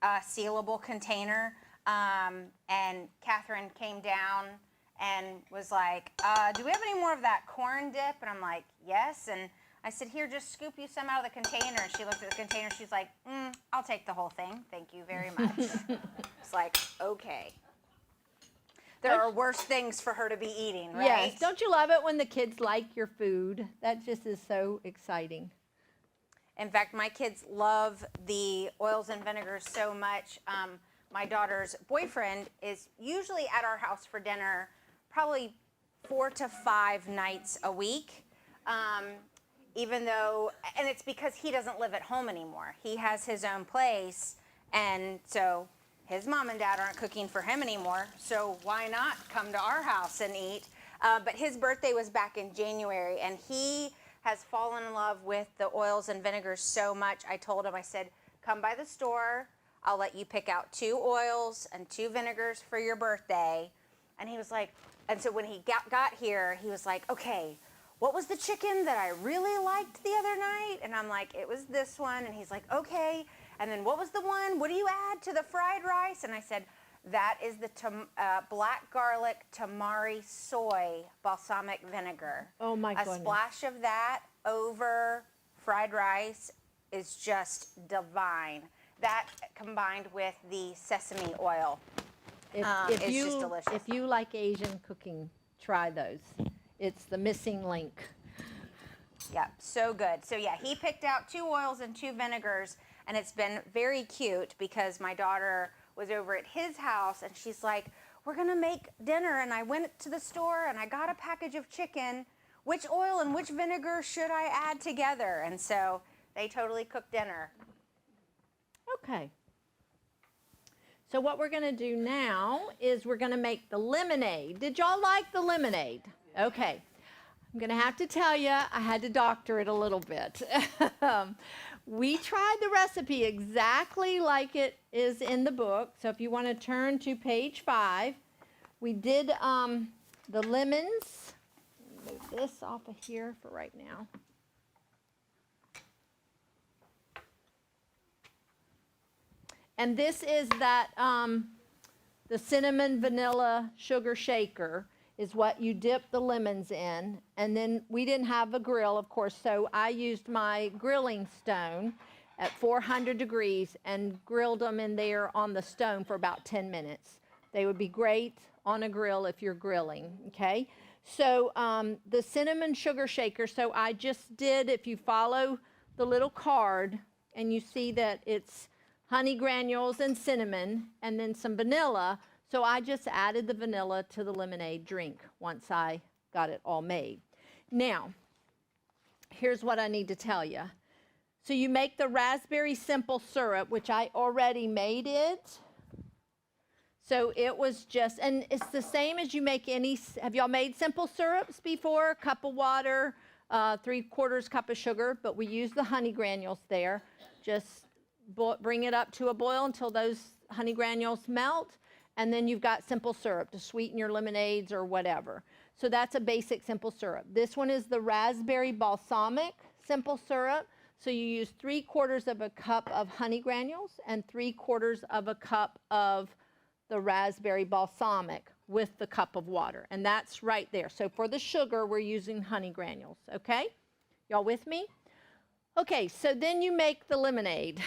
sealable container. And Catherine came down and was like, "Do we have any more of that corn dip?" And I'm like, "Yes." And I said, "Here, just scoop you some out of the container." And she looked at the container. She's like, "I'll take the whole thing. Thank you very much." It's like, okay. There are worse things for her to be eating, right? Yes. Don't you love it when the kids like your food? That just is so exciting. In fact, my kids love the oils and vinegars so much. My daughter's boyfriend is usually at our house for dinner probably 4 to 5 nights a week. Even though, and it's because he doesn't live at home anymore. He has his own place, and so his mom and dad aren't cooking for him anymore, so why not come to our house and eat? But his birthday was back in January, and he has fallen in love with the oils and vinegars so much. I told him, I said, "Come by the store. I'll let you pick out 2 oils and 2 vinegars for your birthday." And he was like, and so when he got here, he was like, "Okay, what was the chicken that I really liked the other night?" And I'm like, "It was this one." And he's like, "Okay. And then what was the one? What do you add to the fried rice?" And I said, "That is the black garlic tamari soy balsamic vinegar." Oh my goodness. A splash of that over fried rice is just divine. That combined with the sesame oil. It's just delicious. If you like Asian cooking, try those. It's the missing link. Yeah, so good. So yeah, he picked out 2 oils and 2 vinegars, and it's been very cute because my daughter was over at his house, and she's like, "We're gonna make dinner," and I went to the store and I got a package of chicken. Which oil and which vinegar should I add together? And so they totally cooked dinner. Okay. So what we're going to do now is we're going to make the lemonade. Did y'all like the lemonade? Okay. I'm going to have to tell you, I had to doctor it a little bit. We tried the recipe exactly like it is in the book. So if you want to turn to page 5, we did the lemons. Move this off of here for right now. And this is that, the cinnamon vanilla sugar shaker is what you dip the lemons in. And then we didn't have a grill, of course, so I used my grilling stone at 400 degrees and grilled them in there on the stone for about 10 minutes. They would be great on a grill if you're grilling, okay? So the cinnamon sugar shaker, so I just did, if you follow the little card and you see that it's honey granules and cinnamon and then some vanilla, so I just added the vanilla to the lemonade drink once I got it all made. Now, here's what I need to tell you. So you make the raspberry simple syrup, which I already made it. So it was just, and it's the same as you make any, have y'all made simple syrups before? Cup of water, 3/4 cup of sugar, but we use the honey granules there. Just bring it up to a boil until those honey granules melt, and then you've got simple syrup to sweeten your lemonades or whatever. So that's a basic simple syrup. This one is the raspberry balsamic simple syrup. So you use 3/4 of a cup of honey granules and 3/4 of a cup of the raspberry balsamic with the cup of water. And that's right there. So for the sugar, we're using honey granules, okay? Y'all with me? Okay, so then you make the lemonade.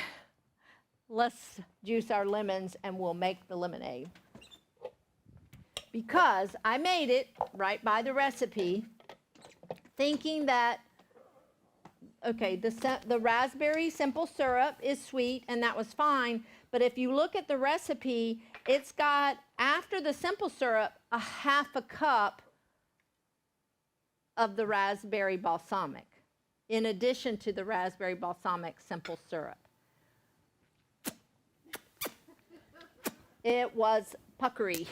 Let's juice our lemons and we'll make the lemonade. Because I made it right by the recipe, thinking that, okay, the raspberry simple syrup is sweet, and that was fine. But if you look at the recipe, it's got, after the simple syrup, a 1/2 cup of the raspberry balsamic, in addition to the raspberry balsamic simple syrup. It was puckery.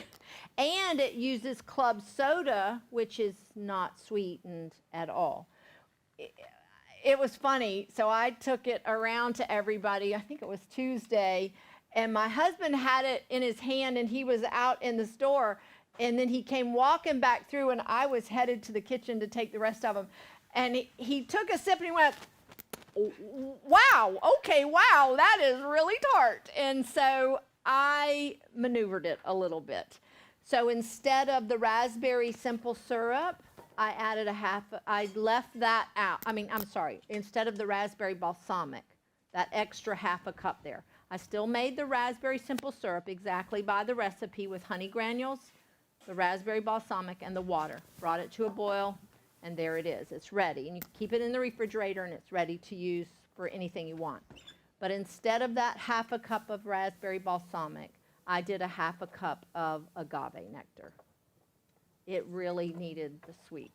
And it uses club soda, which is not sweetened at all. It was funny. So I took it around to everybody. I think it was Tuesday. And my husband had it in his hand, and he was out in the store. And then he came walking back through, and I was headed to the kitchen to take the rest of them. And he took a sip, and he went, wow, okay, wow, that is really tart. And so I maneuvered it a little bit. So instead of the raspberry simple syrup, I added I left that out. Instead of the raspberry balsamic, that extra 1/2 cup there. I still made the raspberry simple syrup exactly by the recipe with honey granules, the raspberry balsamic, and the water. Brought it to a boil, and there it is. It's ready. And you can keep it in the refrigerator, and it's ready to use for anything you want. But instead of that 1/2 cup of raspberry balsamic, I did a 1/2 cup of agave nectar. It really needed the sweet.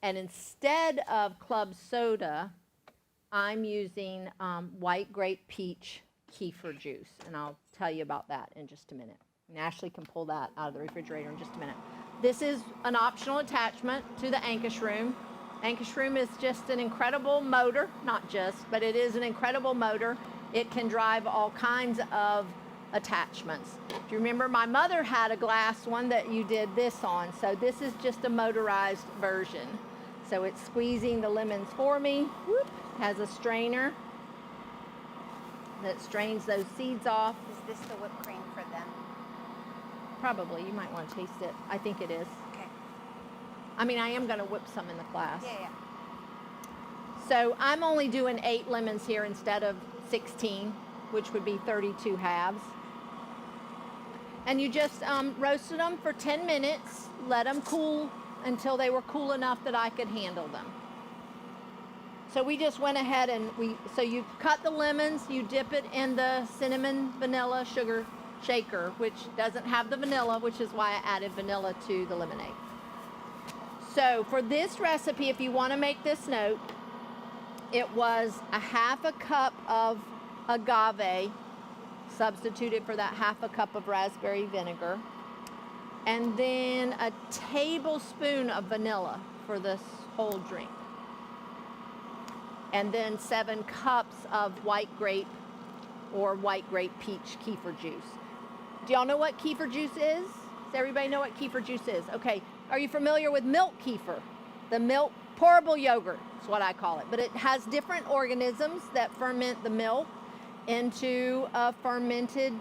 And instead of club soda, I'm using white grape peach kefir juice. And I'll tell you about that in just a minute. And Ashley can pull that out of the refrigerator in just a minute. This is an optional attachment to the Ankish room. Ankish room is just an incredible motor, not just, but it is an incredible motor. It can drive all kinds of attachments. Do you remember my mother had a glass one that you did this on? So this is just a motorized version. So it's squeezing the lemons for me. Whoop, has a strainer that strains those seeds off. Is this the whipped cream for them? Probably. You might want to taste it. I think it is. Okay. I mean, I am going to whip some in the class. Yeah. So I'm only doing 8 lemons here instead of 16, which would be 32 halves. And you just roasted them for 10 minutes, let them cool until they were cool enough that I could handle them. So we just went ahead and so you cut the lemons, you dip it in the cinnamon vanilla sugar shaker, which doesn't have the vanilla, which is why I added vanilla to the lemonade. So for this recipe, if you want to make this note, it was a 1/2 cup of agave, substituted for that 1/2 cup of raspberry vinegar, and then a tablespoon of vanilla for this whole drink. And then 7 cups of white grape or white grape peach kefir juice. Do y'all know what kefir juice is? Does everybody know what kefir juice is? Okay, are you familiar with milk kefir? The milk, pourable yogurt is what I call it. But it has different organisms that ferment the milk into a fermented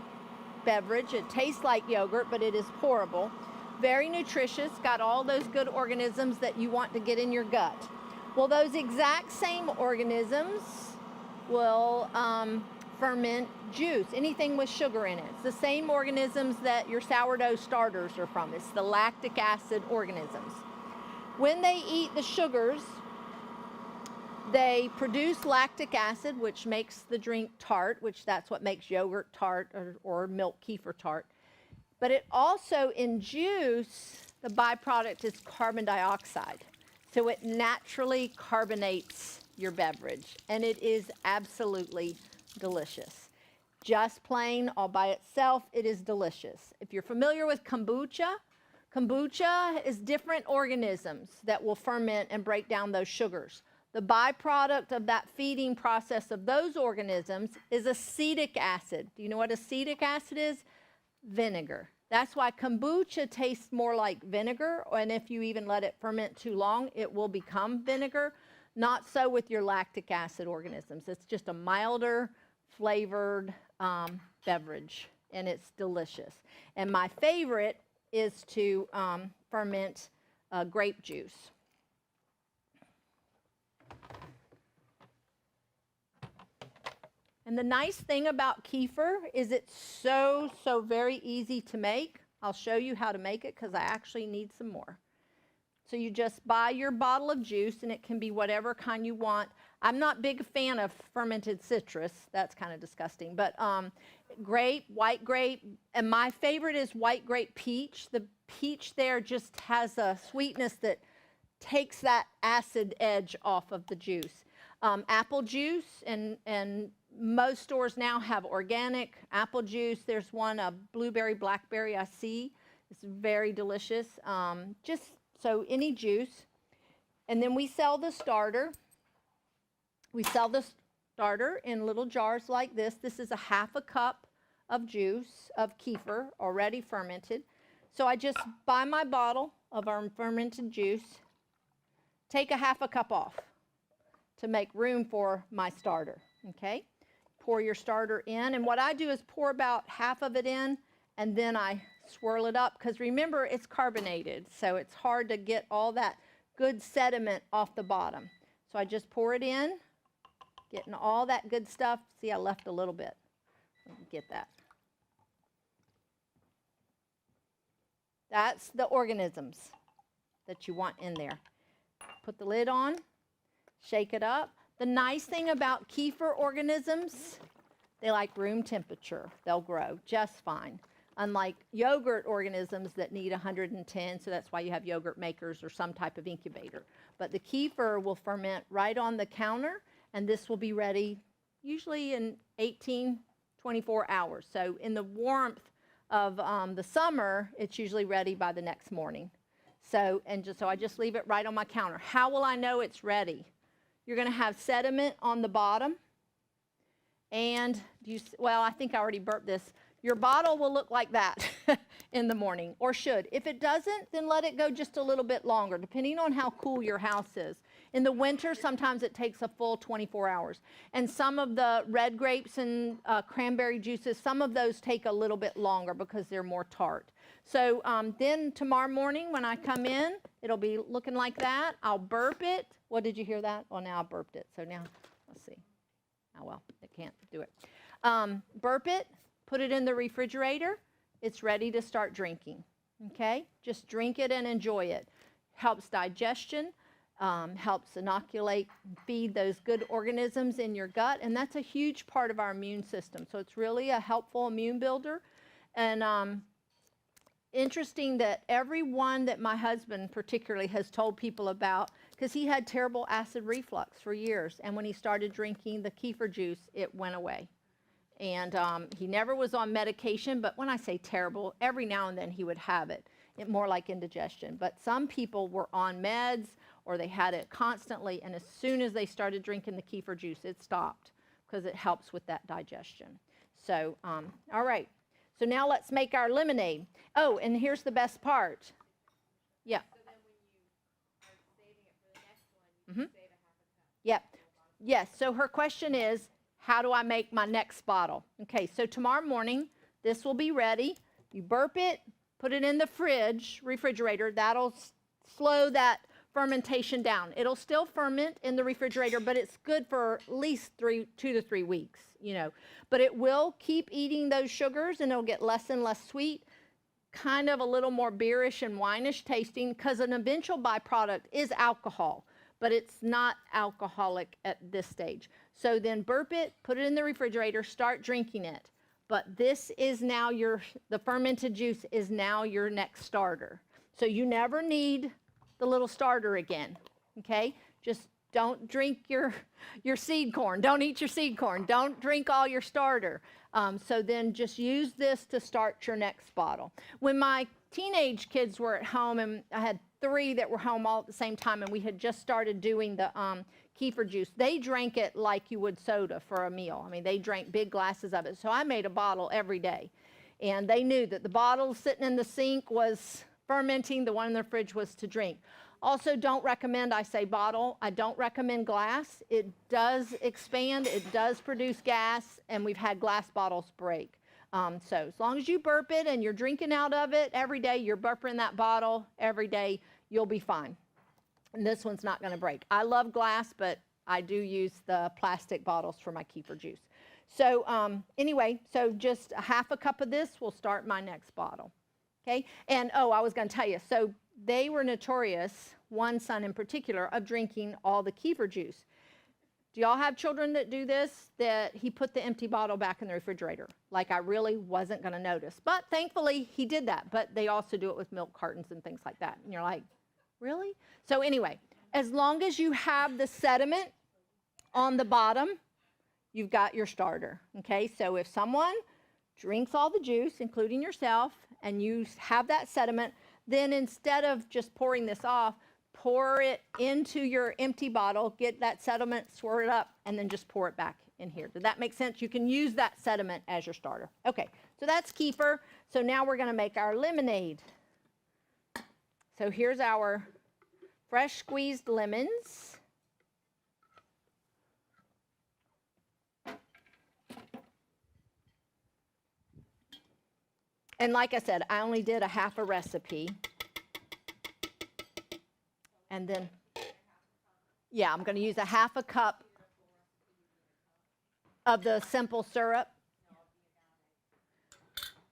beverage. It tastes like yogurt, but it is pourable. Very nutritious, got all those good organisms that you want to get in your gut. Well, those exact same organisms will ferment juice, anything with sugar in it. It's the same organisms that your sourdough starters are from. It's the lactic acid organisms. When they eat the sugars, they produce lactic acid, which makes the drink tart, which that's what makes yogurt tart or milk kefir tart. But it also, in juice, the byproduct is carbon dioxide. So it naturally carbonates your beverage, and it is absolutely delicious. Just plain, all by itself, it is delicious. If you're familiar with kombucha, kombucha is different organisms that will ferment and break down those sugars. The byproduct of that feeding process of those organisms is acetic acid. Do you know what acetic acid is? Vinegar. That's why kombucha tastes more like vinegar, and if you even let it ferment too long, it will become vinegar. Not so with your lactic acid organisms. It's just a milder flavored beverage, and it's delicious. And my favorite is to ferment grape juice. And the nice thing about kefir is it's so very easy to make. I'll show you how to make it because I actually need some more. So you just buy your bottle of juice, and it can be whatever kind you want. I'm not big a fan of fermented citrus. That's kind of disgusting. But grape, white grape, and my favorite is white grape peach. The peach there just has a sweetness that takes that acid edge off of the juice. Apple juice, and most stores now have organic apple juice. There's one, a blueberry, blackberry I see. It's very delicious. So any juice. And then we sell the starter. We sell the starter in little jars like this. This is a half a cup of juice of kefir already fermented. So I just buy my bottle of our fermented juice, take a half a cup off to make room for my starter, okay? Pour your starter in, and what I do is pour about half of it in, and then I swirl it up, because remember, it's carbonated, so it's hard to get all that good sediment off the bottom. So I just pour it in, getting all that good stuff. See, I left a little bit. Get that. That's the organisms that you want in there. Put the lid on, shake it up. The nice thing about kefir organisms, they like room temperature. They'll grow just fine. Unlike yogurt organisms that need 110, so that's why you have yogurt makers or some type of incubator. But the kefir will ferment right on the counter, and this will be ready usually in 18, 24 hours. So in the warmth of the summer, it's usually ready by the next morning. So I just leave it right on my counter. How will I know it's ready? You're going to have sediment on the bottom, and I think I already burped this. Your bottle will look like that in the morning, or should. If it doesn't, then let it go just a little bit longer, depending on how cool your house is. In the winter, sometimes it takes a full 24 hours. And some of the red grapes and cranberry juices, some of those take a little bit longer because they're more tart. So then tomorrow morning when I come in, it'll be looking like that. I'll burp it. What, did you hear that? Well, now I burped it. So now, let's see. Oh, well, it can't do it. Burp it. Put it in the refrigerator. It's ready to start drinking, okay? Just drink it and enjoy it. Helps digestion, helps inoculate, feed those good organisms in your gut, and that's a huge part of our immune system. So it's really a helpful immune builder. And interesting that everyone that my husband particularly has told people about, because he had terrible acid reflux for years, and when he started drinking the kefir juice, it went away. And he never was on medication, but when I say terrible, every now and then he would have it more like indigestion. But some people were on meds, or they had it constantly, and as soon as they started drinking the kefir juice, it stopped, because it helps with that digestion. So, all right. So now let's make our lemonade. Oh, and here's the best part. Yeah. So then when you are saving it for the next one, you save a half a cup. Yep. Yes. So her question is, how do I make my next bottle? Okay, so tomorrow morning, this will be ready. You burp it, put it in the refrigerator. That'll slow that fermentation down. It'll still ferment in the refrigerator, but it's good for at least 2 to 3 weeks, you know. But it will keep eating those sugars, and it'll get less and less sweet, kind of a little more beerish and wineish tasting, because an eventual byproduct is alcohol, but it's not alcoholic at this stage. So then burp it, put it in the refrigerator, start drinking it. But this is now the fermented juice is now your next starter. So you never need the little starter again. okay? Just don't drink your seed corn. Don't eat your seed corn. Don't drink all your starter. So then just use this to start your next bottle. When my teenage kids were at home, and I had 3 that were home all at the same time, and we had just started doing the kefir juice, they drank it like you would soda for a meal. I mean, they drank big glasses of it. So I made a bottle every day. And they knew that the bottle sitting in the sink was fermenting, the one in the fridge was to drink. Also, don't recommend, I say bottle, I don't recommend glass. It does expand, it does produce gas, and we've had glass bottles break. So as long as you burp it and you're drinking out of it every day, you're burping that bottle every day, you'll be fine. And this one's not gonna break. I love glass, but I do use the plastic bottles for my kefir juice. So anyway, so just a half a cup of this will start my next bottle. Okay, and oh, I was gonna tell you, so they were notorious, one son in particular, of drinking all the kefir juice. Do y'all have children that do this? That he put the empty bottle back in the refrigerator. Like I really wasn't gonna notice. But thankfully he did that. But they also do it with milk cartons and things like that. And you're like, really? So anyway, as long as you have the sediment on the bottom, you've got your starter. Okay, so if someone drinks all the juice, including yourself, and you have that sediment, then instead of just pouring this off, pour it into your empty bottle, get that sediment, swirl it up, and then just pour it back in here. Does that make sense? You can use that sediment as your starter. Okay, so that's kefir. So now we're gonna make our lemonade. So here's our fresh squeezed lemons. And like I said, I only did a half a recipe. And then, yeah, I'm going to use a half a cup of the simple syrup.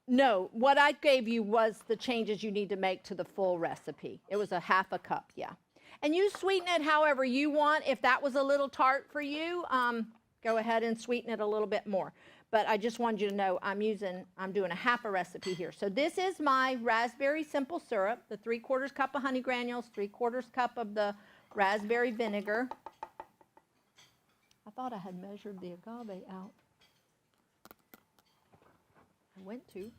No, what I gave you was the changes you need to make to the full recipe. It was a half a cup, yeah. And you sweeten it however you want. If that was a little tart for you, go ahead and sweeten it a little bit more. But I just wanted you to know I'm doing a half a recipe here. So this is my raspberry simple syrup, the 3/4 cup of honey granules, 3/4 cup of the raspberry vinegar. I thought I had measured the agave out. I went to.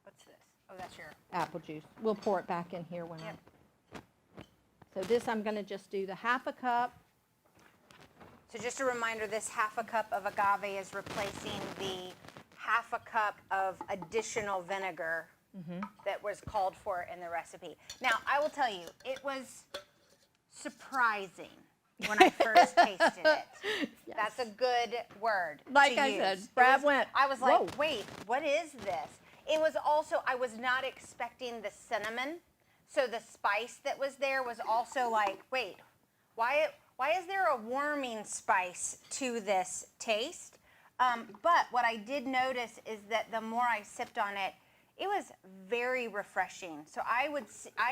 What's this? Oh, that's your Apple juice. We'll pour it back in here when So this I'm going to just do the half a cup. So just a reminder, this half a cup of agave is replacing the half a cup of additional vinegar that was called for in the recipe. Now, I will tell you, it was surprising when I first tasted it. Yes. That's a good word Like to I use. said, Brad went, I was like, "Whoa." wait, what is this? It was also, I was not expecting the cinnamon. So the spice that was there was also like, wait, why is there a warming spice to this taste? But what I did notice is that the more I sipped on it, it was very refreshing. So I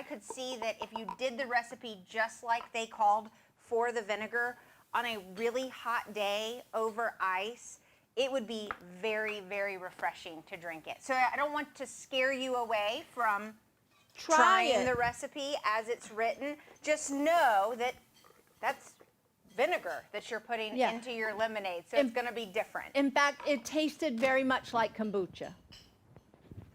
could see that if you did the recipe just like they called for the vinegar on a really hot day over ice, it would be very, very refreshing to drink it. So I don't want to scare you away from trying the recipe as it's written. Just know that that's vinegar that you're putting into your lemonade, so it's going to be different. In fact, it tasted very much like kombucha.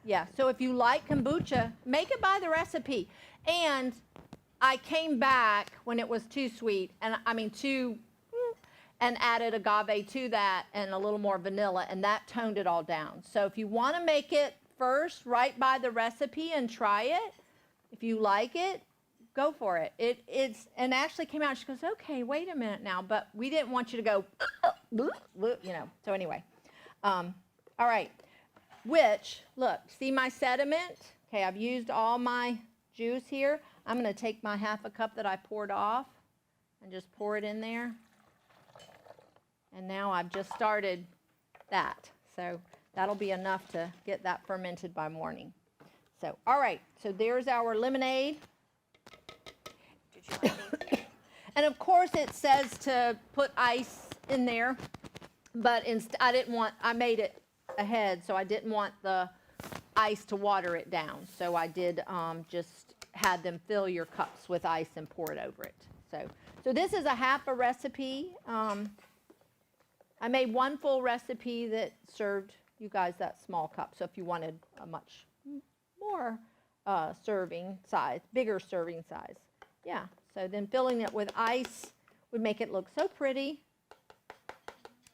Yeah, so if you like kombucha, make it by the recipe. And I came back when it was too sweet, and and added agave to that and a little more vanilla, and that toned it all down. So if you want to make it first, right by the recipe and try it, if you like it, go for it. And Ashley came out and she goes, okay, wait a minute now, but we didn't want you to go, so anyway. All right, look, see my sediment? Okay, I've used all my juice here. I'm gonna take my half a cup that I poured off and just pour it in there. And now I've just started that. So that'll be enough to get that fermented by morning. So, all right, so there's our lemonade. Did you like these? And of course it says to put ice in there, but I made it ahead, so I didn't want the ice to water it down. So I did just had them fill your cups with ice and pour it over it. So this is a half a recipe. I made one full recipe that served you guys that small cup. So if you wanted a much more serving size, bigger serving size. Yeah, so then filling it with ice would make it look so pretty.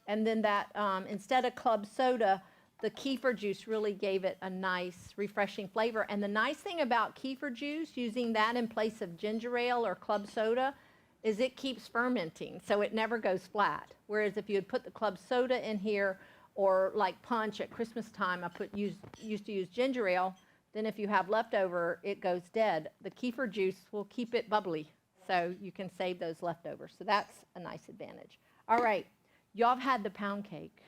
And then that, instead of club soda, the kefir juice really gave it a nice, refreshing flavor. And the nice thing about kefir juice, using that in place of ginger ale or club soda, is it keeps fermenting, so it never goes flat. Whereas if you had put the club soda in here, or like punch at Christmas time, I used to use ginger ale, then if you have leftover, it goes dead. The kefir juice will keep it bubbly, so you can save those leftovers. So that's a nice advantage. All right, y'all have had the pound cake.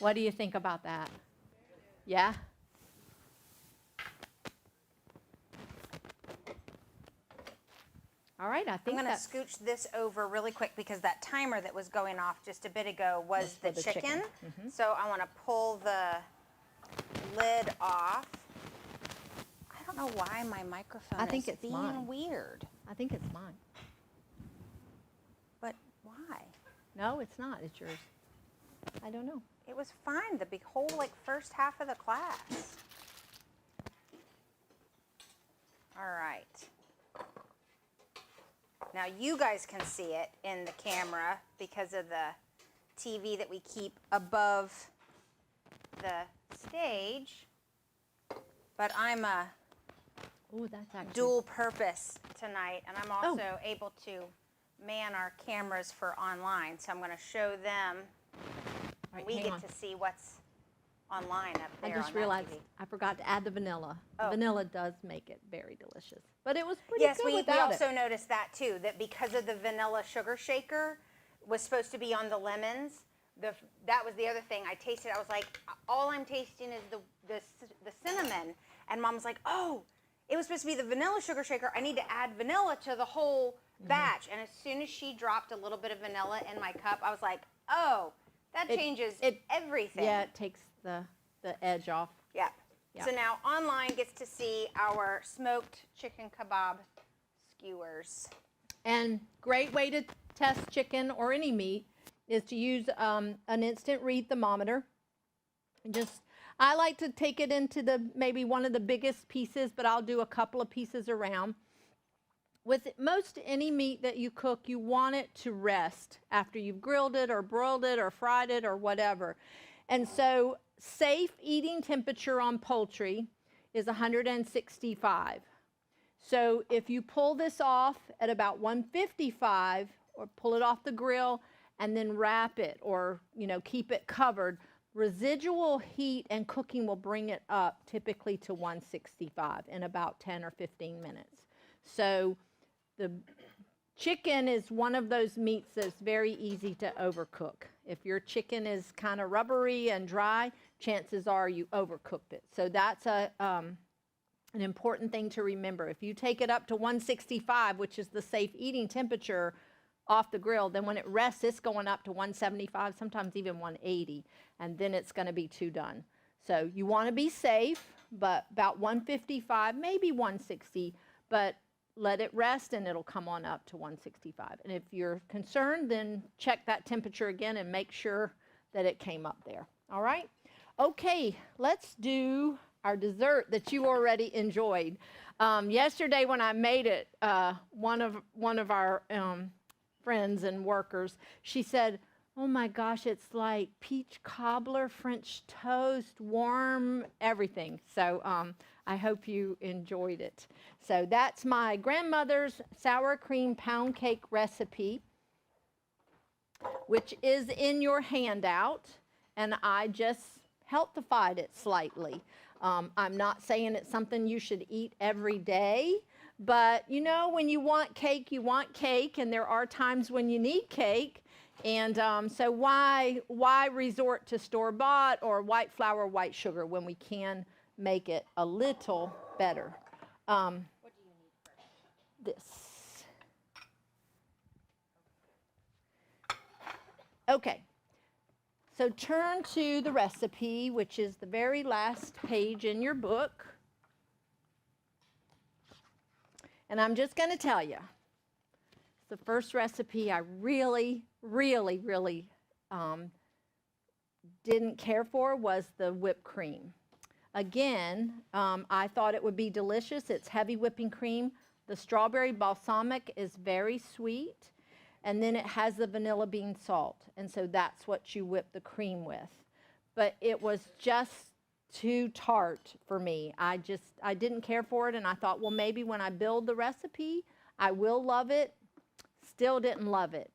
What do you think about that? Yeah? All right, I think I'm going to scooch this over really quick because that timer that was going off just a bit ago was the chicken. So I want to pull the lid off. I don't know why my microphone is being mine. weird. I think it's mine. But why? No, it's not. It's yours. I don't know. It was fine the whole first half of the class. All right. Now you guys can see it in the camera because of the TV that we keep above the stage. But I'm a dual purpose tonight, and I'm also able to man our cameras for online. So I'm going to show them. Right, we get to see what's online up there. I just realized I forgot to add the vanilla. The vanilla does make it very delicious. But it was pretty good without it. Yes, we also noticed that too, that because of the vanilla sugar shaker was supposed to be on the lemons, that was the other thing. I tasted, I was like, all I'm tasting is the cinnamon. And Mom was like, oh, it was supposed to be the vanilla sugar shaker. I need to add vanilla to the whole batch. And as soon as she dropped a little bit of vanilla in my cup, I was like, oh, that changes everything. Yeah, it takes the edge off. Yep. So now online gets to see our smoked chicken kebab skewers. And great way to test chicken or any meat is to use an instant read thermometer. I like to take it into maybe one of the biggest pieces, but I'll do a couple of pieces around. With most any meat that you cook, you want it to rest after you've grilled it or broiled it or fried it or whatever. And so safe eating temperature on poultry is 165. So if you pull this off at about 155 or pull it off the grill and then wrap it or keep it covered, residual heat and cooking will bring it up typically to 165 in about 10 or 15 minutes. So the chicken is one of those meats that's very easy to overcook. If your chicken is kind of rubbery and dry, chances are you overcooked it. So that's an important thing to remember. If you take it up to 165, which is the safe eating temperature off the grill, then when it rests, it's going up to 175, sometimes even 180, and then it's going to be too done. So you want to be safe, but about 155, maybe 160, but let it rest and it'll come on up to 165. And if you're concerned, then check that temperature again and make sure that it came up there. All right? Okay, let's do our dessert that you already enjoyed. Yesterday when I made it, one of our friends and workers, she said, oh my gosh, it's like peach cobbler, French toast, warm, everything. So I hope you enjoyed it. So that's my grandmother's sour cream pound cake recipe, which is in your handout, and I just healthified it slightly. I'm not saying it's something you should eat every day, but when you want cake, and there are times when you need cake. And so why resort to store-bought or white flour, white sugar when we can make it a little better? What do you need first? This. Okay. So turn to the recipe, which is the very last page in your book. And I'm just going to tell you, the first recipe I really, really, really didn't care for was the whipped cream. Again, I thought it would be delicious. It's heavy whipping cream. The strawberry balsamic is very sweet. And then it has the vanilla bean salt. And so that's what you whip the cream with. But it was just too tart for me. I didn't care for it. And I thought, well, maybe when I build the recipe, I will love it. Still didn't love it.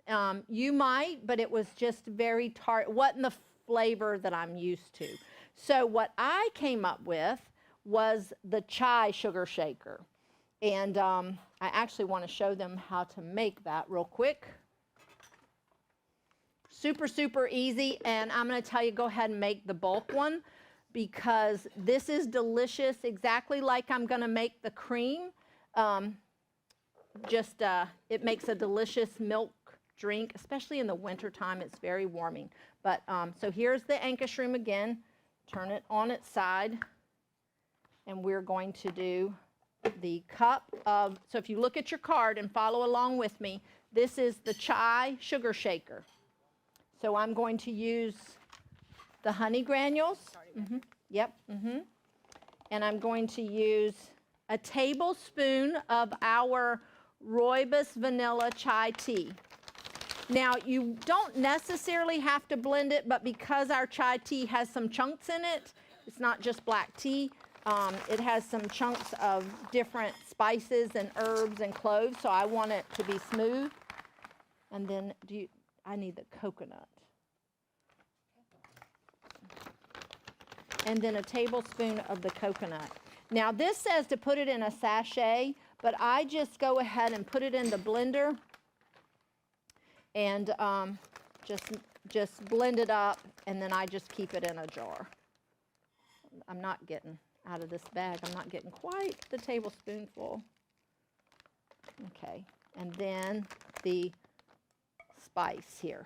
You might, but it was just very tart. It wasn't the flavor that I'm used to. So what I came up with was the chai sugar shaker. And I actually want to show them how to make that real quick. Super, super easy. And I'm going to tell you, go ahead and make the bulk one because this is delicious, exactly like I'm going to make the cream. It makes a delicious milk drink, especially in the wintertime. It's very warming. But so here's the Anka shroom again. Turn it on its side. And we're going to do the cup of, so if you look at your card and follow along with me, this is the chai sugar shaker. So I'm going to use the honey granules. Yep. And I'm going to use a tablespoon of our Rooibos vanilla chai tea. Now, you don't necessarily have to blend it, but because our chai tea has some chunks in it, it's not just black tea. It has some chunks of different spices and herbs and cloves, so I want it to be smooth. And then I need the coconut. And then a tablespoon of the coconut. Now, this says to put it in a sachet, but I just go ahead and put it in the blender and just blend it up, and then I just keep it in a jar. I'm not getting out of this bag. I'm not getting quite the tablespoonful. Okay, and then the spice here.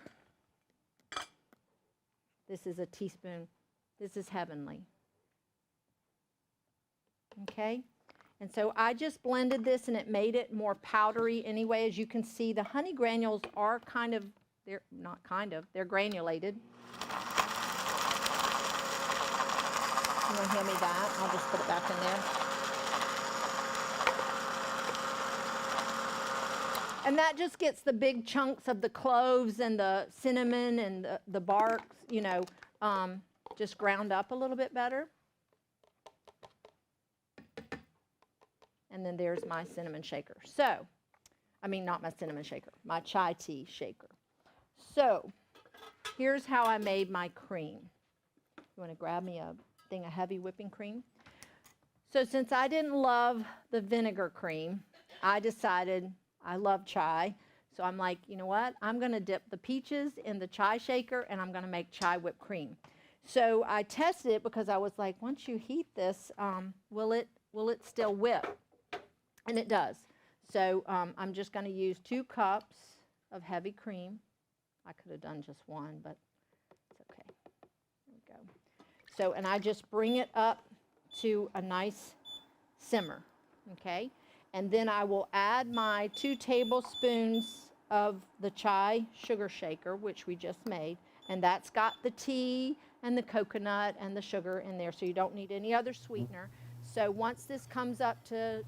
This is a teaspoon. This is heavenly. Okay, and so I just blended this and it made it more powdery anyway. As you can see, the honey granules are they're granulated. You want to hand me that? I'll just put it back in there. And that just gets the big chunks of the cloves and the cinnamon and the barks, just ground up a little bit better. And then there's my cinnamon shaker. Not my cinnamon shaker, my chai tea shaker. So here's how I made my cream. You want to grab me a thing of heavy whipping cream? So since I didn't love the vinegar cream, I decided I love chai. So I'm like, you know what? I'm going to dip the peaches in the chai shaker and I'm going to make chai whipped cream. So I tested it because I was like, once you heat this, will it still whip? And it does. So I'm just going to use 2 cups of heavy cream. I could have done just 1, but it's okay. There we go. So, and I just bring it up to a nice simmer, okay? And then I will add my 2 tablespoons of the chai sugar shaker, which we just made. And that's got the tea and the coconut and the sugar in there, so you don't need any other sweetener. So once this comes up to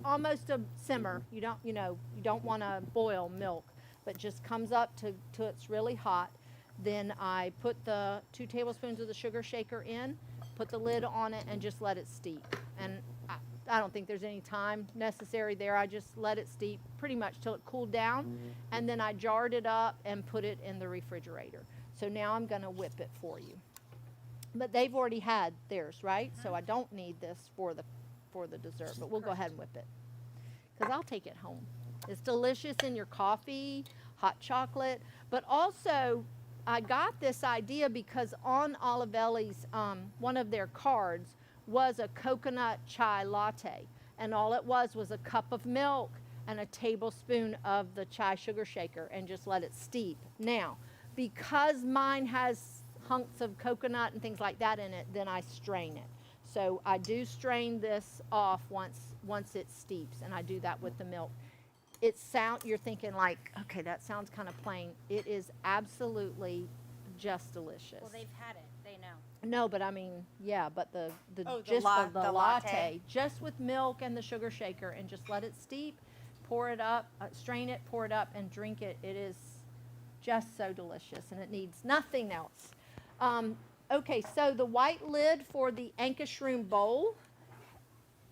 almost a simmer, you don't want to boil milk, but just comes up to it's really hot. Then I put the 2 tablespoons of the sugar shaker in, put the lid on it, and just let it steep. And I don't think there's any time necessary there. I just let it steep pretty much till it cooled down, and then I jarred it up and put it in the refrigerator. So now I'm going to whip it for you. But they've already had theirs, right? So I don't need this for the dessert, but we'll go ahead and whip it because I'll take it home. It's delicious in your coffee, hot chocolate, but also I got this idea because on Olivelle's, one of their cards was a coconut chai latte, and all it was a cup of milk and a tablespoon of the chai sugar shaker and just let it steep. Now, because mine has hunks of coconut and things like that in it, then I strain it. So I do strain this off once it steeps, and I do that with the milk. You're thinking like, okay, that sounds kind of plain. It is absolutely just delicious. Well, they've had it. They know. No, but I mean, yeah, but the the latte, latte. just with milk and the sugar shaker, and just let it steep, pour it up, strain it, pour it up, and drink it. It is just so delicious, and it needs nothing else. Okay, so the white lid for the Ankeshroom bowl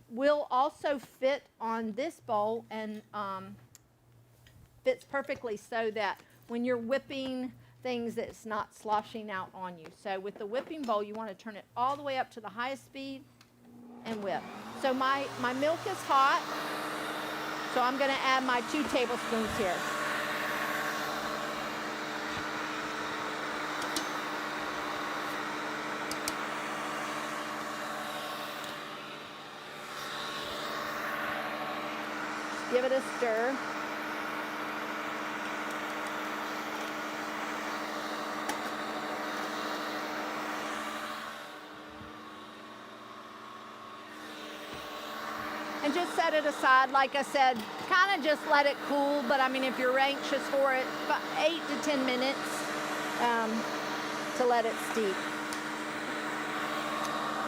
will also fit on this bowl, and fits perfectly so that when you're whipping things, it's not sloshing out on you. So with the whipping bowl, you want to turn it all the way up to the highest speed and whip. So my milk is hot, so I'm going to add my 2 tablespoons here. Give it a stir. And just set it aside, like I said, kind of just let it cool, but I mean, if you're anxious for it, about 8 to 10 minutes to let it steep.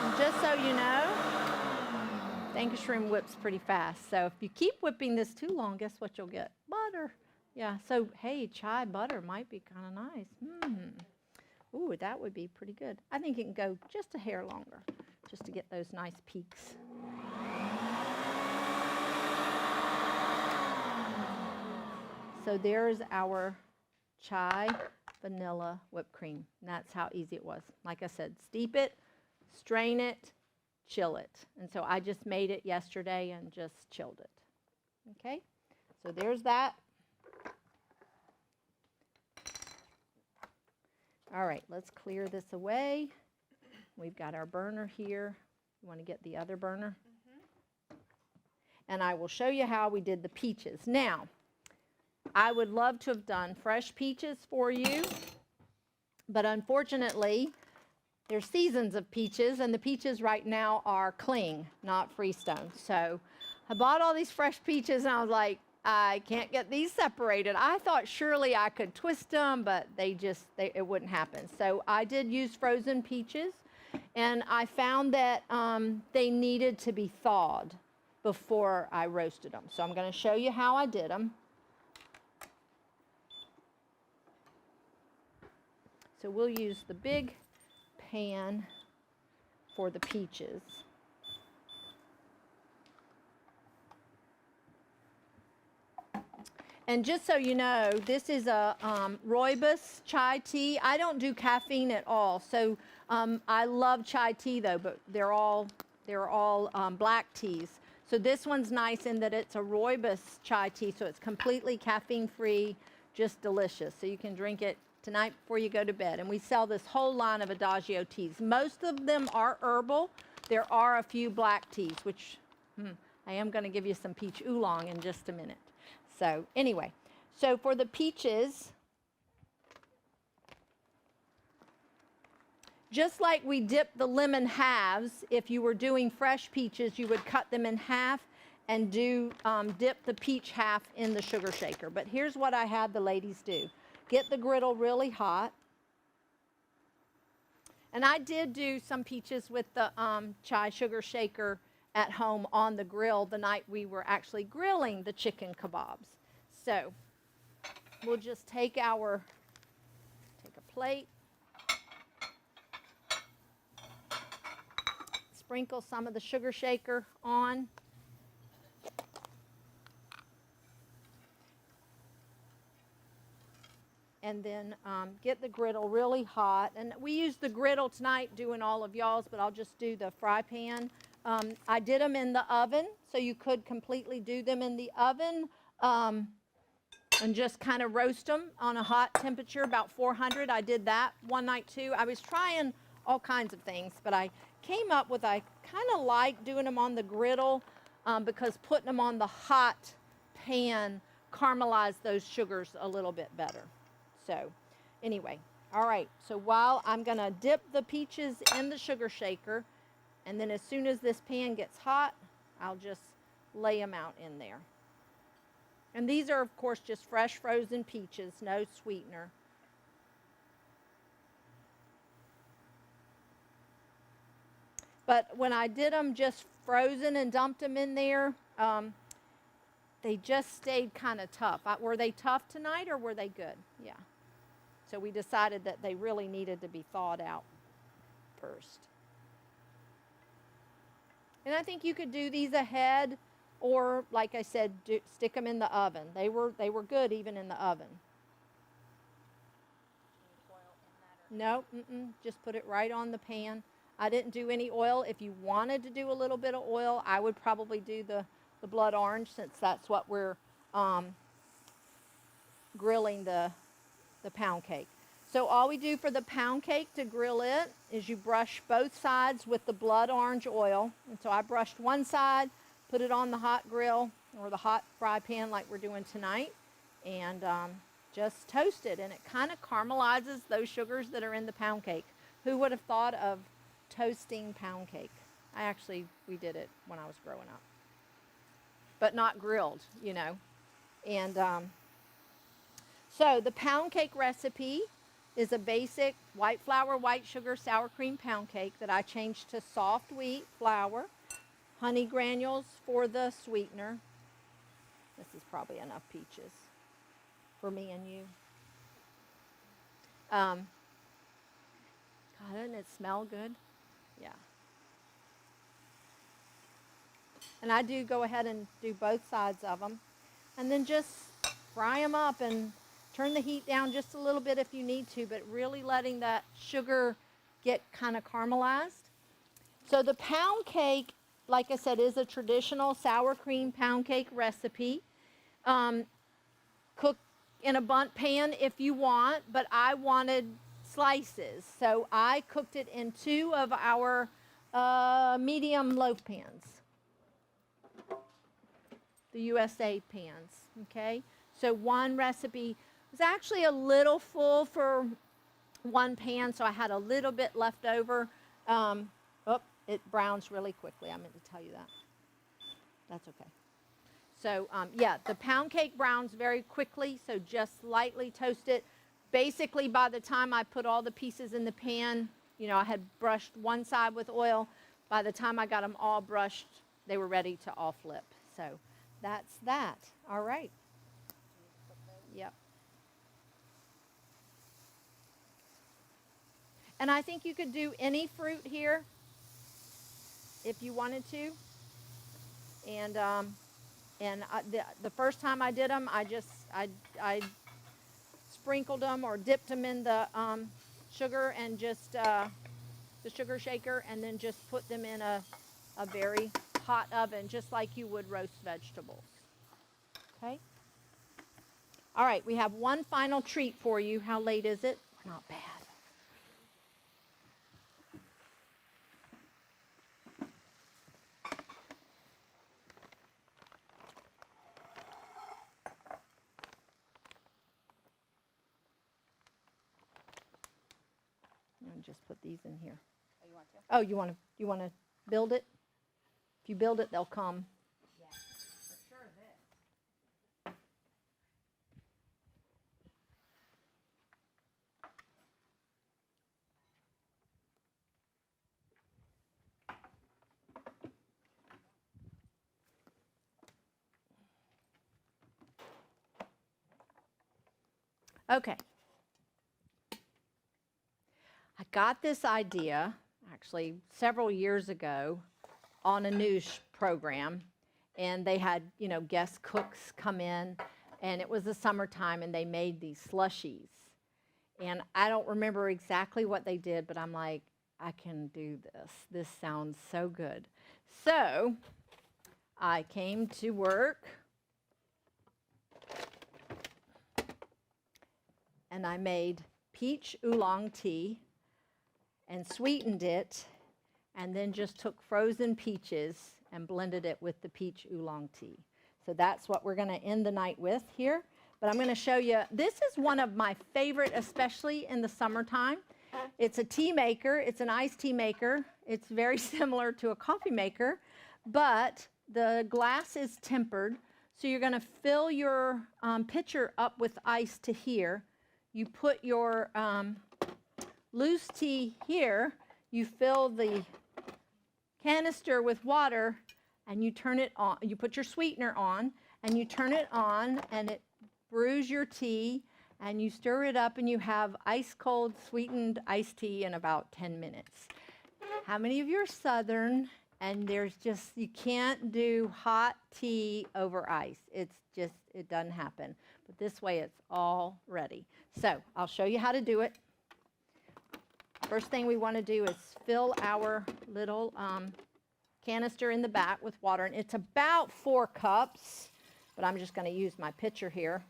And just so you know, the Ankeshroom whips pretty fast. So if you keep whipping this too long, guess what you'll get? Butter. Yeah, so hey, chai butter might be kind of nice. Ooh, that would be pretty good. I think it can go just a hair longer, just to get those nice peaks. So there's our chai vanilla whipped cream. And that's how easy it was. Like I said, steep it, strain it, chill it. And so I just made it yesterday and just chilled it. Okay, so there's that. All right, let's clear this away. We've got our burner here. You want to get the other burner? And I will show you how we did the peaches. Now, I would love to have done fresh peaches for you, but unfortunately, there's seasons of peaches, and the peaches right now are cling, not freestone. So I bought all these fresh peaches, and I was like, I can't get these separated. I thought surely I could twist them, but it wouldn't happen. So I did use frozen peaches, and I found that they needed to be thawed before I roasted them. So I'm going to show you how I did them. So we'll use the big pan for the peaches. And just so you know, this is a Rooibos Chai Tea. I don't do caffeine at all, so I love chai tea though, but they're all black teas. So this one's nice in that it's a Rooibos Chai Tea, so it's completely caffeine-free, just delicious. So you can drink it tonight before you go to bed. And we sell this whole line of Adagio teas. Most of them are herbal. There are a few black teas, which I am going to give you some peach oolong in just a minute. So anyway, so for the peaches, just like we dip the lemon halves, if you were doing fresh peaches, you would cut them in half and dip the peach half in the sugar shaker. But here's what I had the ladies do. Get the griddle really hot. And I did do some peaches with the chai sugar shaker at home on the grill the night we were actually grilling the chicken kebabs. So we'll just take a plate, sprinkle some of the sugar shaker on. And then get the griddle really hot. And we use the griddle tonight doing all of y'all's, but I'll just do the fry pan. I did them in the oven, so you could completely do them in the oven and just kind of roast them on a hot temperature, about 400. I did that one night too. I was trying all kinds of things, but I came up with I kind of like doing them on the griddle because putting them on the hot pan caramelized those sugars a little bit better. So anyway, all right, so while I'm going to dip the peaches in the sugar shaker, And then as soon as this pan gets hot, I'll just lay them out in there. And these are, of course, just fresh frozen peaches, no sweetener. But when I did them just frozen and dumped them in there, they just stayed kind of tough. Were they tough tonight or were they good? Yeah. So we decided that they really needed to be thawed out first. And I think you could do these ahead, or like I said, stick them in the oven. They were good even in the oven. No, just put it right on the pan. I didn't do any oil. If you wanted to do a little bit of oil, I would probably do the blood orange, since that's what we're grilling the pound cake. So all we do for the pound cake to grill it is you brush both sides with the blood orange oil. And so I brushed one side, put it on the hot grill or the hot fry pan like we're doing tonight, and just toast it. And it kind of caramelizes those sugars that are in the pound cake. Who would have thought of toasting pound cake? We did it when I was growing up. But not grilled, you know. And so the pound cake recipe is a basic white flour, white sugar, sour cream pound cake that I changed to soft wheat flour, honey granules for the sweetener. This is probably enough peaches for me and you. God, doesn't it smell good? Yeah. And I do go ahead and do both sides of them. And then just fry them up and turn the heat down just a little bit if you need to, but really letting that sugar get kind of caramelized. So the pound cake, like I said, is a traditional sour cream pound cake recipe. Cook in a bundt pan if you want, but I wanted slices. So I cooked it in 2 of our medium loaf pans. The USA pans, okay? So one recipe was actually a little full for one pan, so I had a little bit left over. It browns really quickly. I meant to tell you that. That's okay. So, yeah, the pound cake browns very quickly, so just lightly toast it. Basically, by the time I put all the pieces in the pan, you know, I had brushed one side with oil. By the time I got them all brushed, they were ready to all flip. So that's that. All right. Yep. And I think you could do any fruit here if you wanted to. And the first time I did them, I sprinkled them or dipped them in the sugar and just the sugar shaker, and then just put them in a very hot oven, just like you would roast vegetables. Okay. All right, we have one final treat for you. How late is it? Not bad. And just put these in here. Oh, you want to? Oh, you want to build it? If you build it, they'll come. Yeah, for sure this. Okay. I got this idea actually several years ago on a news program, and they had, you know, guest cooks come in, and it was the summertime, and they made these slushies. And I don't remember exactly what they did, but I'm like, I can do this. This sounds so good. So I came to work, and I made peach oolong tea and sweetened it, and then just took frozen peaches and blended it with the peach oolong tea. So that's what we're going to end the night with here. But I'm going to show you, this is one of my favorite, especially in the summertime. It's a tea maker. It's an iced tea maker. It's very similar to a coffee maker, but the glass is tempered. So you're going to fill your pitcher up with ice to here. You put your loose tea here. You fill the canister with water, and you turn it on. You put your sweetener on, and you turn it on, and it brews your tea, and you stir it up, and you have ice cold sweetened iced tea in about 10 minutes. How many of you are Southern? And there's just, you can't do hot tea over ice. It's just, it doesn't happen. But this way it's all ready. So I'll show you how to do it. First thing we want to do is fill our little canister in the back with water. And it's about 4 cups, but I'm just going to use my pitcher here.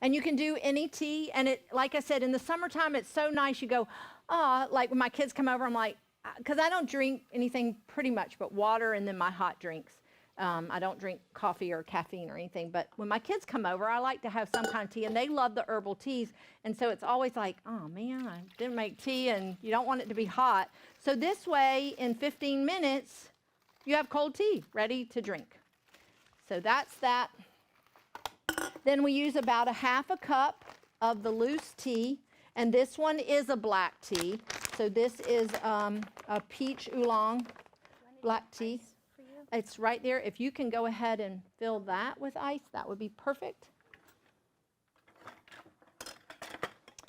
And you can do any tea. And it, like I said, in the summertime, it's so nice. You go, oh, like when my kids come over, I'm like, because I don't drink anything pretty much but water and then my hot drinks. I don't drink coffee or caffeine or anything. But when my kids come over, I like to have some kind of tea. And they love the herbal teas. And so it's always like, oh, man, I didn't make tea. And you don't want it to be hot. So this way, in 15 minutes, you have cold tea ready to drink. So that's that. Then we use about a half a cup of the loose tea. And this one is a black tea. So this is a peach oolong black tea. It's right there. If you can go ahead and fill that with ice, that would be perfect.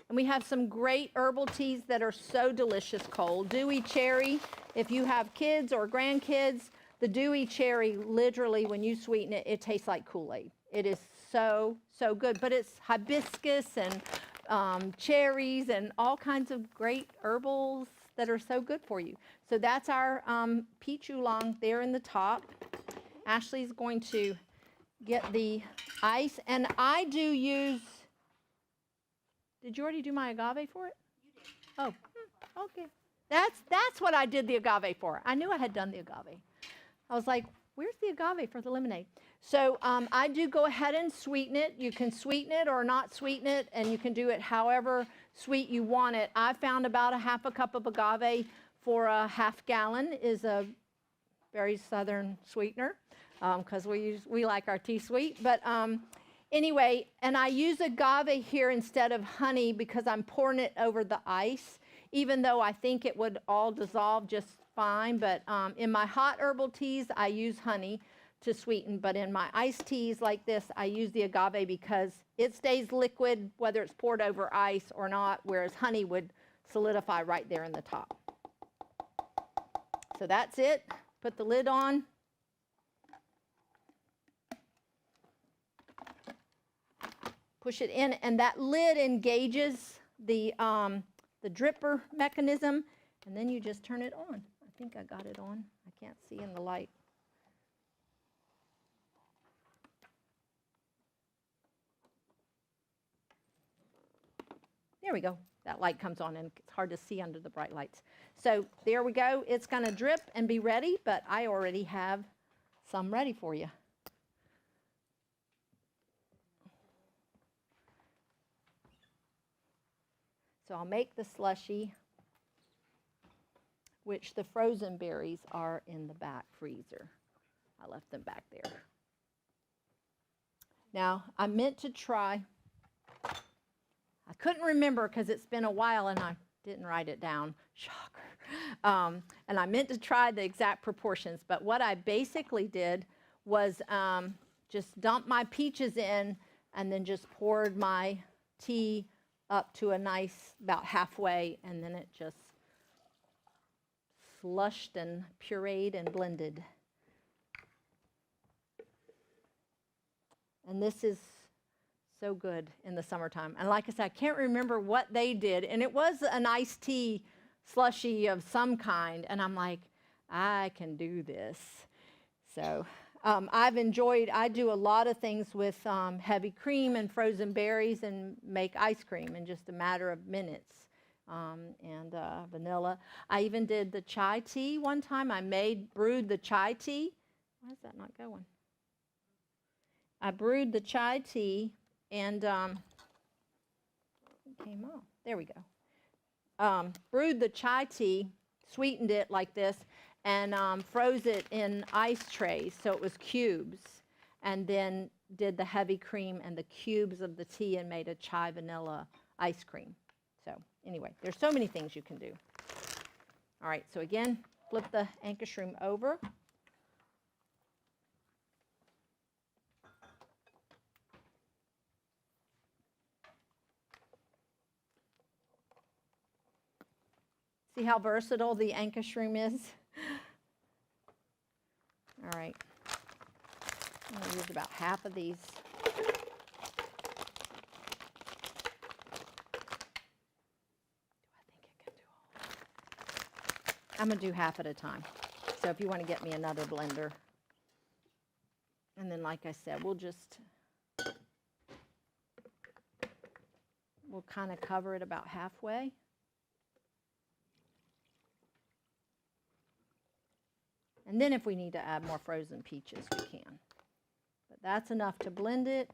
And we have some great herbal teas that are so delicious cold. Dewy cherry, if you have kids or grandkids, the dewy cherry, literally when you sweeten it, it tastes like Kool-Aid. It is so, so good. But it's hibiscus and cherries and all kinds of great herbals that are so good for you. So that's our peach oolong there in the top. Ashley's going to get the ice. And I do use, did you already do my agave for it? You did. Oh, okay. That's what I did the agave for. I knew I had done the agave. I was like, where's the agave for the lemonade? So I do go ahead and sweeten it. You can sweeten it or not sweeten it, and you can do it however sweet you want it. I found about a half a cup of agave for a half gallon is a very Southern sweetener because we like our tea sweet. But anyway, and I use agave here instead of honey because I'm pouring it over the ice, even though I think it would all dissolve just fine. But in my hot herbal teas, I use honey to sweeten, but in my iced teas like this, I use the agave because it stays liquid whether it's poured over ice or not, whereas honey would solidify right there in the top. So that's it. Put the lid on. Push it in, and that lid engages the dripper mechanism, and then you just turn it on. I think I got it on. I can't see in the light. There we go. That light comes on, and it's hard to see under the bright lights. So there we go. It's going to drip and be ready, but I already have some ready for you. So I'll make the slushie, which the frozen berries are in the back freezer. I left them back there. Now, I meant to try, I couldn't remember because it's been a while and I didn't write it down. Shocker. And I meant to try the exact proportions, but what I basically did was just dump my peaches in and then just poured my tea up to a nice, about halfway, and then it just slushed and pureed and blended. And this is so good in the summertime. And like I said, I can't remember what they did, and it was an iced tea slushy of some kind, and I'm like, I can do this. So I've enjoyed, I do a lot of things with heavy cream and frozen berries and make ice cream in just a matter of minutes. And vanilla. I even did the chai tea one time. I brewed the chai tea. Why is that not going? I brewed the chai tea and it came off. There we go. Brewed the chai tea, sweetened it like this and froze it in ice trays so it was cubes, and then did the heavy cream and the cubes of the tea and made a chai vanilla ice cream. So anyway, there's so many things you can do. All right, so again, flip the Ankashroom over. See how versatile the Ankashroom is? All right. I'm going to use about half of these. I'm going to do half at a time. So if you want to get me another blender. And then, like I said, we'll kind of cover it about halfway. And then if we need to add more frozen peaches, we can. But that's enough to blend it.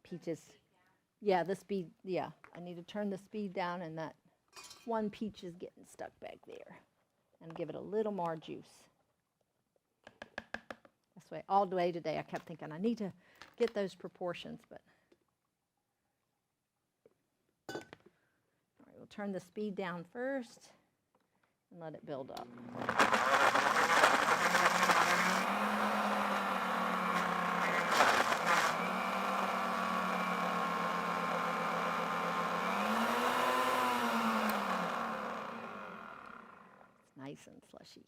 Peaches. Yeah, the speed, yeah. I need to turn the speed down, and that one peach is getting stuck back there. And give it a little more juice. That's why all day today I kept thinking I need to get those proportions, but. All right, we'll turn the speed down first and let it build up. Nice and slushy.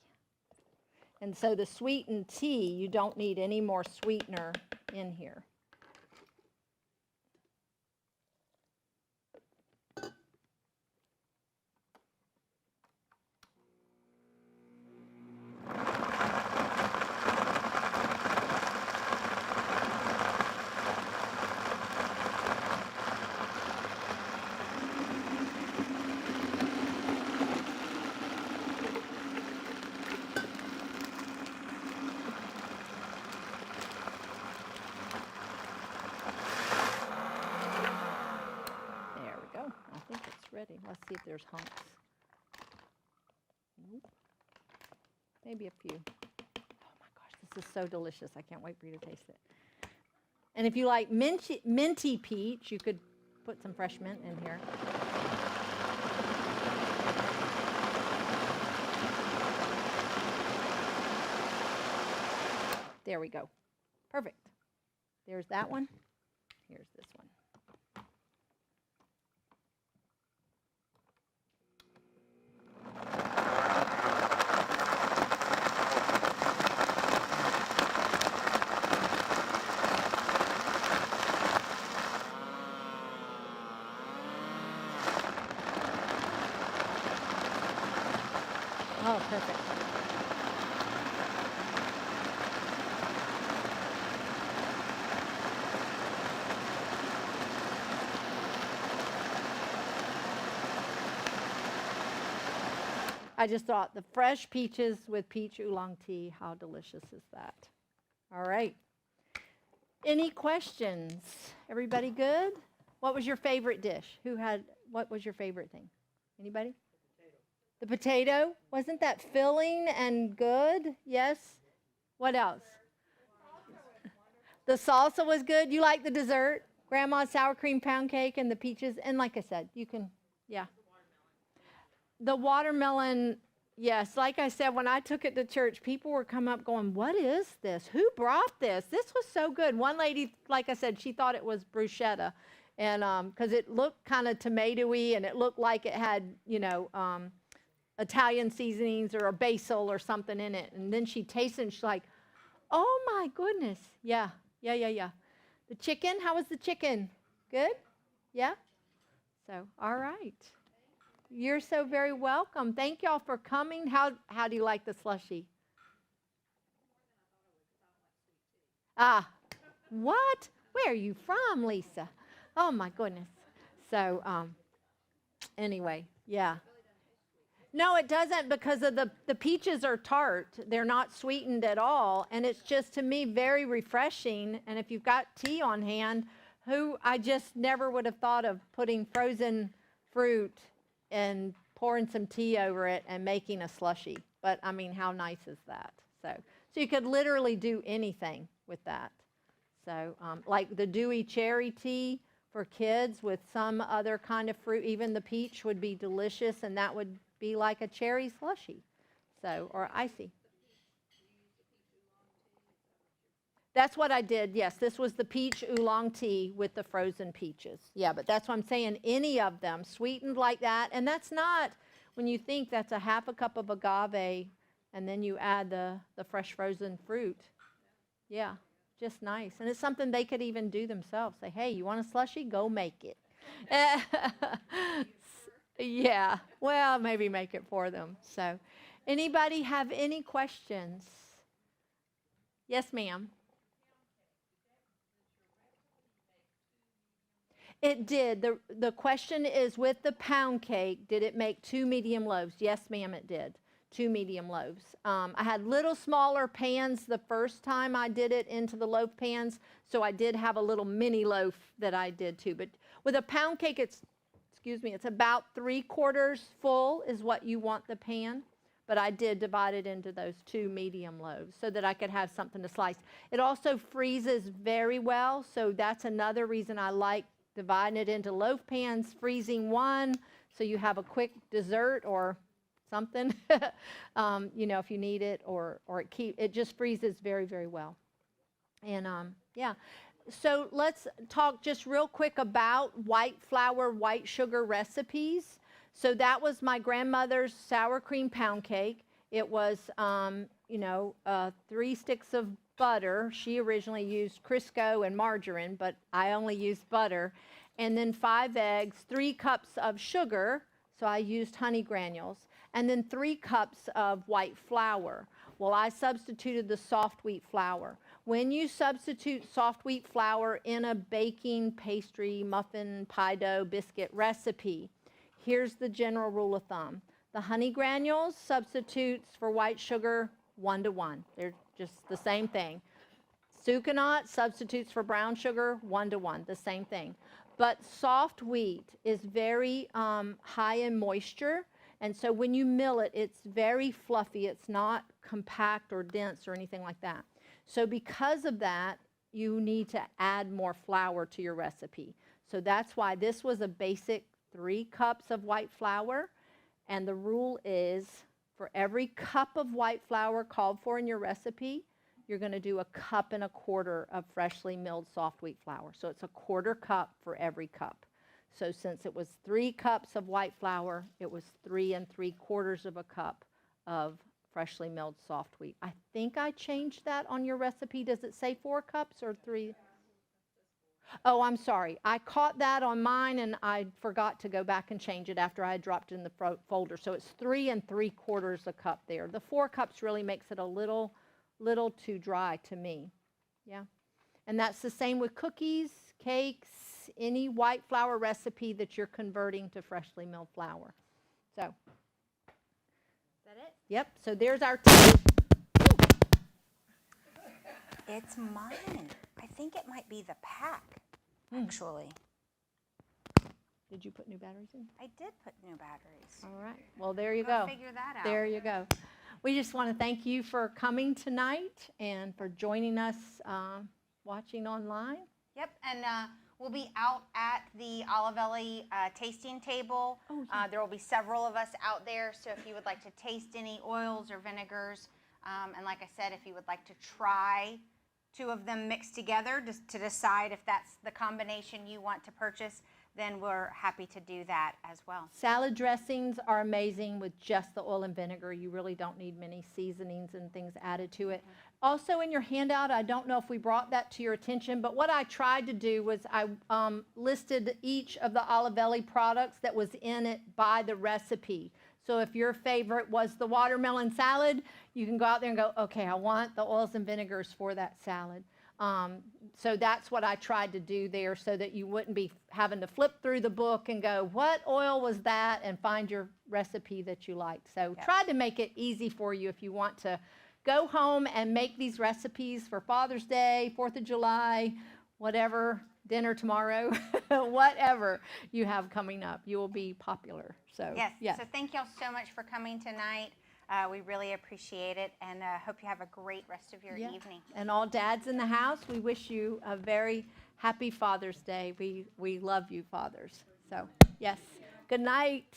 And so the sweetened tea, you don't need any more sweetener in here. Ready. Let's see if there's hunks. Nope. Maybe a few. Oh my gosh, this is so delicious. I can't wait for you to taste it. And if you like minty peach, you could put some fresh mint in here. There we go. Perfect. There's that one. Here's this one. Oh, perfect. I just thought the fresh peaches with peach oolong tea, how delicious is that? All right. Any questions? Everybody good? What was your favorite dish? What was your favorite thing? Anybody? The potato. Wasn't that filling and good? Yes. What else? The salsa was good. You like the dessert? Grandma's sour cream pound cake and the peaches. And like I said, you can, yeah. The watermelon, yes. Like I said, when I took it to church, people were coming up going, what is this? Who brought this? This was so good. One lady, like I said, she thought it was bruschetta. And because it looked kind of tomatoey and it looked like it had, Italian seasonings or a basil or something in it. And then she tasted it and she's like, oh my goodness. Yeah. The chicken, how was the chicken? Good? Yeah? So, all right. You're so very welcome. Thank y'all for coming. How do you like the slushie? Ah, what? Where are you from, Lisa? Oh my goodness. So, Anyway, yeah. No, it doesn't, because of the peaches are tart. They're not sweetened at all. And it's just, to me, very refreshing. And if you've got tea on hand, I just never would have thought of putting frozen fruit and pouring some tea over it and making a slushie. But I mean, how nice is that? So you could literally do anything with that. So like the dewy cherry tea for kids with some other kind of fruit, even the peach would be delicious, and that would be like a cherry slushie, so, or icy. That's what I did, yes. This was the peach oolong tea with the frozen peaches. Yeah, but that's what I'm saying, any of them sweetened like that. And that's not, when you think that's a half a cup of agave, and then you add the fresh frozen fruit. Yeah, just nice. And it's something they could even do themselves. Say, hey, you want a slushie? Go make it. Yeah, well, maybe make it for them. So, anybody have any questions? Yes, ma'am. It did. The question is, with the pound cake, did it make 2 medium loaves? Yes, ma'am, it did. 2 medium loaves. I had little smaller pans the first time I did it into the loaf pans, so I did have a little mini loaf that I did too. But with a pound cake, it's about 3/4 full is what you want the pan. But I did divide it into those 2 medium loaves so that I could have something to slice. It also freezes very well, so that's another reason I like dividing it into loaf pans, freezing one, so you have a quick dessert or something, if you need it, or it just freezes very, very well. And yeah. So let's talk just real quick about white flour, white sugar recipes. So that was my grandmother's sour cream pound cake. It was, 3 sticks of butter. She originally used Crisco and margarine, but I only used butter. And then 5 eggs, 3 cups of sugar. So I used honey granules. And then 3 cups of white flour. Well, I substituted the soft wheat flour. When you substitute soft wheat flour in a baking, pastry, muffin, pie dough, biscuit recipe, here's the general rule of thumb. The honey granules substitutes for white sugar 1-to-1. They're just the same thing. Sucanat substitutes for brown sugar 1-to-1, the same thing. But soft wheat is very high in moisture, and so when you mill it, it's very fluffy. It's not compact or dense or anything like that. So because of that, you need to add more flour to your recipe. So that's why this was a basic 3 cups of white flour. And the rule is, for every cup of white flour called for in your recipe, you're going to do 1.25 cups of freshly milled soft wheat flour. So it's 1/4 cup for every cup. So since it was 3 cups of white flour, it was 3 3/4 cups of freshly milled soft wheat. I think I changed that on your recipe. Does it say 4 cups or 3? Oh, I'm sorry. I caught that on mine, and I forgot to go back and change it after I had dropped it in the folder. So it's 3 3/4 cups there. The 4 cups really makes it a little too dry to me. Yeah. And that's the same with cookies, cakes, any white flour recipe that you're converting to freshly milled flour. So. Yep, so there's our tea. It's mine. I think it might be the pack, actually. Did you put new batteries in? I did put new batteries. All right, well, there you go. Figure that out. There you go. We just want to thank you for coming tonight and for joining us watching online. Yep, and we'll be out at the Olivelle tasting table. Oh, yeah. There will be several of us out there, so if you would like to taste any oils or vinegars, and like I said, if you would like to try 2 of them mixed together just to decide if that's the combination you want to purchase, then we're happy to do that as well. Salad dressings are amazing with just the oil and vinegar. You really don't need many seasonings and things added to it. Also in your handout, I don't know if we brought that to your attention, but what I tried to do was I listed each of the Olivelle products that was in it by the recipe. So if your favorite was the watermelon salad, you can go out there and go, okay, I want the oils and vinegars for that salad. So that's what I tried to do there so that you wouldn't be having to flip through the book and go, what oil was that? And find your recipe that you liked. So tried to make it easy for you if you want to go home and make these recipes for Father's Day, 4th of July, whatever, dinner tomorrow, whatever you have coming up. You will be popular. So, Yes. So thank y'all so much for coming tonight. We really appreciate it, and hope you have a great rest of your evening. And all dads in the house, we wish you a very happy Father's Day. We love you, fathers. So, yes. Good night.